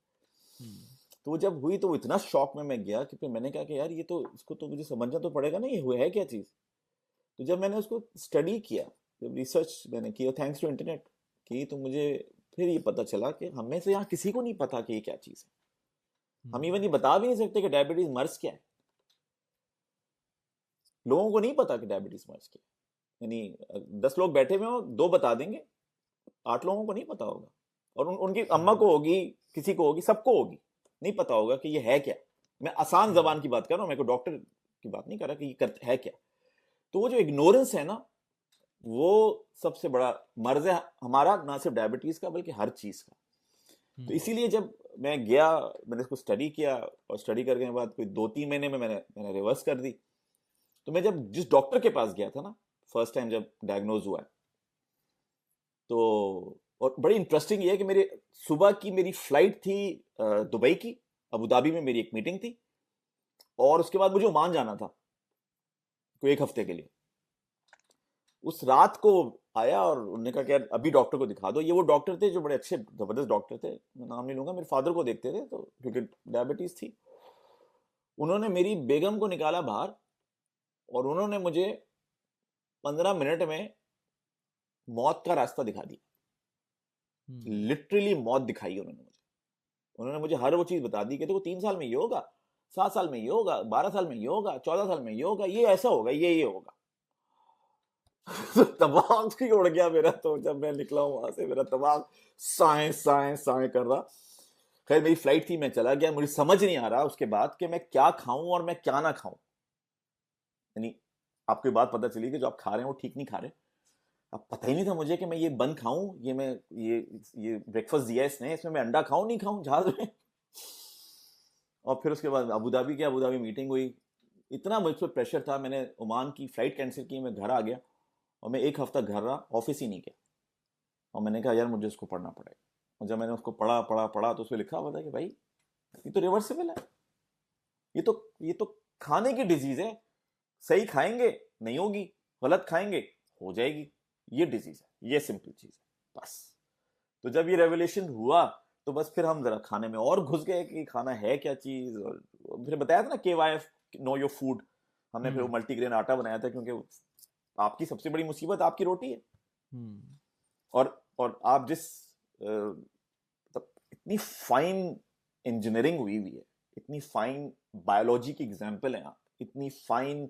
हम्म। तो वो जब हुई तो वो इतना शॉक में मैं गया कि फिर मैंने कहा कि यार ये तो, इसको तो मुझे समझना तो पड़ेगा ना, ये हुआ है क्या चीज़। तो जब मैंने उसको स्टडी किया, जब रिसर्च मैंने किया थैंक्स टू इंटरनेट की, तो मुझे फिर ये पता चला कि हम में से यहाँ किसी को नहीं पता कि ये क्या चीज़ है। हम इवन ये बता भी नहीं सकते कि डायबिटीज मर्ज क्या है। लोगों को नहीं पता कि डायबिटीज मर्ज क्या है। यानी 10 लोग बैठे हुए हो, 2 बता देंगे, 8 लोगों को नहीं पता होगा। और उनकी अम्मा को होगी, किसी को होगी, सबको होगी, नहीं पता होगा कि ये है क्या। मैं आसान जबान की बात कर रहा हूँ, मेरे को डॉक्टर की बात नहीं कर रहा कि ये है क्या। तो वो जो इग्नोरेंस है ना, वो सबसे बड़ा मर्ज है हमारा, ना सिर्फ डायबिटीज का बल्कि हर चीज का। तो इसीलिए जब मैं गया, मैंने इसको स्टडी किया, और स्टडी करने के बाद कोई 2-3 महीने में मैंने रिवर्स कर दी। तो मैं जब जिस डॉक्टर के पास गया था ना, फर्स्ट टाइम जब डायग्नोज हुआ है, तो और बड़ी इंटरेस्टिंग ये है कि मेरे सुबह की मेरी फ्लाइट थी दुबई की, अबू धाबी में मेरी एक मीटिंग थी, और उसके बाद मुझे ओमान जाना था कोई 1 हफ्ते के लिए। उस रात को आया और उन्होंने कहा कि यार अभी डॉक्टर को दिखा दो। ये वो डॉक्टर थे जो बड़े अच्छे जबरदस्त डॉक्टर थे, मैं नाम नहीं लूंगा, मेरे फादर को देखते थे, तो क्योंकि डायबिटीज थी। उन्होंने मेरी बेगम को निकाला बाहर, और उन्होंने मुझे 15 मिनट में मौत का रास्ता दिखा दिया। लिटरली मौत दिखाई उन्होंने मुझे हर वो चीज बता दी कि देखो 3 साल में ये होगा, 7 साल में ये होगा, 12 साल में ये होगा, 14 साल में ये होगा, ये ऐसा होगा, ये होगा। तो दिमाग ही उड़ गया मेरा। तो जब मैं निकला हूं वहां से, मेरा दिमाग साए साए साए कर रहा। खैर मेरी फ्लाइट थी, मैं चला गया। मुझे समझ नहीं आ रहा उसके बाद कि मैं क्या खाऊं और मैं क्या ना खाऊं। यानी आपको बात पता चली कि जो आप खा रहे हैं वो ठीक नहीं खा रहे। अब पता ही नहीं था मुझे कि मैं ये बंद खाऊं, ये ब्रेकफास्ट दिया है इसने, इसमें मैं अंडा खाऊं नहीं खाऊं जहाज में। और फिर उसके बाद अबू धाबी मीटिंग हुई। इतना मुझ पर प्रेशर था, मैंने ओमान की फ्लाइट कैंसिल की, मैं घर आ गया, और मैं 1 हफ्ता घर रहा, ऑफिस ही नहीं गया। और मैंने कहा यार मुझे उसको पढ़ना पड़ेगा। और जब मैंने उसको पढ़ा पढ़ा पढ़ा, तो उसमें लिखा हुआ था कि भाई ये तो रिवर्सिबल है, ये तो खाने की डिजीज है। सही खाएंगे नहीं होगी, गलत खाएंगे हो जाएगी। ये डिजीज है, ये सिंपल चीज है बस। तो जब ये रेवोल्यूशन हुआ, तो बस फिर हम जरा खाने में और घुस गए कि खाना है क्या चीज। और फिर बताया था ना KYF, नो योर फूड। हमने फिर वो मल्टीग्रेन आटा बनाया था, क्योंकि आपकी सबसे बड़ी मुसीबत आपकी रोटी है। और आप जिस मतलब इतनी फाइन इंजीनियरिंग हुई है, इतनी फाइन बायोलॉजी की एग्जाम्पल है आप, इतनी फाइन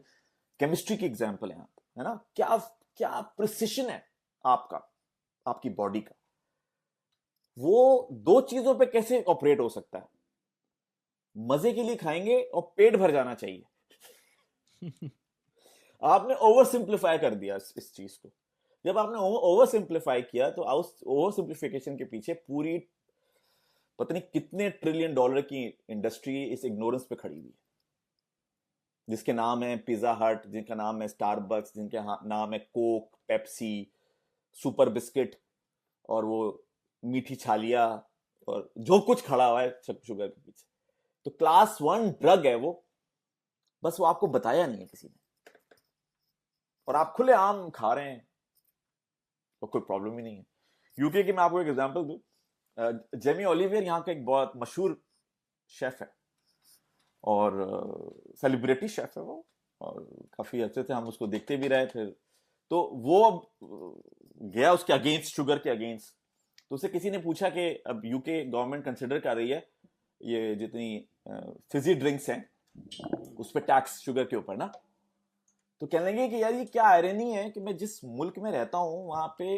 केमिस्ट्री की एग्जाम्पल है आप, है ना, क्या क्या प्रिसिशन है आपका, आपकी बॉडी का। वो दो चीजों पे कैसे ऑपरेट हो सकता है? मजे के लिए खाएंगे और पेट भर जाना चाहिए। आपने ओवर सिंप्लीफाई कर दिया इस चीज को। जब आपने ओवर सिंप्लीफाई किया तो उस ओवर सिंप्लीफिकेशन के पीछे पूरी पता नहीं कितने ट्रिलियन डॉलर की इंडस्ट्री इस इग्नोरेंस पे खड़ी हुई है, जिसके नाम है पिज्जा हट, जिनका नाम है स्टारबक्स, जिनके नाम है कोक, पेप्सी, सुपर बिस्किट और वो मीठी छालिया और जो कुछ खड़ा हुआ है शुगर के पीछे। तो क्लास 1 ड्रग है वो, बस वो आपको बताया नहीं है किसी ने, और आप खुले आम खा रहे हैं और कोई प्रॉब्लम ही नहीं है। यूके की मैं आपको एक एग्जांपल दूं, जेमी ओलिवियर यहाँ का एक बहुत मशहूर शेफ है और सेलिब्रिटी शेफ है वो, और काफी अच्छे थे, हम उसको देखते भी रहे थे। तो वो गया उसके अगेंस्ट, शुगर के अगेंस्ट। तो उससे किसी ने पूछा कि अब यूके गवर्नमेंट कंसिडर कर रही है ये जितनी फिजी ड्रिंक्स हैं उस पर टैक्स शुगर के ऊपर ना। तो कहने लगे कि यार ये क्या आयरनी है कि मैं जिस मुल्क में रहता हूं वहां पे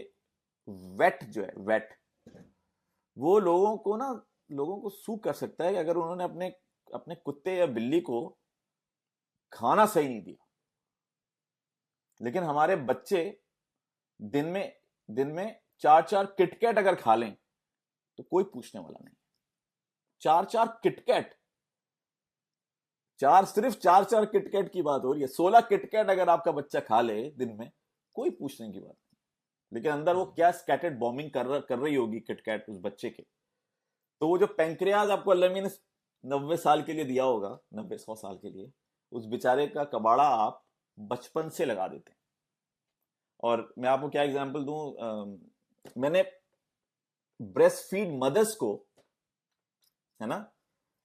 वेट जो है, वेट वो लोगों को सूख कर सकता है कि अगर उन्होंने अपने अपने कुत्ते या बिल्ली को खाना सही नहीं दिया। लेकिन हमारे बच्चे दिन में 4-4 किटकैट अगर खा लें तो कोई पूछने वाला नहीं। 4-4 किटकैट, सिर्फ 4-4 किटकैट की बात हो रही है। 16 किटकैट अगर आपका बच्चा खा ले दिन में, कोई पूछने की बात नहीं। लेकिन अंदर वो क्या स्कैटर्ड बॉम्बिंग कर रही होगी किटकैट उस बच्चे के। तो वो जो पैंक्रियाज आपको अल्लाह ने 90 साल के लिए दिया होगा, 90-100 साल के लिए, उस बेचारे का कबाड़ा आप बचपन से लगा देते हैं। और मैं आपको क्या एग्जांपल दूं, मैंने ब्रेस्ट फीड मदर्स को, है ना,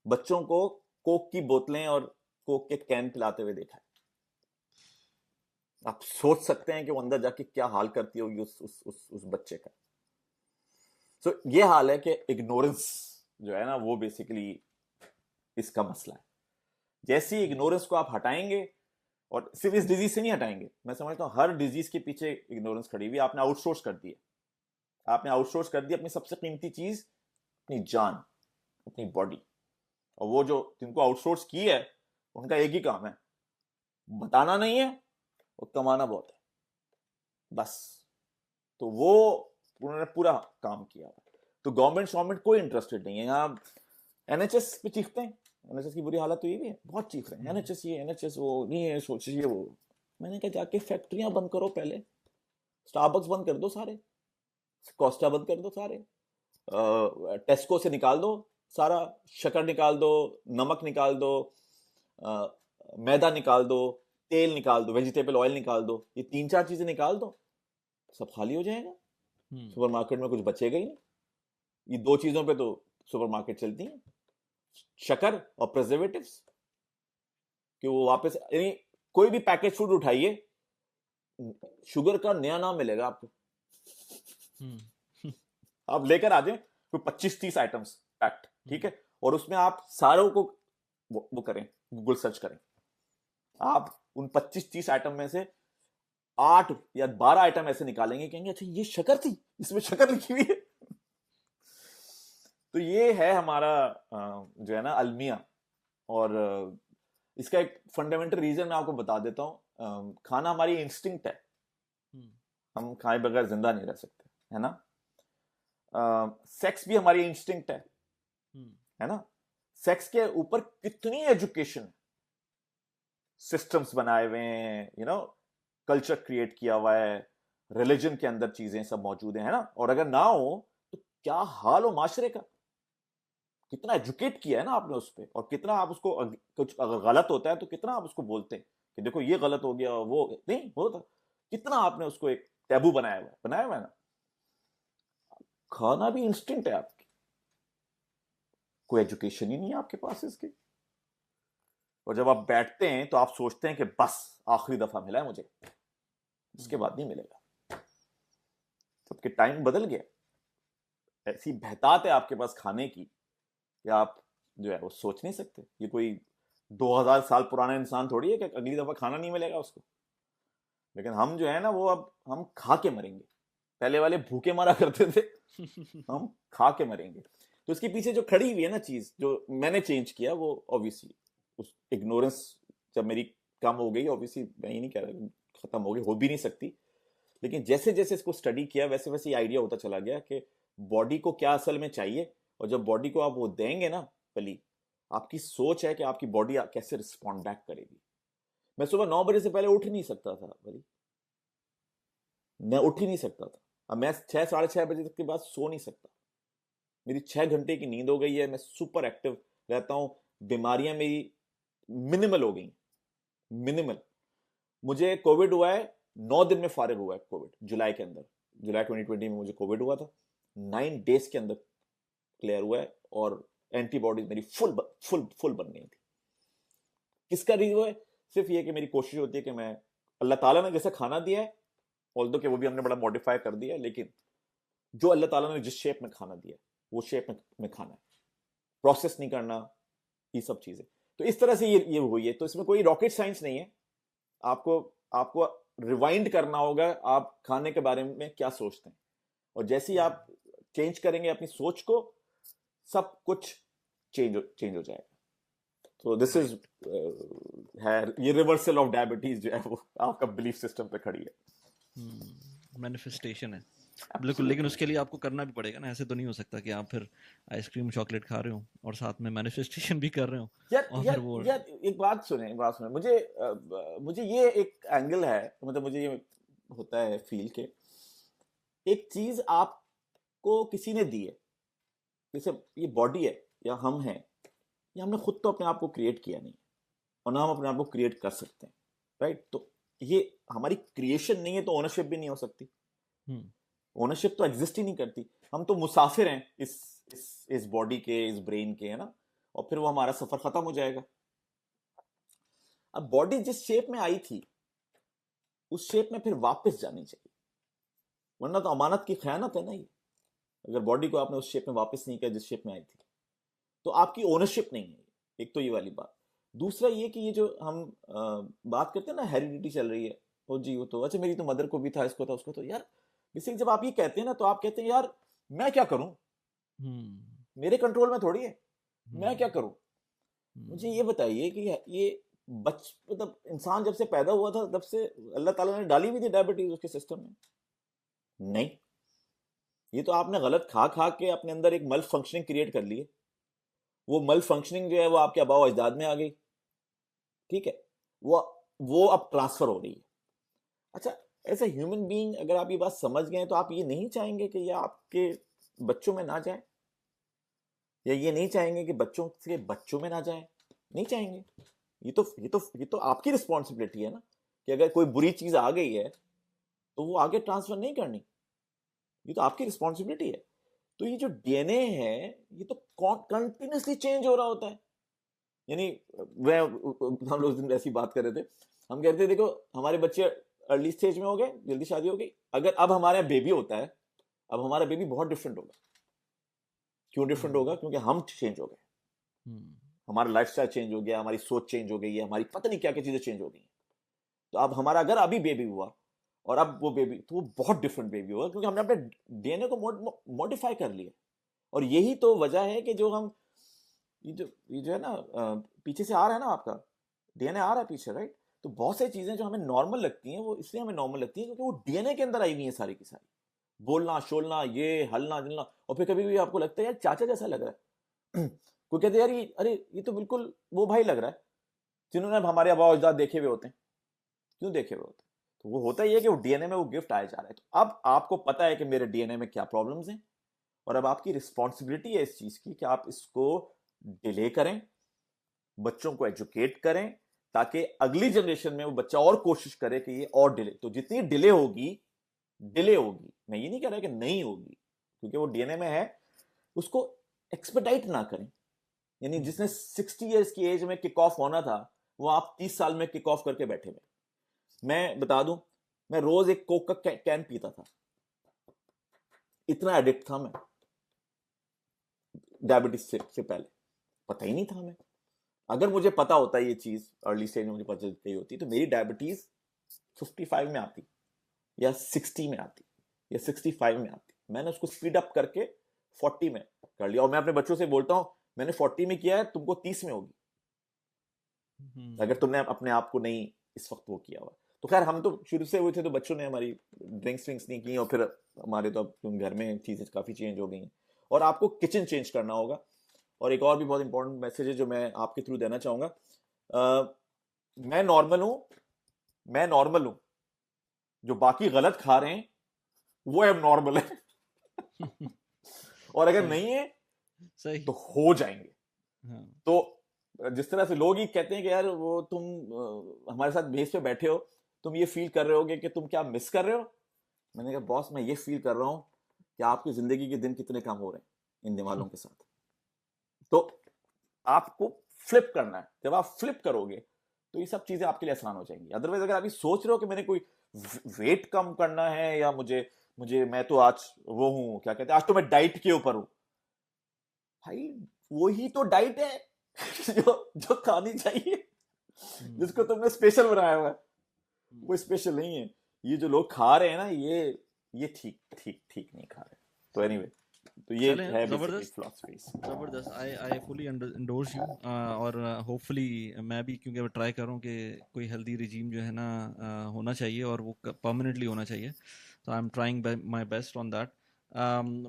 बच्चों को कोक की बोतलें और कोक के कैन पिलाते हुए देखा है। आप सोच सकते हैं कि वो अंदर जाके क्या हाल करती होगी उस बच्चे का। तो ये हाल है कि इग्नोरेंस जो है ना वो बेसिकली इसका मसला है। जैसी इग्नोरेंस को आप हटाएंगे, और सिर्फ इस डिजीज से नहीं हटाएंगे, मैं समझता हूं हर डिजीज के पीछे इग्नोरेंस खड़ी हुई। आपने आउटसोर्स कर दिया, आपने आउटसोर्स कर दी अपनी सबसे कीमती चीज, अपनी जान, अपनी बॉडी। और वो जो जिनको आउटसोर्स की है उनका एक ही काम है, बताना नहीं है और कमाना बहुत है, बस। तो वो उन्होंने पूरा काम किया। तो गवर्नमेंट कोई इंटरेस्टेड नहीं है। यहाँ एनएचएस पे चीखते हैं, एनएचएस की बुरी हालत तो ये भी है, बहुत चीख रहे हैं एनएचएस ये एनएचएस वो नहीं है, सोचिए वो। मैंने कहा जाके फैक्ट्रियां बंद करो पहले, स्टारबक्स बंद कर दो सारे, कोस्टा बंद कर दो सारे, टेस्को से निकाल दो सारा, शक्कर निकाल दो, नमक निकाल दो, मैदा निकाल दो, तेल निकाल दो, वेजिटेबल ऑयल निकाल दो, ये 3-4 चीजें निकाल दो, सब खाली हो जाएगा। सुपरमार्केट में कुछ बचेगा ही नहीं। ये 2 चीजों पे तो सुपरमार्केट चलती है, शक्कर और प्रिजर्वेटिव्स। कि वो वापस, यानी कोई भी पैकेज फूड उठाइए, शुगर का नया नाम मिलेगा आपको। आप लेकर आ जाए कोई 25-30 आइटम्स पैक्ड, ठीक है, और उसमें आप सारों को वो करें, गूगल सर्च करें, आप उन 25-30 आइटम में से 8 या 12 आइटम ऐसे निकालेंगे, कहेंगे अच्छा ये शक्कर थी, इसमें शक्कर लिखी हुई है। तो ये है हमारा जो है ना अलमिया। और इसका एक फंडामेंटल रीजन मैं आपको बता देता हूं। खाना हमारी इंस्टिंक्ट है, हम खाए बगैर जिंदा नहीं रह सकते, है ना। सेक्स भी हमारी इंस्टिंक्ट है ना। सेक्स के ऊपर कितनी एजुकेशन सिस्टम्स बनाए हुए हैं, यू नो, कल्चर क्रिएट किया हुआ है, रिलीजन के अंदर चीजें सब मौजूद है ना। और अगर ना हो तो क्या हाल हो माशरे का, कितना एजुकेट किया है ना आपने उस पर, और कितना आप उसको कुछ अगर गलत होता है तो कितना आप उसको बोलते हैं कि देखो ये गलत हो गया, वो नहीं होता, कितना आपने उसको एक टैबू बनाया हुआ है ना। खाना भी इंस्टिंक्ट है आपकी, कोई एजुकेशन ही नहीं है आपके पास इसकी। और जब आप बैठते हैं तो आप सोचते हैं कि बस आखिरी दफा मिला है मुझे, इसके बाद नहीं मिलेगा। सबके टाइम बदल गया, ऐसी बहतात है आपके पास खाने की कि आप जो है वो सोच नहीं सकते। ये कोई 2000 साल पुराना इंसान थोड़ी है कि अगली दफा खाना नहीं मिलेगा उसको। लेकिन हम जो है ना वो अब हम खा के मरेंगे, पहले वाले भूखे मरा करते थे, हम खा के मरेंगे। तो इसके पीछे जो खड़ी हुई है ना चीज जो मैंने चेंज किया, वो ऑब्वियसली उस इग्नोरेंस जब मेरी कम हो गई, ऑब्वियसली मैं ये नहीं कह रहा खत्म हो गई, हो भी नहीं सकती, लेकिन जैसे जैसे इसको स्टडी किया वैसे वैसे ये आइडिया होता चला गया कि बॉडी को क्या असल में चाहिए, और जब बॉडी को आप वो देंगे ना पली, आपकी सोच है कि आपकी बॉडी कैसे रिस्पॉन्ड बैक करेगी। मैं सुबह 9 बजे से पहले उठ नहीं सकता था पली, मैं उठ ही नहीं सकता था। अब मैं 6 साढ़े 6 बजे तक के बाद सो नहीं सकता, मेरी 6 घंटे की नींद हो गई है, मैं सुपर एक्टिव रहता हूं, बीमारियां मेरी मिनिमल हो गई, मिनिमल। मुझे कोविड हुआ है 9 दिन में फारिग हुआ है कोविड, जुलाई के अंदर, जुलाई 2020 में मुझे कोविड हुआ था, 9 डेज के अंदर क्लियर हुआ है, और एंटीबॉडीज मेरी फुल बन गई थी। किसका रीजन है? सिर्फ ये कि मेरी कोशिश होती है कि मैं, अल्लाह ताला ने जैसे खाना दिया है, ऑल्दो कि वो भी हमने बड़ा मॉडिफाई कर दिया है, लेकिन जो अल्लाह ताला ने जिस शेप में खाना दिया है वो शेप में खाना है, प्रोसेस नहीं करना, ये सब चीजें। तो इस तरह से ये हुई है। तो इसमें कोई रॉकेट साइंस नहीं है, आपको रिवाइंड करना होगा आप खाने के बारे में क्या सोचते हैं, और जैसे ही आप चेंज करेंगे अपनी सोच को, सब कुछ चेंज हो जाएगा। तो दिस इज है, ये रिवर्सल ऑफ डायबिटीज जो है वो आपका बिलीफ सिस्टम पे खड़ी है। मैनिफेस्टेशन है बिल्कुल, लेकिन उसके लिए आपको करना भी पड़ेगा ना, ऐसे तो नहीं हो सकता कि आप फिर आइसक्रीम चॉकलेट खा रहे हो और साथ में मैनिफेस्टेशन भी कर रहे हो। यार एक बात सुने, मुझे ये एक एंगल है, मतलब मुझे ये होता है फील के एक चीज आपको किसी ने दी है, जैसे ये बॉडी है या हम हैं, ये हमने खुद तो अपने आप को क्रिएट किया नहीं, और ना हम अपने आप को क्रिएट कर सकते हैं, राइट? तो ये हमारी क्रिएशन नहीं है, तो ओनरशिप भी नहीं हो सकती, ओनरशिप तो एग्जिस्ट ही नहीं करती। हम तो मुसाफिर हैं इस बॉडी के, इस ब्रेन के, है ना, और फिर वो हमारा सफर खत्म हो जाएगा। अब बॉडी जिस शेप में आई थी उस शेप में फिर वापस जानी चाहिए, वरना तो अमानत की खयानत है ना ये। अगर बॉडी को आपने उस शेप में वापस नहीं किया जिस शेप में आई थी, तो आपकी ओनरशिप नहीं है। एक तो ये वाली बात। दूसरा ये कि ये जो हम बात करते हैं ना, हेरिडिटी चल रही है, वो जी वो तो अच्छा मेरी तो मदर को भी था, इसको था, उसको, तो यार बेसिक जब आप ये कहते हैं ना, तो आप कहते हैं यार मैं क्या करूं, मेरे कंट्रोल में थोड़ी है, मैं क्या करूं। मुझे ये बताइए कि ये मतलब इंसान जब से पैदा हुआ था तब से अल्लाह ताला ने डाली हुई थी डायबिटीज उसके सिस्टम में? नहीं, ये तो आपने गलत खा खा के अपने अंदर एक मल फंक्शनिंग क्रिएट कर ली है। वो मल फंक्शनिंग जो है वो आपके आबाओ अजदाद में आ गई, ठीक है, वो अब ट्रांसफर हो रही है। अच्छा, एज ए ह्यूमन बीइंग अगर आप ये बात समझ गए तो आप ये नहीं चाहेंगे कि ये आपके बच्चों में ना जाए, या ये नहीं चाहेंगे कि बच्चों के बच्चों में ना जाए? नहीं चाहेंगे। ये तो आपकी रिस्पॉन्सिबिलिटी है ना, कि अगर कोई बुरी चीज आ गई है तो वो आगे ट्रांसफर नहीं करनी, ये तो आपकी रिस्पॉन्सिबिलिटी है। तो ये जो डीएनए है ये तो कंटिन्यूसली चेंज हो रहा होता है। यानी हम लोग उस दिन ऐसी बात कर रहे थे, हम कहते थे देखो हमारे बच्चे अर्ली स्टेज में हो गए, जल्दी शादी हो गई, अगर अब हमारा बेबी होता है, अब हमारा बेबी बहुत डिफरेंट होगा। क्यों डिफरेंट होगा? क्योंकि हम चेंज हो गए, हमारा लाइफस्टाइल चेंज हो गया, हमारी सोच चेंज हो गई है, हमारी पता नहीं क्या क्या चीजें चेंज हो गई। तो अब हमारा अगर अभी बेबी हुआ और अब वो बेबी, तो वो बहुत डिफरेंट बेबी होगा, क्योंकि हमने अपने डीएनए को मॉडिफाई कर लिया। और यही तो वजह है कि जो हम ये जो है ना पीछे से आ रहा है ना, आपका डीएनए आ रहा है पीछे, राइट? तो बहुत सारी चीजें जो हमें नॉर्मल लगती हैं वो इसलिए हमें नॉर्मल लगती हैं क्योंकि वो डीएनए के अंदर आई हुई है सारी की सारी। बोलना, शोलना, ये हलना जुलना, और फिर कभी भी आपको लगता है यार चाचा जैसा लग रहा है कोई कहते यार ये, अरे ये तो बिल्कुल वो भाई लग रहा है जिन्होंने हमारे आबा अजदाद देखे हुए होते हैं। क्यों देखे हुए होते हैं? तो वो होता ही है कि वो डीएनए में वो गिफ्ट आया जा रहा है। तो अब आपको पता है कि मेरे डीएनए में क्या प्रॉब्लम्स हैं, और अब आपकी रिस्पॉन्सिबिलिटी है इस चीज की कि आप इसको डिले करें, बच्चों को एजुकेट करें, ताकि अगली जनरेशन में वो बच्चा और कोशिश करे कि ये और डिले। तो जितनी डिले होगी, मैं ये नहीं कह रहा कि नहीं होगी, क्योंकि वो डीएनए में है, उसको एक्सपेडाइट ना करें। यानी जिसने 60 इयर्स की एज में किक ऑफ होना था, वो आप 30 साल में किक ऑफ करके बैठे हुए। मैं बता दूं, मैं रोज एक कोक का कैन पीता था, इतना एडिक्ट था मैं डायबिटीज से पहले, पता ही नहीं था हमें। अगर मुझे पता होता ये चीज अर्ली स्टेज में मुझे पता चलती होती, तो मेरी डायबिटीज 55 में आती या 60 में आती या 65 में आती, मैंने उसको स्पीड अप करके 40 में कर लिया। और मैं अपने बच्चों से बोलता हूँ मैंने 40 में किया है, तुमको 30 में होगी अगर तुमने अपने आप को नहीं इस वक्त वो किया हुआ। तो खैर हम तो शुरू से हुए थे, तो बच्चों ने हमारी ड्रिंक्स नहीं की, और फिर हमारे तो अब घर में चीजें काफी चेंज हो गई हैं। और आपको किचन चेंज करना होगा। और एक और भी बहुत इंपॉर्टेंट मैसेज है जो मैं आपके थ्रू देना चाहूंगा, मैं नॉर्मल हूं, जो बाकी गलत खा रहे हैं वो अब नॉर्मल है और अगर नहीं है सही तो हो जाएंगे। हाँ। तो जिस तरह से लोग ही कहते हैं कि यार वो तुम हमारे साथ बेस पे बैठे हो, तुम ये फील कर रहे होगे कि तुम क्या मिस कर रहे हो। मैंने कहा बॉस मैं ये फील कर रहा हूं कि आपकी जिंदगी के दिन कितने कम हो रहे हैं इन दिमागों के साथ। तो आपको फ्लिप करना है, जब आप फ्लिप करोगे तो ये सब चीजें आपके लिए आसान हो जाएंगी। अदरवाइज अगर आप ये सोच रहे हो कि मैंने कोई वेट कम करना है या मुझे मैं तो आज वो हूं, क्या कहते हैं, आज तो मैं डाइट के ऊपर हूं, भाई वही तो डाइट है जो खानी चाहिए, जिसको तुमने स्पेशल बनाया हुआ है, वो स्पेशल नहीं है। ये जो लोग खा रहे हैं ना, ये ठीक नहीं खा रहे। तो एनीवे, तो ये है जबरदस्त फिलॉसफी। जबरदस्त। I fully endorse you. और होपफुली मैं भी, क्योंकि ट्राई कर रहा हूँ कि कोई हेल्दी रिजीम जो है ना होना चाहिए और वो परमानेंटली होना चाहिए। तो I am trying my best on that.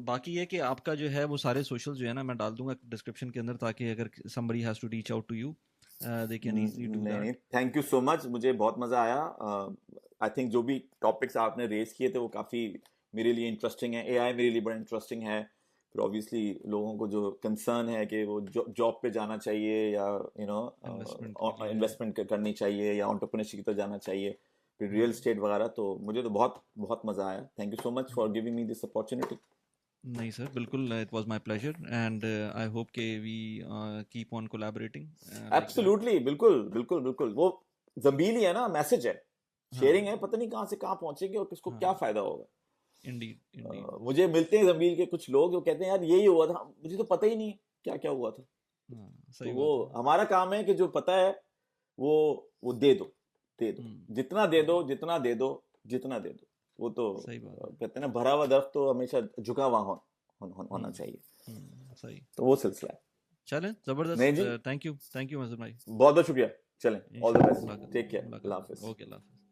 बाकी ये कि आपका जो है वो सारे सोशल जो है ना मैं डाल दूंगा डिस्क्रिप्शन के अंदर, ताकि अगर somebody has to reach out to you they can easily do that. Thank you so much, मुझे बहुत मजा आया। आई थिंक जो भी टॉपिक्स आपने रेज किए थे वो काफी मेरे लिए इंटरेस्टिंग है। एआई मेरे लिए बड़ा इंटरेस्टिंग है। फिर ऑब्वियसली लोगों को जो कंसर्न है कि वो जॉब पे जाना चाहिए या इन्वेस्टमेंट करनी चाहिए या एंटरप्रेन्योरशिप की तरफ जाना चाहिए, फिर रियल एस्टेट वगैरह, तो मुझे तो बहुत मजा आया। Thank you so much for giving me this opportunity. नहीं सर, बिल्कुल, it was my pleasure and I hope कि we keep on collaborating. Absolutely, बिल्कुल वो ज़मीली है ना, मैसेज है, शेयरिंग है, पता नहीं कहां से कहां पहुंचेगी और किसको क्या फायदा होगा। इंडीड मुझे मिलते हैं ज़मील के कुछ लोग जो कहते हैं यार यही हुआ था, मुझे तो पता ही नहीं क्या क्या हुआ था। सही तो वो हमारा काम है कि जो पता है वो दे दो, जितना दे दो, वो तो कहते हैं ना, भरा हुआ दर्ख्त तो हमेशा झुका हुआ होना चाहिए। सही, तो वो सिलसिला है। चलें, जबरदस्त। थैंक यू मजहर भाई, बहुत शुक्रिया। चलें, all the best, take care, अल्लाह हाफिज़। ओके, अल्लाह हाफिज़।